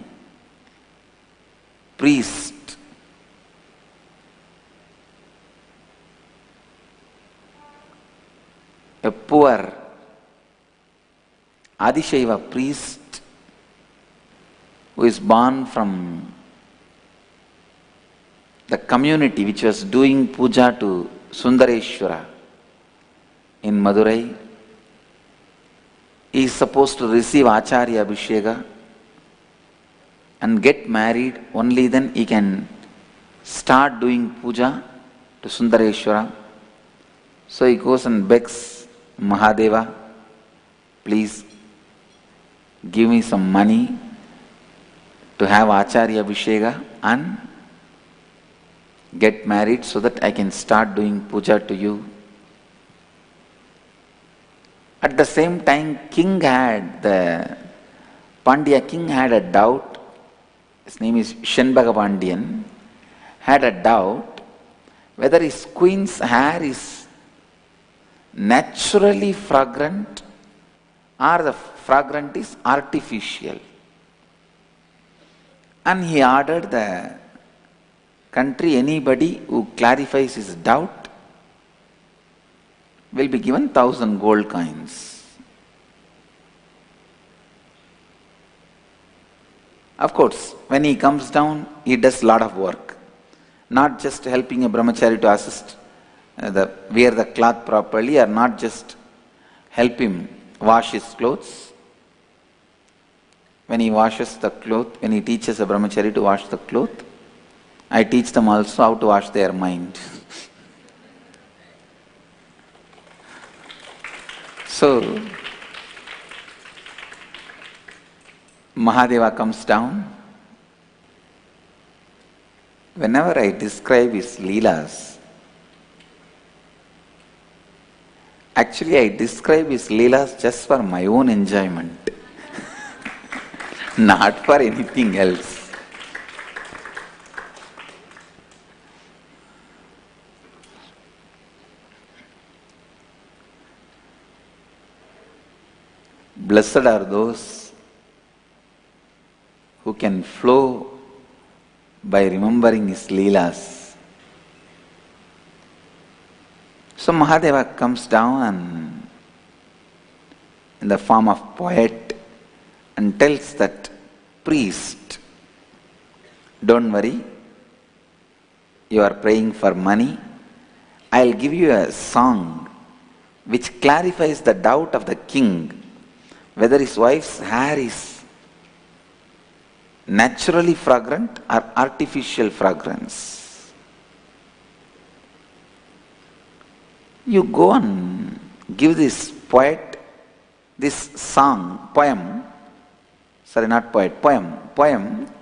J: priest, a poor Adishaiva priest who is born from the community which was doing puja to Sundareshwara in Madurai, he is supposed to receive Acharya Abhisheka and get married, only then he can start doing puja to Sundareshwara. So he goes and begs Mahadeva, please give me some money to have Acharya Abhisheka and get married so that I can start doing puja to you. At the same time, Pandya king had a doubt. His name is Shenbaga Pandyan, had a doubt whether his queen's hair is naturally fragrant or the fragrant is artificial. And he ordered the country, anybody who clarifies his doubt will be given 1,000 gold coins. Of course, when he comes down, he does a lot of work. Not just helping a brahmachari to assist wear the cloth properly, or not just help him wash his clothes. When he washes the cloth, when he teaches a brahmachari to wash the cloth, I teach them also how to wash their mind. So, Mahadeva comes down. Whenever I describe his leelas, actually I describe his leelas just for my own enjoyment, not for anything else. Blessed are those who can flow by remembering his Leelas. So Mahadeva comes down and in the form of poet and tells that priest, don't worry, you are praying for money. I'll give you a song which clarifies the doubt of the king whether his wife's hair is naturally fragrant or artificial fragrance. You go and give this poet this song, poem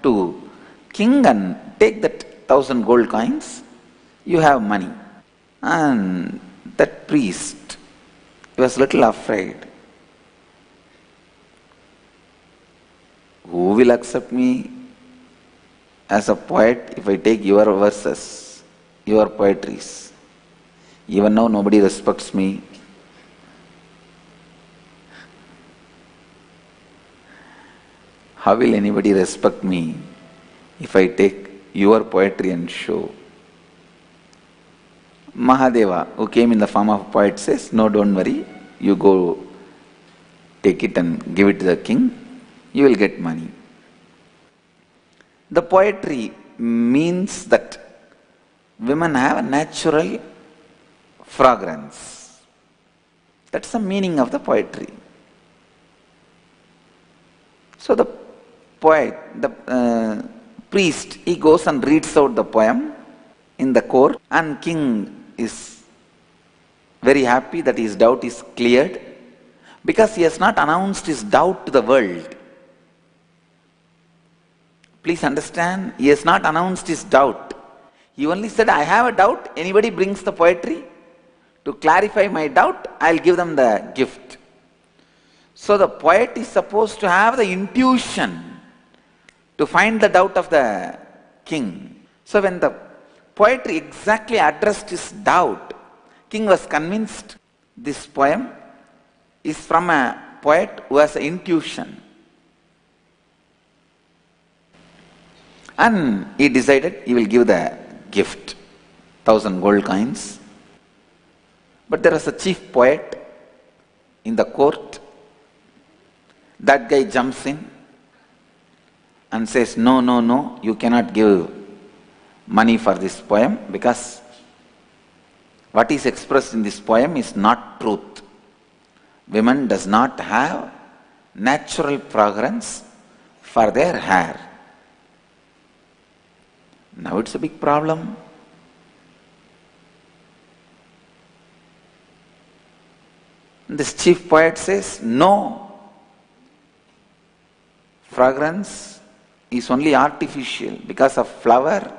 J: to king and take that 1,000 gold coins, you have money. And that priest, he was little afraid. Who will accept me as a poet if I take your verses, your poetries? Even now nobody respects me. How will anybody respect me if I take your poetry and show? Mahadeva, who came in the form of a poet, says, no, don't worry, you go take it and give it to the king, you will get money. The poetry means that women have a natural fragrance. That's the meaning of the poetry. So the poet, the priest, he goes and reads out the poem in the court, and king is very happy that his doubt is cleared because he has not announced his doubt to the world. Please understand, he has not announced his doubt. He only said, I have a doubt, anybody brings the poetry to clarify my doubt, I'll give them the gift. So the poet is supposed to have the intuition to find the doubt of the king. So when the poetry exactly addressed his doubt, king was convinced this poem is from a poet who has an intuition. And he decided he will give the gift, 1,000 gold coins. But there was a chief poet in the court. That guy jumps in and says, no, no, no, you cannot give money for this poem because what is expressed in this poem is not truth. Women does not have natural fragrance for their hair. Now it's a big problem. This chief poet says, no, fragrance is only artificial because of flower,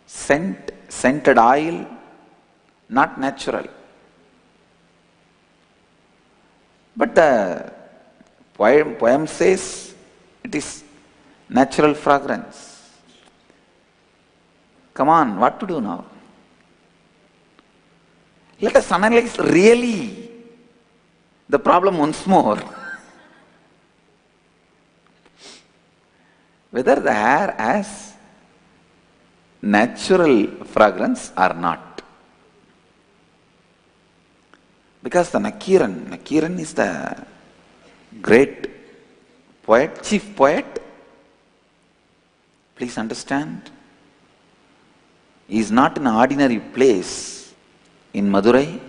J: scent, scented oil, not natural. But the poem says it is natural fragrance. Come on, what to do now? Let us analyze really the problem once more. Whether the hair has natural fragrance or not. Because the Nakiran is the great poet, chief poet. Please understand. He is not in an ordinary place. In Madurai,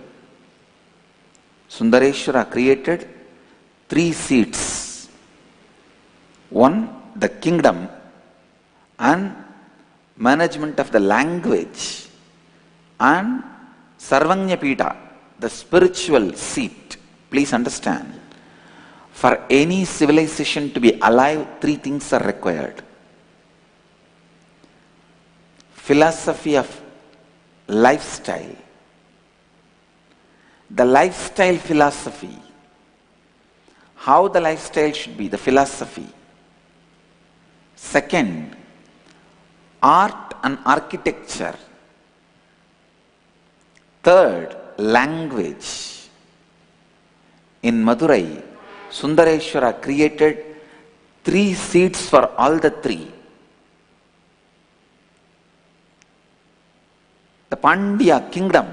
J: Sundareshwara created 3 seats. One, the kingdom and management of the language, and Sarvanyapita, the spiritual seat. Please understand, for any civilization to be alive, 3 things are required. Philosophy of lifestyle. The lifestyle philosophy. How the lifestyle should be, the philosophy. Second, art and architecture. Third, language. In Madurai, Sundareshwara created 3 seats for all the 3. The Pandya kingdom,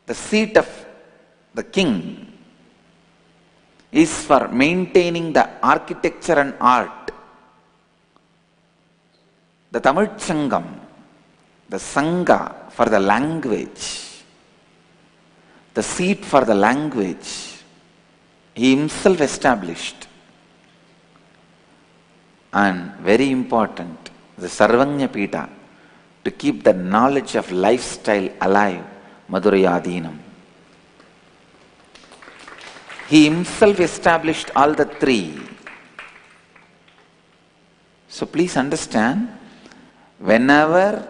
J: the seat of the king, is for maintaining the architecture and art. The Tamil Sangam, the Sangha for the language, the seat for the language, he himself established. And very important, the Sarvanya Pita, to keep the knowledge of lifestyle alive, Madhurayadinam. He himself established all the 3. So please understand, whenever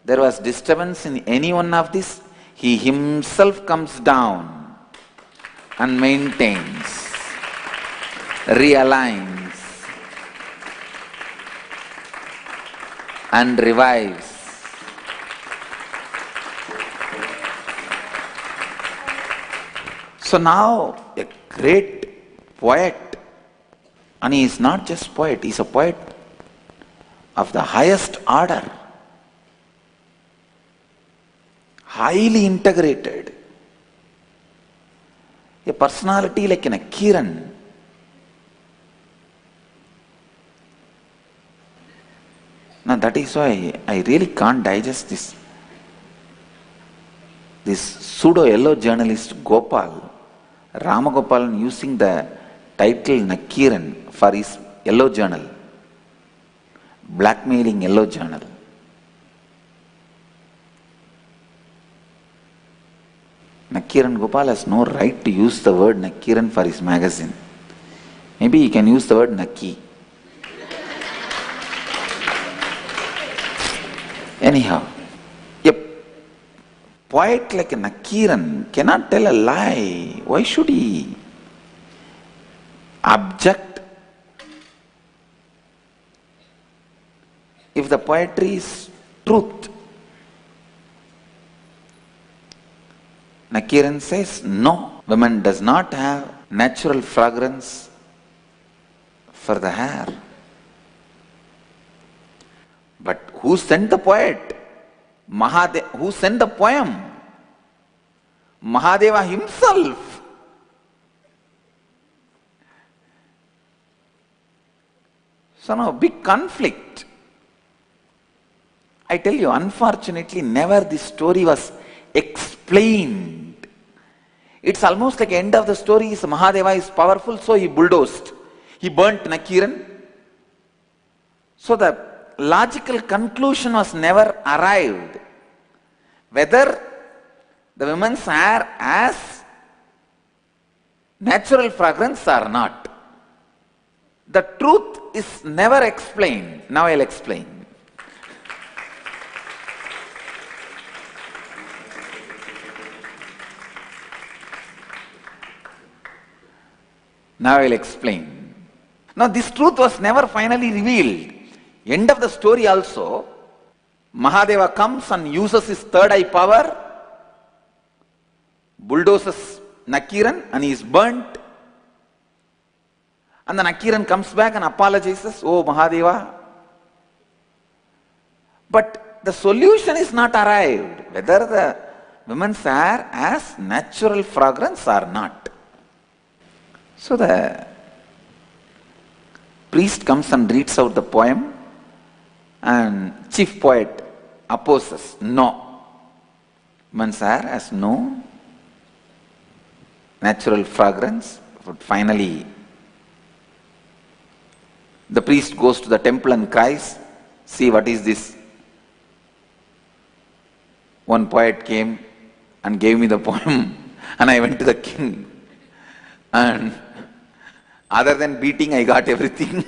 J: there was disturbance in any one of these, he himself comes down and maintains, realigns, and revives. So now a great poet, and he is not just poet, he is a poet of the highest order, highly integrated, a personality like a Kiran. Now that is why I really can't digest this pseudo yellow journalist Gopal, Ramagopalan, using the title Nakiran for his yellow journal, blackmailing yellow journal. Nakiran Gopal has no right to use the word Nakiran for his magazine. Maybe he can use the word Naki. Anyhow, a poet like a Nakiran cannot tell a lie. Why should he? Abject. If the poetry is truth, Nakiran says, no, woman does not have natural fragrance for the hair. But who sent the poet? Who sent the poem? Mahadeva himself. So now, big conflict. I tell you, unfortunately, never this story was explained. It's almost like the end of the story is Mahadeva is powerful, so he bulldozed. He burnt Nakiran. So the logical conclusion was never arrived. Whether the women's hair has natural fragrance or not. The truth is never explained. Now I'll explain. Now I'll explain. Now this truth was never finally revealed. End of the story also, Mahadeva comes and uses his third eye power, bulldozes Nakiran and he is burnt. And the Nakiran comes back and apologizes, oh Mahadeva. But the solution is not arrived, whether the woman's hair has natural fragrance or not. So the priest comes and reads out the poem, and chief poet opposes, no. Woman's hair has no natural fragrance. But finally, the priest goes to the temple and cries, see what is this? One poet came and gave me the poem and I went to the king. And other than beating, I got everything.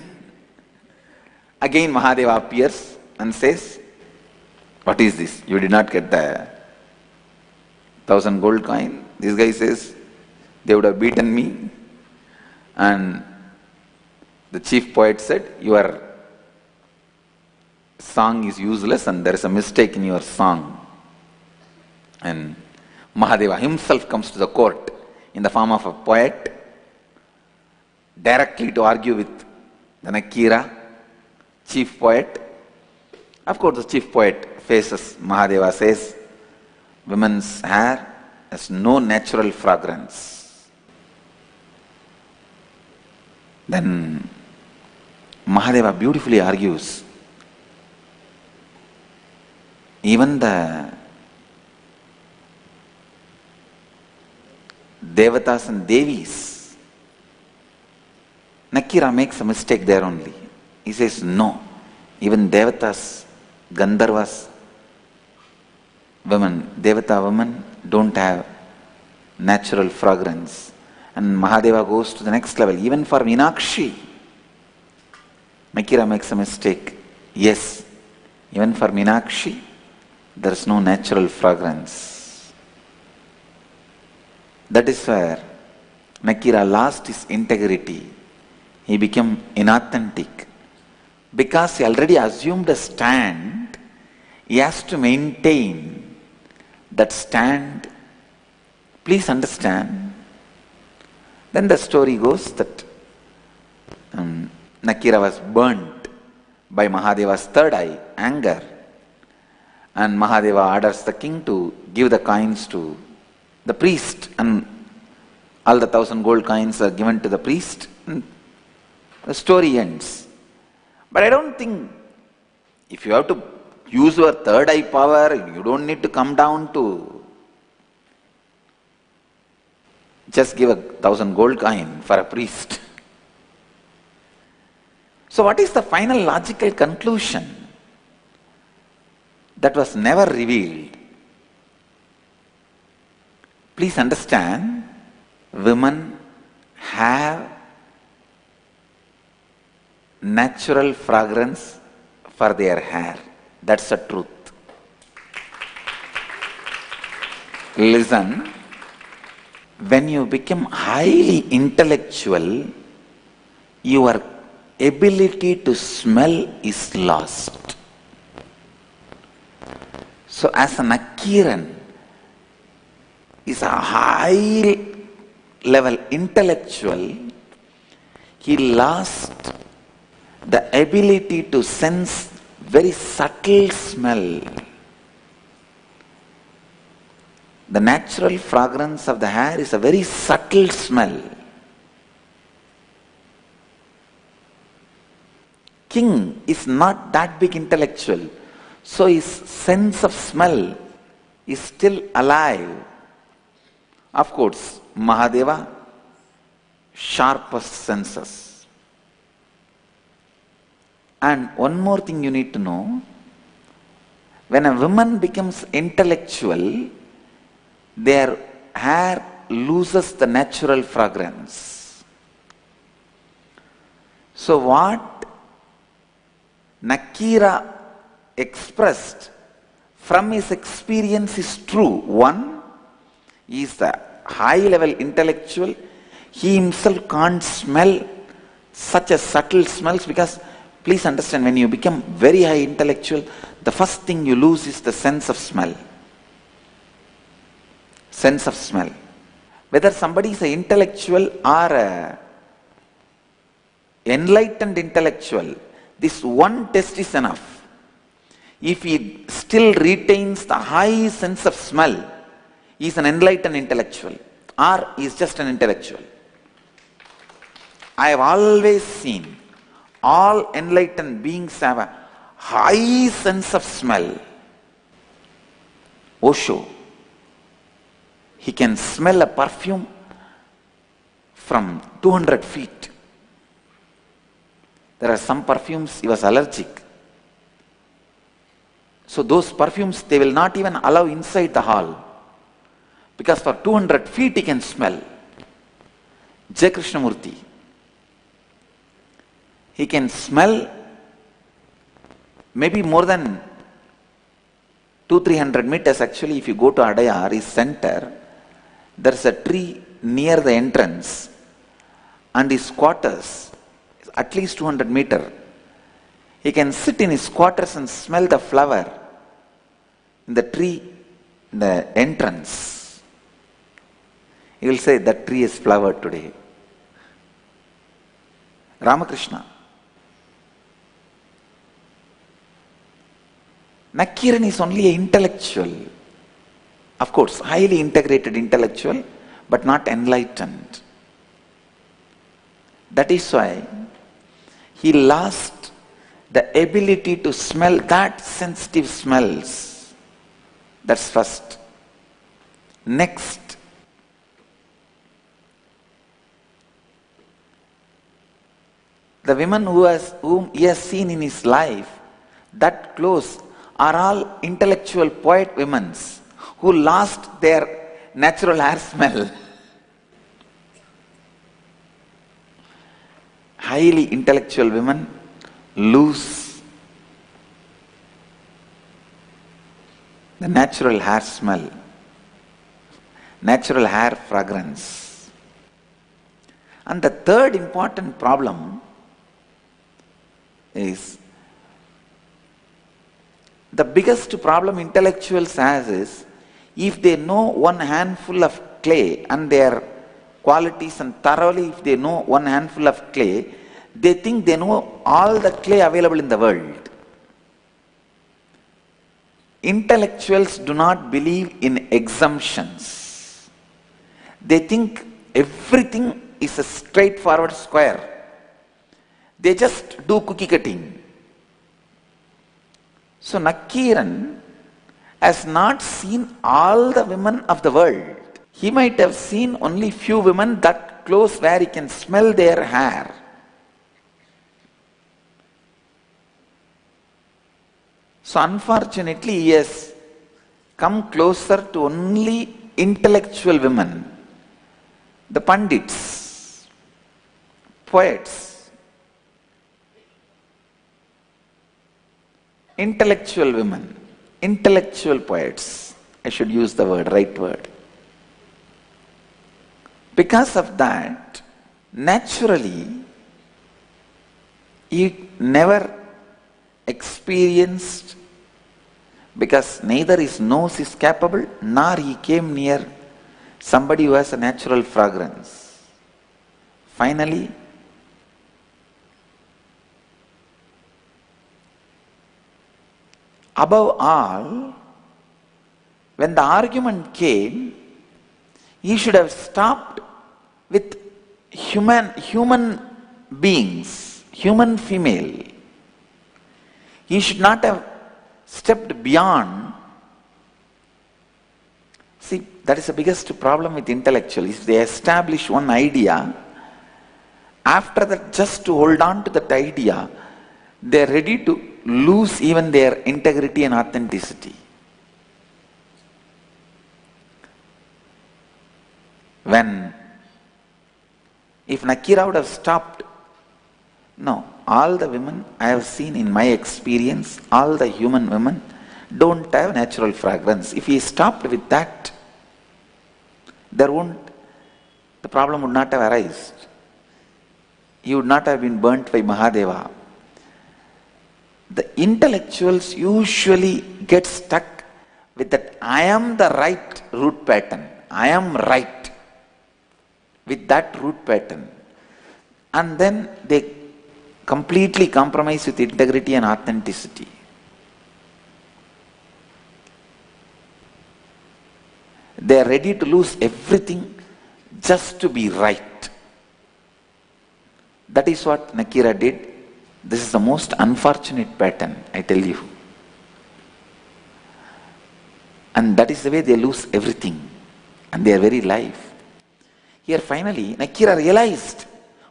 J: Again Mahadeva appears and says, what is this? You did not get the 1,000 gold coin. This guy says, they would have beaten me. And the chief poet said, your song is useless and there is a mistake in your song. And Mahadeva himself comes to the court in the form of a poet directly to argue with the Nakira, chief poet. Of course, the chief poet faces Mahadeva, says, women's hair has no natural fragrance. Then Mahadeva beautifully argues, even the Devatas and Devis, Nakira makes a mistake there only. He says, no, even Devatas, Gandharvas, women, Devata women don't have natural fragrance. And Mahadeva goes to the next level. Even for Meenakshi, Nakira makes a mistake. Yes, even for Meenakshi, there is no natural fragrance. That is where Nakira lost his integrity. He became inauthentic. Because he already assumed a stand, he has to maintain that stand. Please understand. Then the story goes that Nakira was burnt by Mahadeva's third eye, anger. And Mahadeva orders the king to give the coins to the priest, and all the 1,000 gold coins are given to the priest. And the story ends. But I don't think if you have to use your third eye power, you don't need to come down to just give 1,000 gold coin for a priest. So what is the final logical conclusion? That was never revealed. Please understand, women have natural fragrance for their hair. That's the truth. Listen, when you become highly intellectual, your ability to smell is lost. So as an Akiran is a high level intellectual, he lost the ability to sense very subtle smell. The natural fragrance of the hair is a very subtle smell. King is not that big intellectual, so his sense of smell is still alive. Of course, Mahadeva, sharpest senses. And one more thing you need to know, when a woman becomes intellectual, their hair loses the natural fragrance. So what Nakira expressed from his experience is true. One, he is the high level intellectual. He himself can't smell such a subtle smells, because please understand, when you become very high intellectual, the first thing you lose is the sense of smell. Sense of smell. Whether somebody is an intellectual or an enlightened intellectual, this one test is enough. If he still retains the high sense of smell, he is an enlightened intellectual, or he is just an intellectual. I have always seen all enlightened beings have a high sense of smell. Osho, he can smell a perfume from 200 feet. There are some perfumes he was allergic. So those perfumes, they will not even allow inside the hall, because for 200 feet he can smell. J. Krishnamurti, he can smell maybe more than 200-300 meters. Actually, if you go to Adayar, his center, there is a tree near the entrance, and his quarters is at least 200 meters. He can sit in his quarters and smell the flower in the tree, in the entrance. He will say, that tree is flowered today.
O: Ramakrishna. Nakiran is only an intellectual. Of course, highly integrated intellectual, but not enlightened. That is why he lost the ability to smell that sensitive smells. That's first. Next, the women whom he has seen in his life, that close, are all intellectual poet women who lost their natural hair smell. Highly intellectual women lose the natural hair smell, natural hair fragrance. And the third important problem is, the biggest problem intellectuals has is, if they know one handful of clay and their qualities, and thoroughly if they know one handful of clay, they think they know all the clay available in the world. Intellectuals do not believe in assumptions. They think everything is a straightforward square. They just do cookie cutting. So Nakiran has not seen all the women of the world. He might have seen only few women that close where he can smell their hair. So unfortunately he has come closer to only intellectual women, the pandits, poets, intellectual women, intellectual poets. I should use the word, right word. Because of that, naturally, he never experienced, because neither his nose is capable, nor he came near somebody who has a natural fragrance. Finally, above all, when the argument came, he should have stopped with human beings, human female. He should not have stepped beyond. See, that is the biggest problem with intellectuals. If they establish one idea, after that, just to hold on to that idea, they are ready to lose even their integrity and authenticity. If Nakira would have stopped, no, all the women I have seen in my experience, all the human women don't have natural fragrance. If he stopped with that, the problem would not have arisen. He would not have been burnt by Mahadeva. The intellectuals usually get stuck with that I am the right root pattern. I am right with that root pattern. And then they completely compromise with integrity and authenticity. They are ready to lose everything just to be right. That is what Nakira did. This is the most unfortunate pattern, I tell you. And that is the way they lose everything and their very life. Here finally, Nakira realized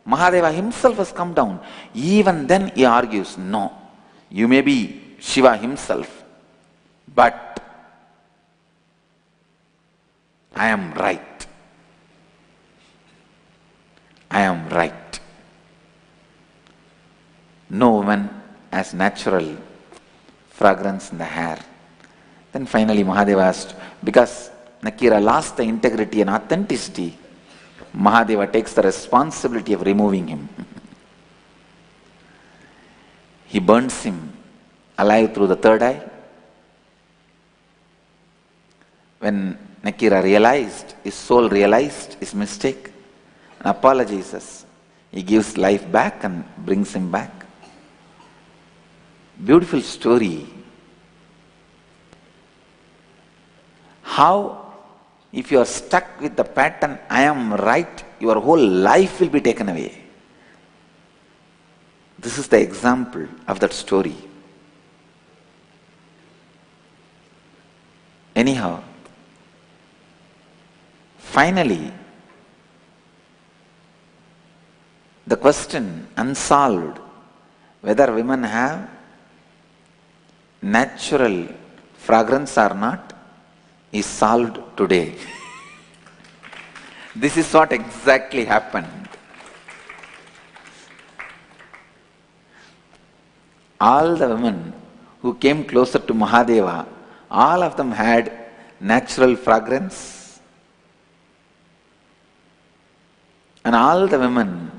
O: Mahadeva himself has come down. Even then he argues, no, you may be Shiva himself, but I am right. I am right. No woman has natural fragrance in the hair. Then finally Mahadeva asked, because Nakira lost the integrity and authenticity, Mahadeva takes the responsibility of removing him. He burns him alive through the third eye. When Nakira realized, his soul realized his mistake and apologizes. He gives life back and brings him back. Beautiful story. How, if you are stuck with the pattern, I am right, your whole life will be taken away. This is the example of that story. Anyhow, finally, the question unsolved, whether women have natural fragrance or not, is solved today. This is what exactly happened. All the women who came closer to Mahadeva, all of them had natural fragrance, and all the women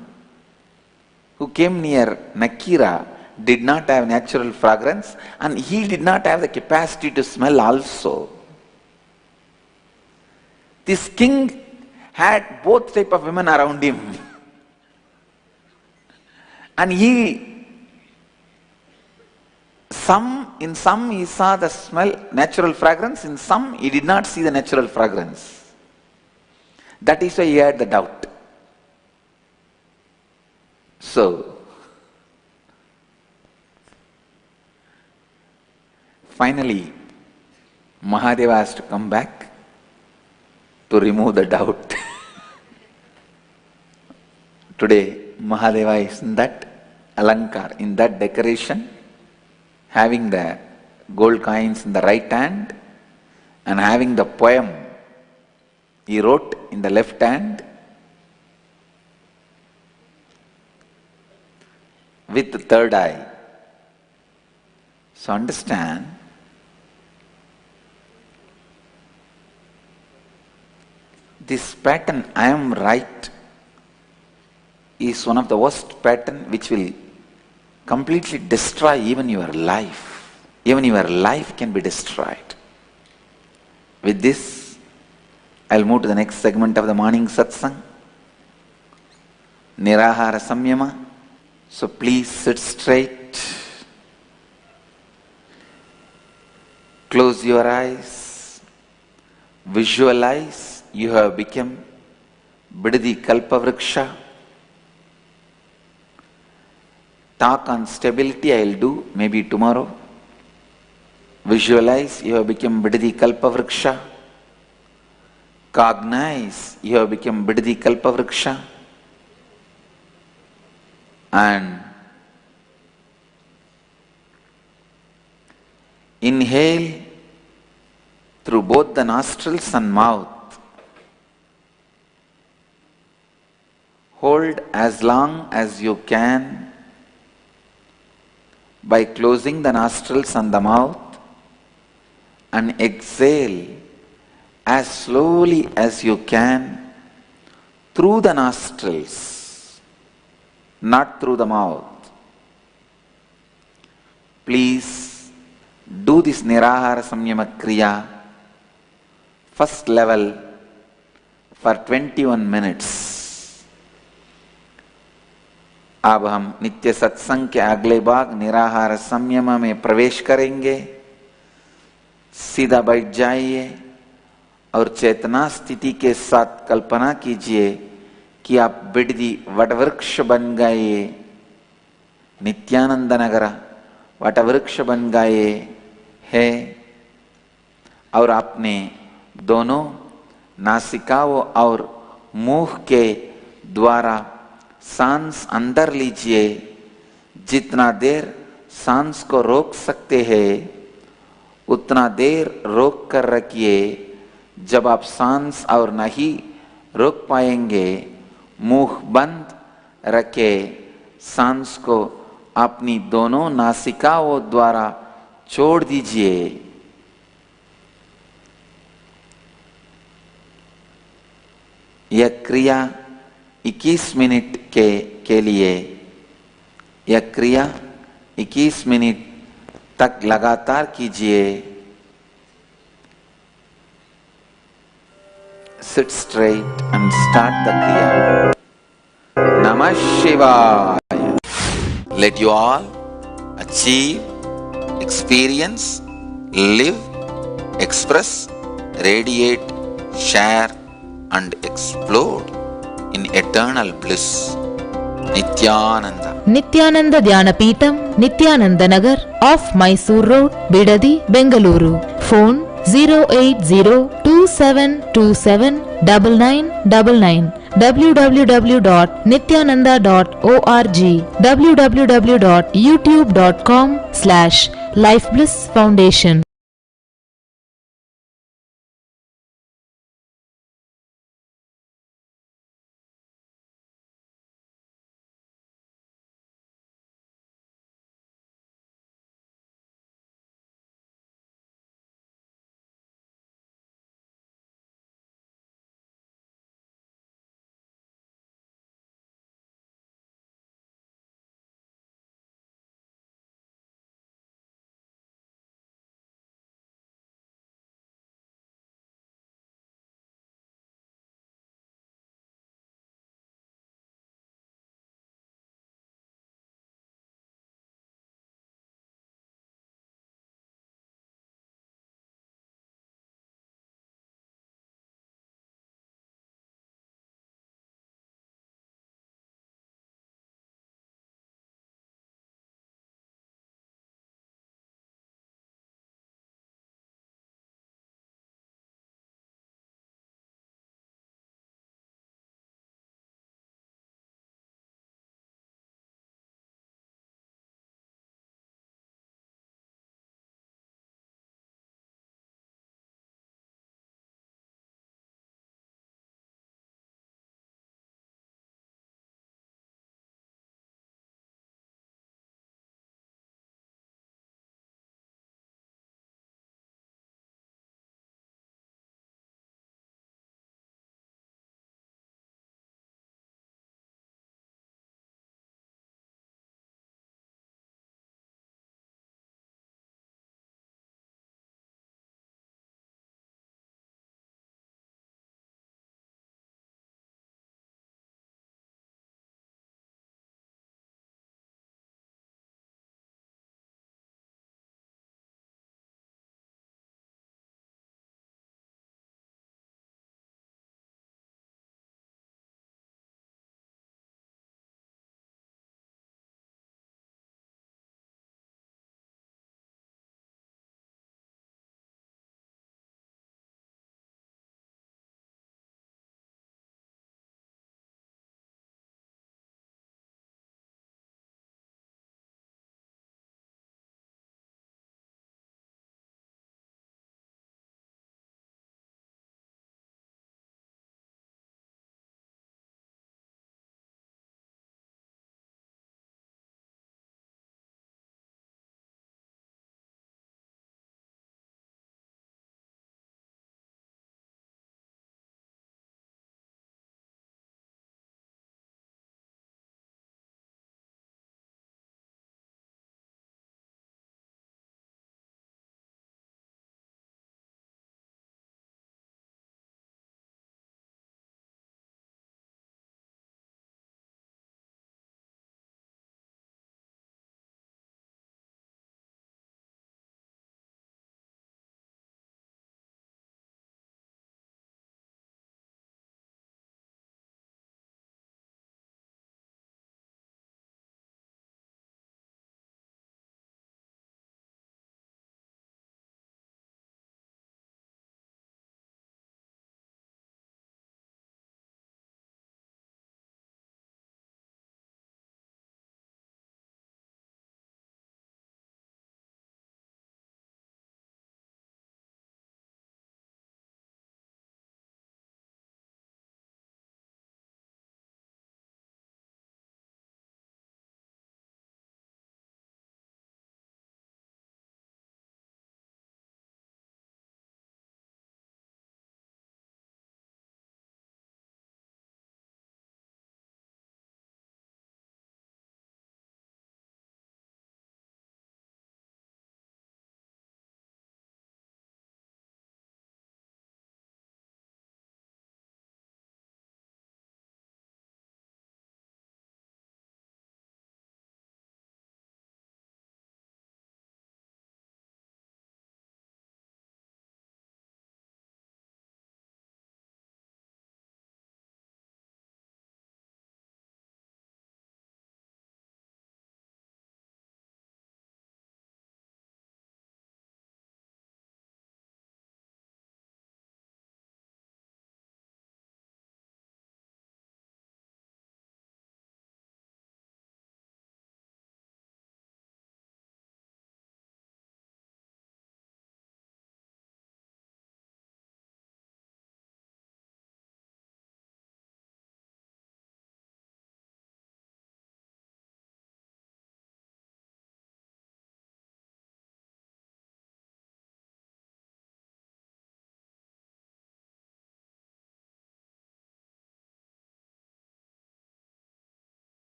O: who came near Nakira did not have natural fragrance, and he did not have the capacity to smell also. This king had both type of women around him, and in some he saw the smell, natural fragrance, in some he did not see the natural fragrance. That is why he had the doubt. So, finally, Mahadeva has to come back to remove the doubt. Today, Mahadeva is in that alankar, in that decoration, having the gold coins in the right hand and having the poem he wrote in the left hand, with the third eye. So understand, this pattern, I am right, is one of the worst pattern which will completely destroy even your life. Even your life can be destroyed. With this, I'll move to the next segment of the morning satsang, Nirahara Samyama. So please sit straight, close your eyes, visualize you have become Bidadi Kalpavriksha. Talk on stability I will do maybe tomorrow. Visualize you have become Bidadi Kalpavriksha. Cognize you have become Bidadi Kalpavriksha. And inhale through both the nostrils and mouth. Hold as long as you can by closing the nostrils and the mouth, and exhale as slowly as you can through the nostrils, not through the mouth. Please do this Nirahara Samyama Kriya, first level, for 21 minutes. अब हम नित्य सत्संग के अगले भाग निराहार संयम में प्रवेश करेंगे। सीधा बैठ जाइए और चेतना स्थिति के साथ कल्पना कीजिए कि आप बिडदी वटवृक्ष बन गए, नित्यानंद नगर वटवृक्ष बन गए है, और आपने दोनों नासिकाओं और मुंह के द्वारा सांस अंदर लीजिए। जितना देर सांस को रोक सकते हैं उतना देर रोक कर रखिए। जब आप सांस और नहीं रोक पाएंगे, मुंह बंद रखे सांस को अपनी दोनों नासिकाओं द्वारा छोड़ दीजिए। यह क्रिया 21 मिनट के लिए, यह क्रिया 21 मिनट तक लगातार कीजिए। Sit straight and start the kriya. Namah Shivaya. Let you all achieve, experience, live, express, radiate, share and explode in eternal bliss. Nithyananda.
M: Nithyananda Dhyanapitham, Nithyananda Nagar, off Mysore Road, Bidadi, Bengaluru. Phone 08027279999. www.nithyananda.org. www.youtube.com/lifeblissfoundation.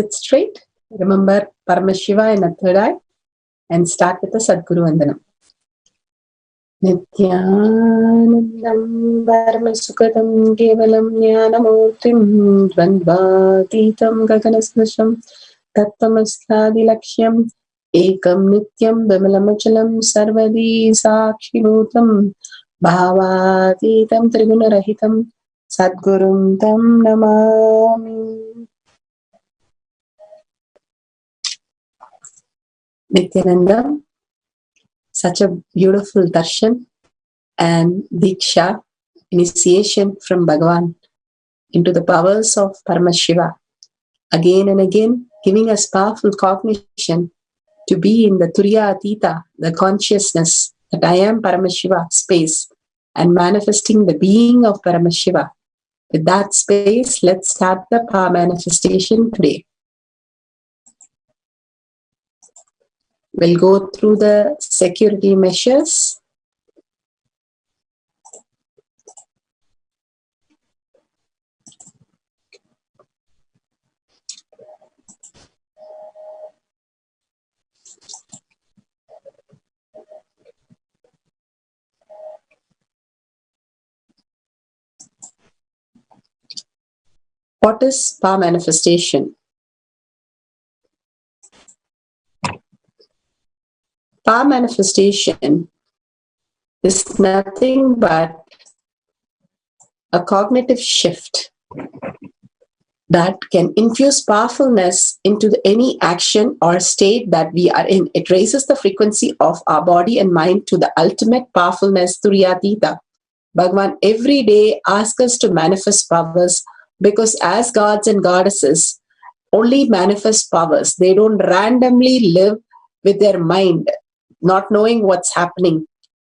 P: sit straight, remember Paramashiva in the third eye, and start with the Sadguru Vandanam. Nithyanandam Paramasukadam Kevalam Jnanamurtim Dvandvatitam Gaganasnasham Tattvamasthadilaksham Ekam Nityam Vimalamachalam Sarvadi Sakshibhutam Bhavatitam Trigunarahitam Sadgurum Tam Namami. Nithyananda, such a beautiful darshan and diksha, initiation from Bhagavan into the powers of Paramashiva. Again and again, giving us powerful cognition to be in the Turiya Atita, the consciousness that I am Paramashiva space, and manifesting the being of Paramashiva. With that space, let's start the power manifestation today. We'll go through the security measures. What is power manifestation? Power manifestation is nothing but a cognitive shift that can infuse powerfulness into any action or state that we are in. It raises the frequency of our body and mind to the ultimate powerfulness, Turiyatita. Bhagavan every day asks us to manifest powers, because as gods and goddesses only manifest powers. They don't randomly live with their mind, not knowing what's happening.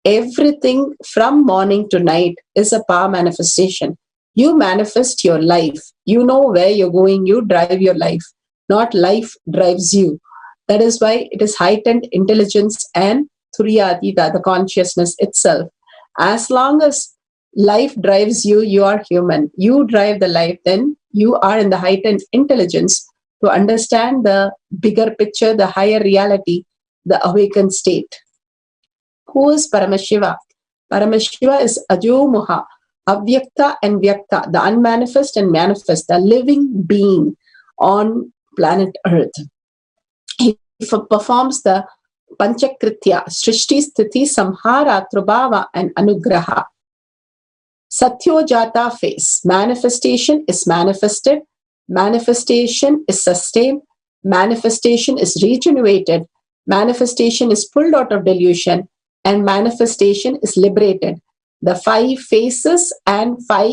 P: Everything from morning to night is a power manifestation. You manifest your life. You know where you're going. You drive your life, not life drives you. That is why it is heightened intelligence and Turiyatita, the consciousness itself. As long as life drives you, you are human. You drive the life, then you are in the heightened intelligence to understand the bigger picture, the higher reality, the awakened state. Who is Paramashiva? Paramashiva is Ajomuha, Avyakta and Vyakta, the unmanifest and manifest, the living being on planet Earth. He performs the Panchakritya, Srishti, Sthiti, Samhara, Trubhava and Anugraha. Satyojata phase. Manifestation is manifested. Manifestation is sustained. Manifestation is regenerated. Manifestation is pulled out of delusion. And manifestation is liberated. The 5 phases and 5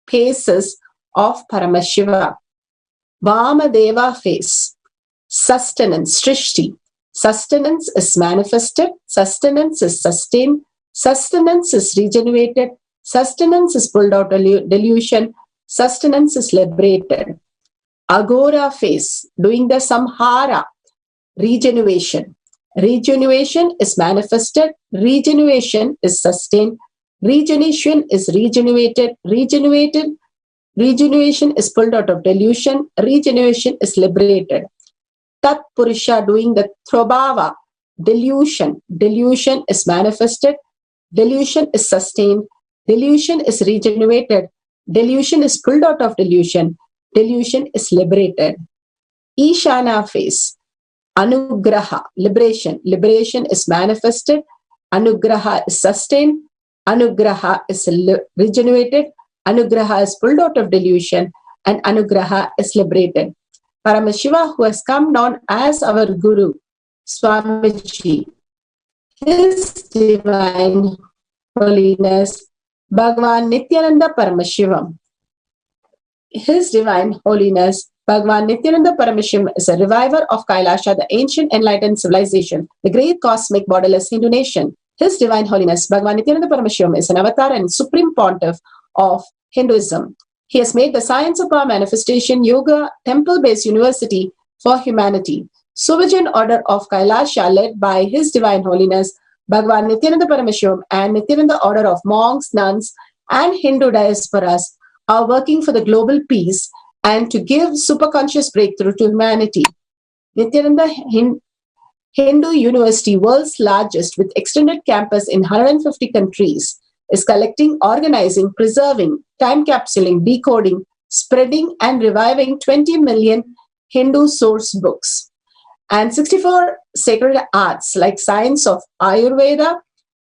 P: paces of Paramashiva. Vamadeva phase. Sustenance, Srishti. Sustenance is manifested. Sustenance is sustained. Sustenance is regenerated. Sustenance is pulled out of delusion. Sustenance is liberated. Agora phase. Doing the Samhara. Regeneration. Regeneration is manifested. Regeneration is sustained. Regeneration is regenerated. Regeneration is pulled out of delusion. Regeneration is liberated. Tat Purusha, doing the Trubhava. Delusion. Delusion is manifested. Delusion is sustained. Delusion is regenerated. Delusion is pulled out of delusion. Delusion is liberated. Ishana phase. Anugraha, liberation. Liberation is manifested. Anugraha is sustained. Anugraha is regenerated. Anugraha is pulled out of delusion. And Anugraha is liberated. Paramashiva, who has come down as our Guru, Swamiji, His Divine Holiness, Bhagavan Nithyananda Paramashivam. His Divine Holiness, Bhagavan Nithyananda Paramashivam, is a reviver of Kailasha, the ancient enlightened civilization, the great cosmic borderless Hindu nation. His Divine Holiness, Bhagavan Nithyananda Paramashivam, is an avatar and supreme pontiff of Hinduism. He has made the science of power manifestation yoga temple-based university for humanity. Suvajan order of Kailasha, led by His Divine Holiness, Bhagavan Nithyananda Paramashivam, and Nithyananda order of monks, nuns, and Hindu diasporas are working for the global peace and to give superconscious breakthrough to humanity. Nithyananda Hindu University, world's largest with extended campus in 150 countries, is collecting, organizing, preserving, time capsuling, decoding, spreading and reviving 20 million Hindu source books and 64 sacred arts like science of Ayurveda,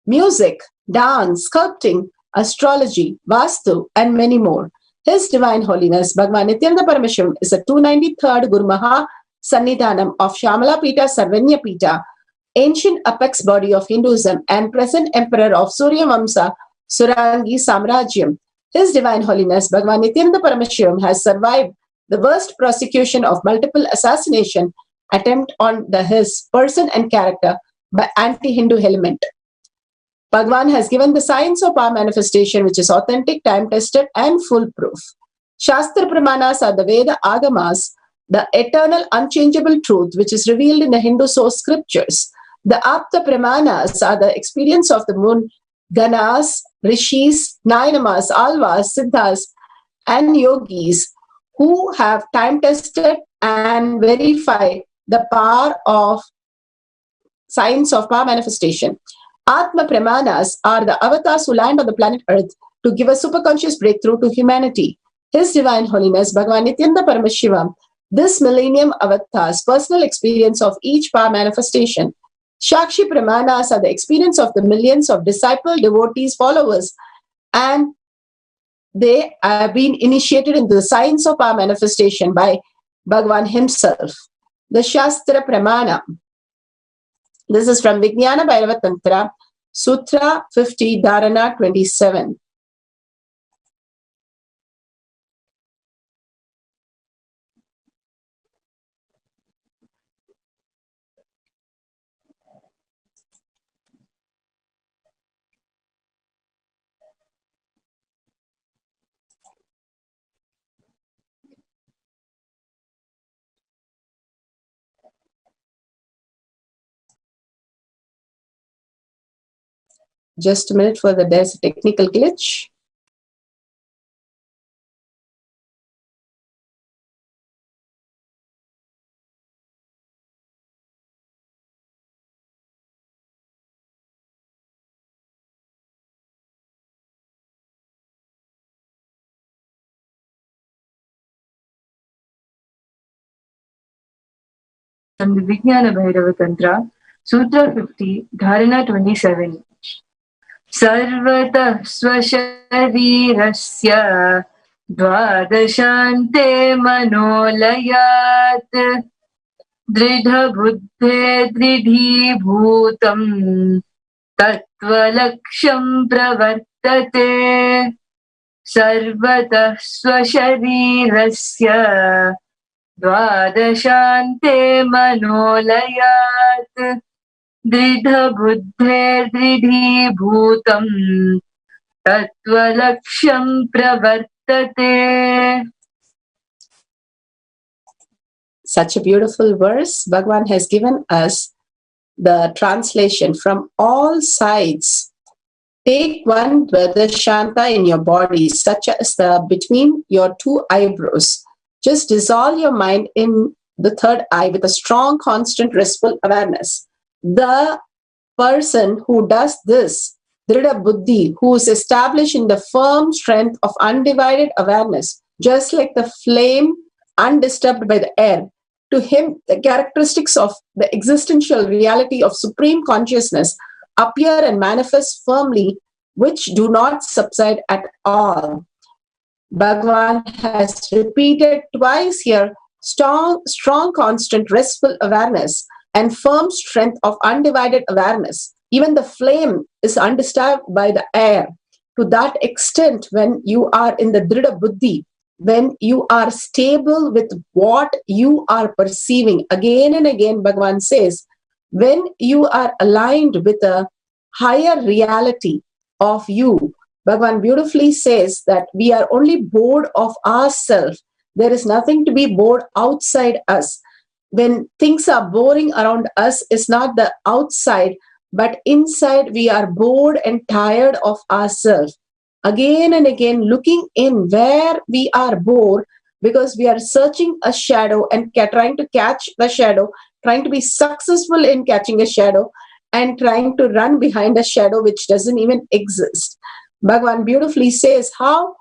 P: music, dance, sculpting, astrology, Vastu, and many more. His Divine Holiness Bhagavan Nithyananda Paramashivam is the 293rd Guru Maha Sannidhanam of Shamala Pita Sarvanya Pita, ancient apex body of Hinduism and present emperor of Surya Vamsa Surangi Samrajyam. His Divine Holiness Bhagavan Nithyananda Paramashivam has survived the worst prosecution of multiple assassination attempt on his person and character by anti-Hindu element. Bhagavan has given the science of power manifestation, which is authentic, time-tested, and foolproof. Shastra Pramanas are the Veda Agamas, the eternal, unchangeable truth, which is revealed in the Hindu source scriptures. The Apta Pramanas are the experience of the moon, Ganas, Rishis, Nainamas, Alvas, Siddhas, and Yogis who have time-tested and verified the power of science of power manifestation. Atma Pramanas are the avatars who land on the planet Earth to give a superconscious breakthrough to humanity. His Divine Holiness Bhagavan Nithyananda Paramashivam, this millennium avatar's personal experience of each power manifestation. Shakshi Pramanas are the experience of the millions of disciple, devotees, followers, and they have been initiated into the science of power manifestation by Bhagavan himself. The Shastra Pramana. This is from Vijnana Bhairava Tantra, Sutra 50, Dharana 27. Just a minute for there's a technical glitch.
Q: From the Vijnana Bhairava Tantra, Sutra 50, Dharana 27. Sarvatah swasharirasya dvadashante manolayat dridha buddhe dridhi bhutam tatvalaksham pravartate sarvatah swasharirasya dvadashante manolayat dridha buddhe dridhi bhutam tatvalaksham pravartate.
P: Such a beautiful verse. Bhagavan has given us the translation from all sides. Take one Dvadashanta in your body, such as the between your two eyebrows. Just dissolve your mind in the third eye with a strong, constant, restful awareness. The person who does this, Dhrida Buddhi, who is established in the firm strength of undivided awareness, just like the flame undisturbed by the air, to him the characteristics of the existential reality of supreme consciousness appear and manifest firmly, which do not subside at all. Bhagavan has repeated twice here, strong, constant, restful awareness and firm strength of undivided awareness. Even the flame is undisturbed by the air. To that extent, when you are in the Dhrida Buddhi, when you are stable with what you are perceiving, again and again, Bhagavan says, when you are aligned with a higher reality of you, Bhagavan beautifully says that we are only bored of ourselves. There is nothing to be bored outside us. When things are boring around us, it's not the outside, but inside we are bored and tired of ourselves. Again and again, looking in where we are bored, because we are searching a shadow and trying to catch the shadow, trying to be successful in catching a shadow, and trying to run behind a shadow which doesn't even exist. Bhagavan beautifully says how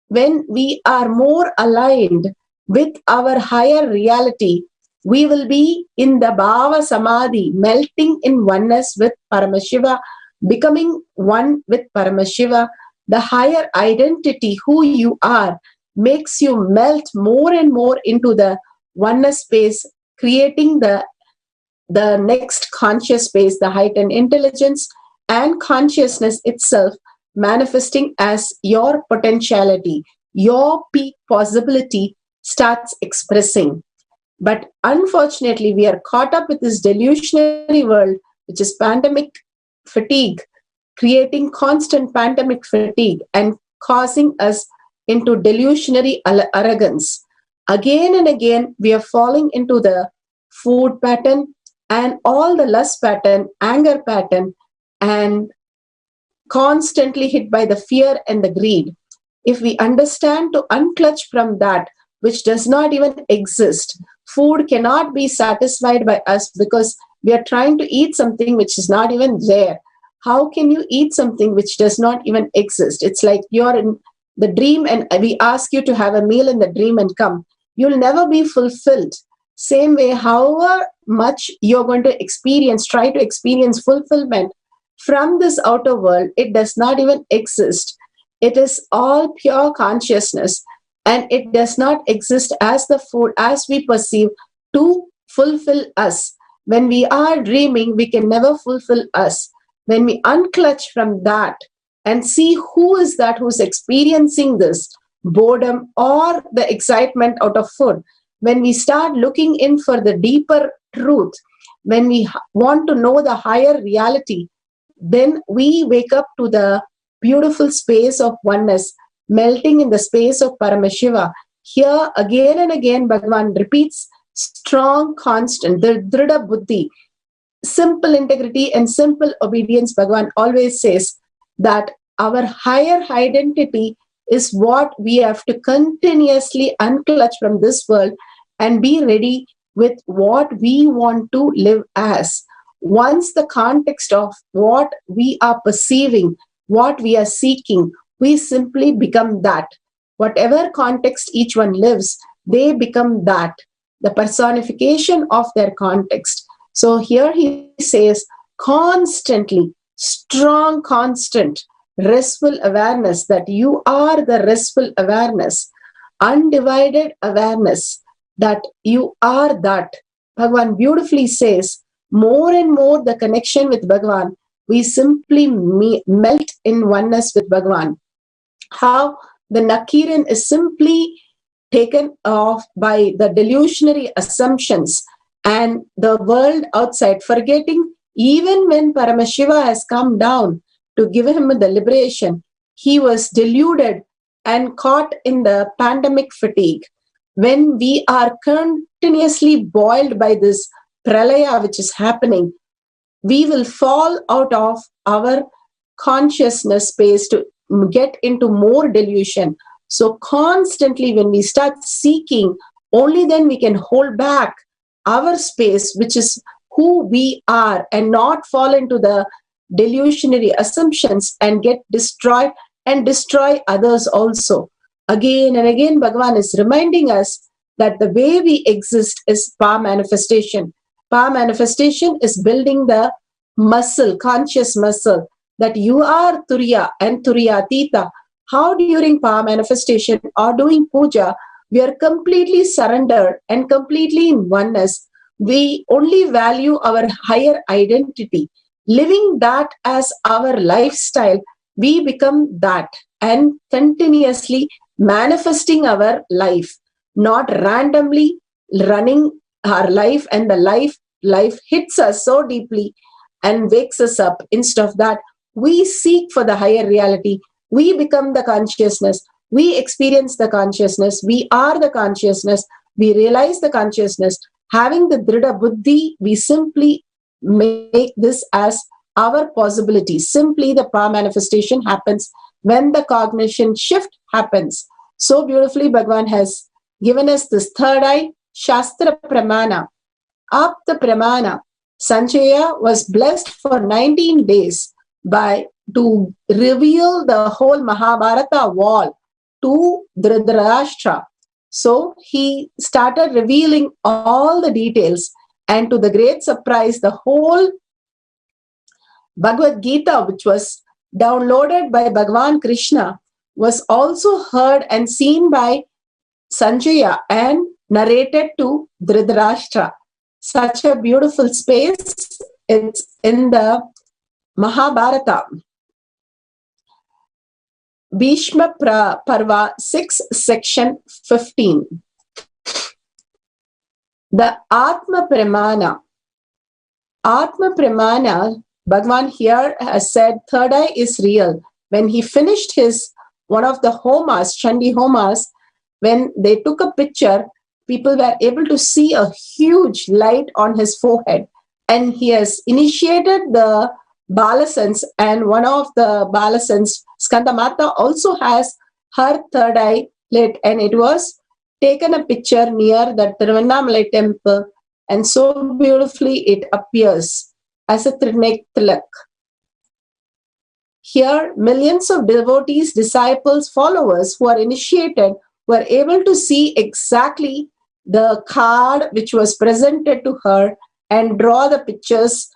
P: when we are more aligned with our higher reality, we will be in the Bhava Samadhi, melting in oneness with Paramashiva, becoming one with Paramashiva. The higher identity, who you are, makes you melt more and more into the oneness space, creating the next conscious space, the heightened intelligence and consciousness itself manifesting as your potentiality, your peak possibility starts expressing. But unfortunately, we are caught up with this delusionary world, which is pandemic fatigue, creating constant pandemic fatigue and causing us into delusionary arrogance. Again and again, we are falling into the food pattern and all the lust pattern, anger pattern, and constantly hit by the fear and the greed. If we understand to unclutch from that which does not even exist, food cannot be satisfied by us because we are trying to eat something which is not even there. How can you eat something which does not even exist? It's like you're in the dream and we ask you to have a meal in the dream and come. You'll never be fulfilled. Same way, however much you're going to experience, try to experience fulfillment from this outer world, it does not even exist. It is all pure consciousness and it does not exist as the food as we perceive to fulfill us. When we are dreaming, we can never fulfill us. When we unclutch from that and see who is that who's experiencing this boredom or the excitement out of food, when we start looking in for the deeper truth, when we want to know the higher reality, then we wake up to the beautiful space of oneness, melting in the space of Paramashiva. Here again and again, Bhagavan repeats strong, constant, the Drida Buddhi, simple integrity and simple obedience. Bhagavan always says that our higher identity is what we have to continuously unclutch from this world and be ready with what we want to live as. Once the context of what we are perceiving, what we are seeking, we simply become that. Whatever context each one lives, they become that, the personification of their context. So here he says, constantly, strong, constant, restful awareness, that you are the restful awareness, undivided awareness, that you are that. Bhagavan beautifully says, more and more the connection with Bhagavan, we simply melt in oneness with Bhagavan. How the Nakiran is simply taken off by the delusionary assumptions and the world outside, forgetting even when Paramashiva has come down to give him the liberation, he was deluded and caught in the pandemic fatigue. When we are continuously boiled by this pralaya which is happening, we will fall out of our consciousness space to get into more delusion. So constantly when we start seeking, only then we can hold back our space, which is who we are, and not fall into the delusionary assumptions and get destroyed and destroy others also. Again and again, Bhagavan is reminding us that the way we exist is power manifestation. Power manifestation is building the muscle, conscious muscle, that you are Turiya and Turiyatita. How during power manifestation or doing puja, we are completely surrendered and completely in oneness. We only value our higher identity. Living that as our lifestyle, we become that and continuously manifesting our life, not randomly running our life, and the life hits us so deeply and wakes us up. Instead of that, we seek for the higher reality. We become the consciousness. We experience the consciousness. We are the consciousness. We realize the consciousness. Having the Drida Buddhi, we simply make this as our possibility. Simply the power manifestation happens when the cognition shift happens. So beautifully Bhagavan has given us this third eye, Shastra Pramana, Apta Pramana. Sanjaya was blessed for 19 days to reveal the whole Mahabharata wall to Dhritarashtra. So he started revealing all the details, and to the great surprise, the whole Bhagavad Gita, which was downloaded by Bhagavan Krishna, was also heard and seen by Sanjaya and narrated to Dhritarashtra. Such a beautiful space. It's in the Mahabharata. Bhishma Parva 6, section 15. The Atma Pramana. Atma Pramana, Bhagavan here has said third eye is real. When he finished one of the homas, Chandi homas, when they took a picture, people were able to see a huge light on his forehead. And he has initiated the Balasans, and one of the Balasans, Skandamata, also has her third eye lit, and it was taken a picture near the Tiruvannamalai temple, and so beautifully it appears as a Trinek Tilak. Here, millions of devotees, disciples, followers who are initiated were able to see exactly the card which was presented to her and draw the pictures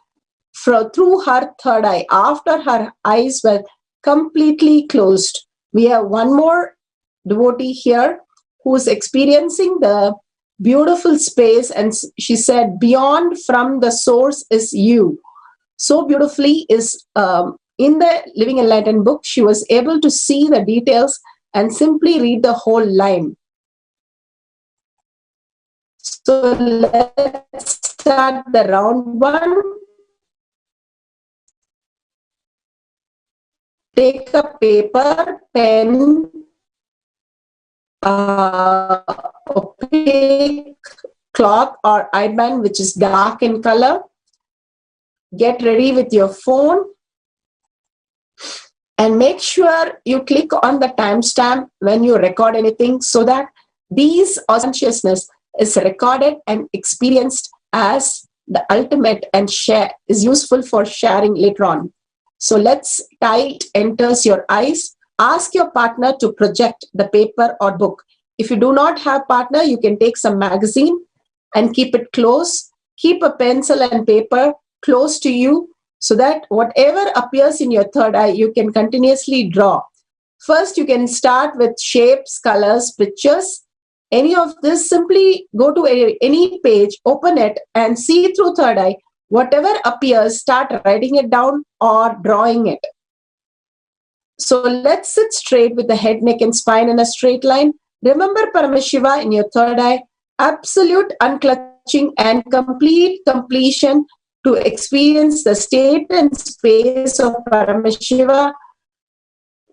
P: through her third eye after her eyes were completely closed. We have one more devotee here who is experiencing the beautiful space, and she said, beyond from the source is you. So beautifully is in the Living Enlightened book, she was able to see the details and simply read the whole line. So let's start the round one. Take a paper, pen, opaque cloth or eyeband which is dark in color. Get ready with your phone and make sure you click on the timestamp when you record anything, so that these consciousness is recorded and experienced as the ultimate and is useful for sharing later on. So let's tight enters your eyes. Ask your partner to project the paper or book. If you do not have partner, you can take some magazine and keep it close. Keep a pencil and paper close to you so that whatever appears in your third eye, you can continuously draw. First, you can start with shapes, colors, pictures. Any of this, simply go to any page, open it and see through third eye. Whatever appears, start writing it down or drawing it. So let's sit straight with the head, neck and spine in a straight line. Remember Paramashiva in your third eye. Absolute unclutching and complete completion to experience the state and space of Paramashiva.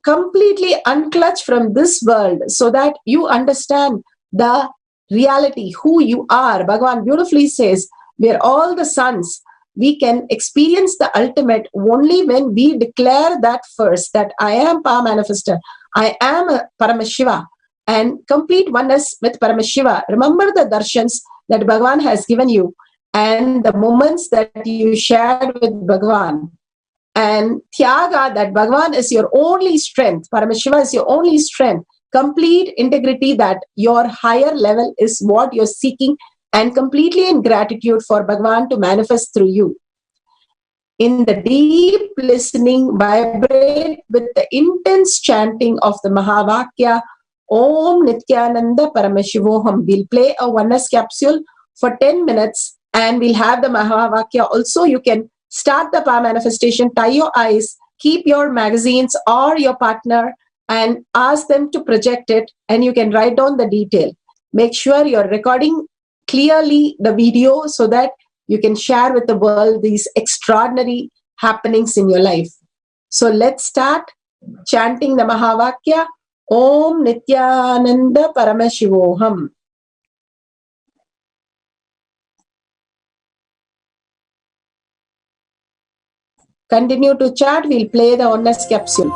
P: Completely unclutch from this world so that you understand the reality, who you are. Bhagavan beautifully says, we are all the sons. We can experience the ultimate only when we declare that first, that I am Power Manifester, I am a Paramashiva, and complete oneness with Paramashiva. Remember the darshans that Bhagavan has given you and the moments that you shared with Bhagavan. And Tyaga, that Bhagavan is your only strength, Paramashiva is your only strength. Complete integrity, that your higher level is what you're seeking, and completely in gratitude for Bhagavan to manifest through you. In the deep listening, vibrate with the intense chanting of the Mahavakya, Om Nithyananda Paramashivoham. We'll play a oneness capsule for 10 minutes and we'll have the Mahavakya. Also, you can start the power manifestation, tie your eyes, keep your magazines or your partner and ask them to project it, and you can write down the detail. Make sure you're recording clearly the video so that you can share with the world these extraordinary happenings in your life. So let's start chanting the Mahavakya. Om Nithyananda Paramashivoham. Continue to chant. We'll play the oneness capsule.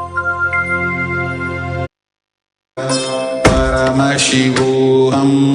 A: Paramashivoham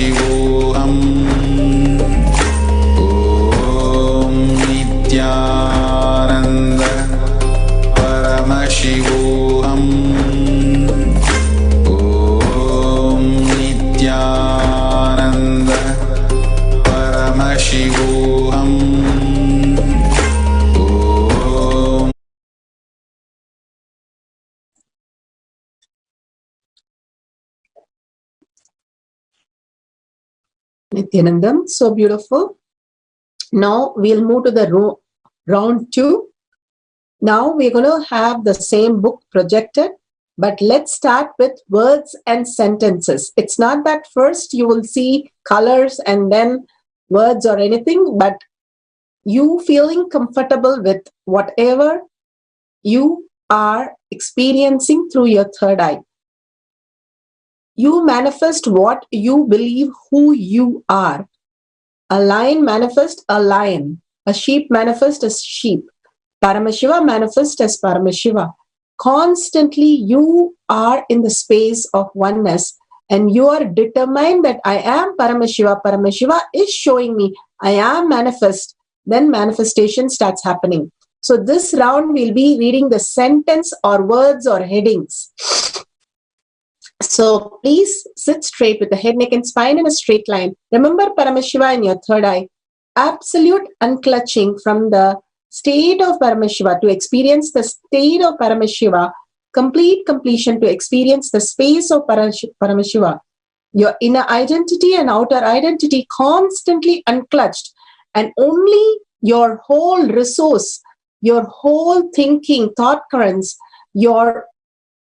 A: Paramashivoham. Om Nithyananda Paramashivoham. Om Nithyananda Paramashivoham.
P: Nithyanandam, so beautiful. Now we'll move to the round 2. Now we're going to have the same book projected, but let's start with words and sentences. It's not that first you will see colors and then words or anything, but you feeling comfortable with whatever you are experiencing through your third eye. You manifest what you believe who you are. A lion manifests a lion. A sheep manifests as sheep. Paramashiva manifests as Paramashiva. Constantly you are in the space of oneness and you are determined that I am Paramashiva. Paramashiva is showing me I am manifest. Then manifestation starts happening. So this round we'll be reading the sentence or words or headings. So please sit straight with the head, neck and spine in a straight line. Remember Paramashiva in your third eye. Absolute unclutching from the state of Paramashiva to experience the state of Paramashiva. Complete completion to experience the space of Paramashiva. Your inner identity and outer identity constantly unclutched. And only your whole resource, your whole thinking, thought currents, your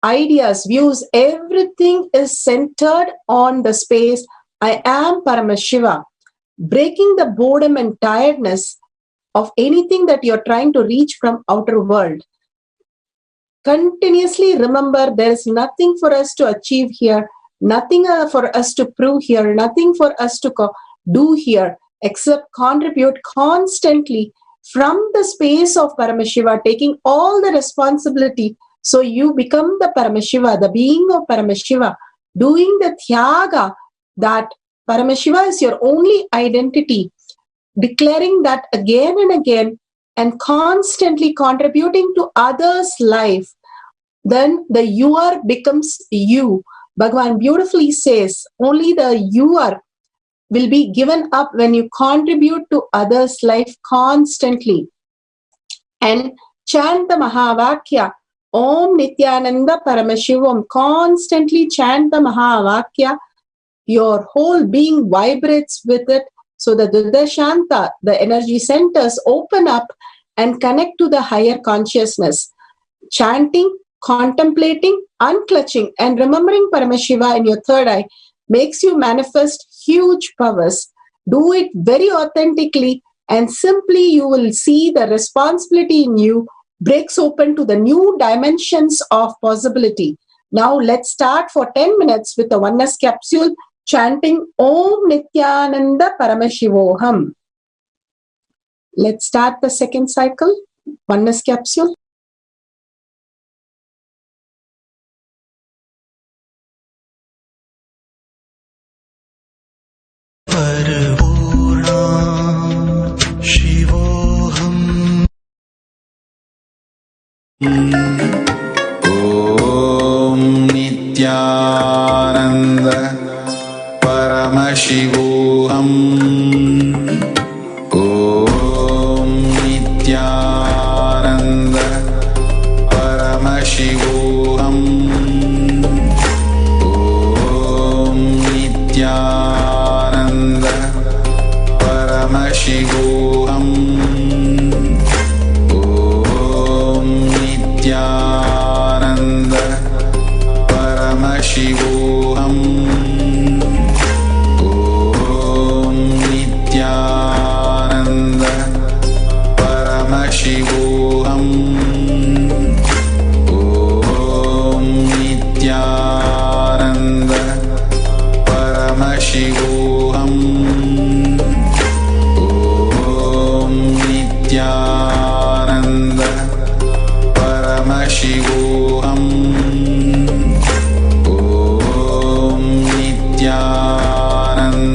P: ideas, views, everything is centered on the space I am Paramashiva. Breaking the boredom and tiredness of anything that you're trying to reach from outer world. Continuously remember there is nothing for us to achieve here, nothing for us to prove here, nothing for us to do here except contribute constantly from the space of Paramashiva, taking all the responsibility. So you become the Paramashiva, the being of Paramashiva, doing the Tyaga, that Paramashiva is your only identity, declaring that again and again and constantly contributing to others' life. Then the youer becomes you. Bhagavan beautifully says, only the youer will be given up when you contribute to others' life constantly. And chant the Mahavakya, Om Nithyananda Paramashivam. Constantly chant the Mahavakya. Your whole being vibrates with it. So the Dudashanta, the energy centers, open up and connect to the higher consciousness. Chanting, contemplating, unclutching, and remembering Paramashiva in your third eye makes you manifest huge powers. Do it very authentically, and simply you will see the responsibility in you breaks open to the new dimensions of possibility. Now let's start for 10 minutes with the oneness capsule, chanting Om Nithyananda Paramashivoham. Let's start the second cycle, oneness capsule.
A: Paramashivoham. Om Nithyananda Paramashivoham. Om Nithyananda Paramashivoham. Om Nithyananda Paramashivoham. Om Nithyananda Paramashivoham. Om Nithyananda Paramashivoham. Om Nithyananda Paramashivoham. Om Nithyananda Paramashivoham. Om Nithyananda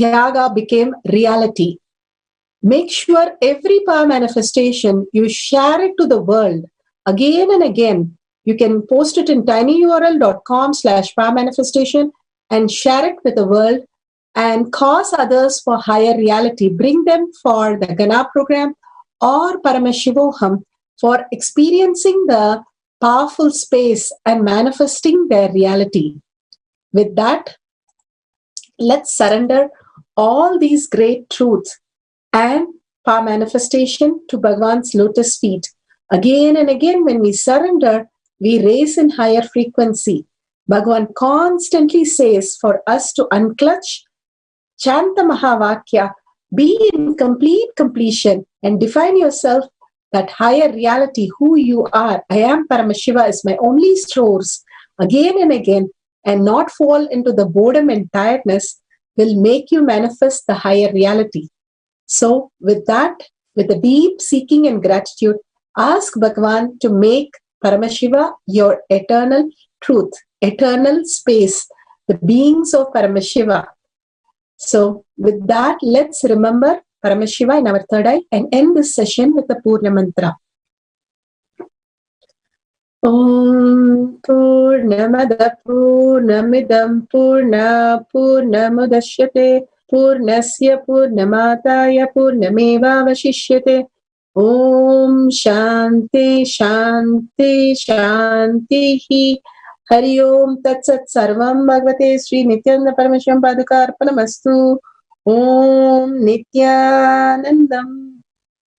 P: Tyaga became reality. Make sure every power manifestation you share it to the world again and again. You can post it in tinyurl.com/power manifestation and share it with the world and cause others for higher reality. Bring them for the Gana program or Paramashivoham for experiencing the powerful space and manifesting their reality. With that, let's surrender all these great truths and power manifestation to Bhagavan's lotus feet. Again and again, when we surrender, we raise in higher frequency. Bhagavan constantly says for us to unclutch, chant the Mahavakya, be in complete completion and define yourself that higher reality, who you are. I am Paramashiva is my only source. Again and again, and not fall into the boredom and tiredness will make you manifest the higher reality. So with that, with a deep seeking and gratitude, ask Bhagavan to make Paramashiva your eternal truth, eternal space, the beings of Paramashiva. So with that, let's remember Paramashiva in our third eye and end this session with the Purna Mantra. Om Purnamada Purnamidam Purna Purnamudashyate Purnasya Purnamataya Purnameva Vashishyate. Om Shanti Shanti Shanti. Hari Om Tat Sat Sarvam Bhagavate Sri Nithyananda Paramashivam Padukarpanamastu. Om Nithyanandam.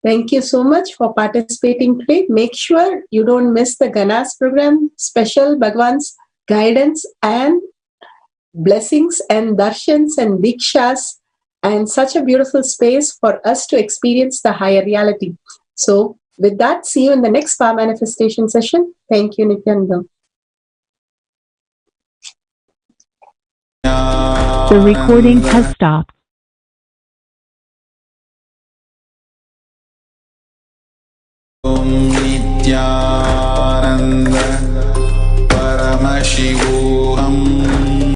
P: Thank you so much for participating today. Make sure you don't miss the Ganas program, special Bhagavan's guidance and blessings and darshans and dikshas and such a beautiful space for us to experience the higher reality. So with that, see you in the next power manifestation session. Thank you, Nithyananda.
R: The recording has stopped.
A: Nithya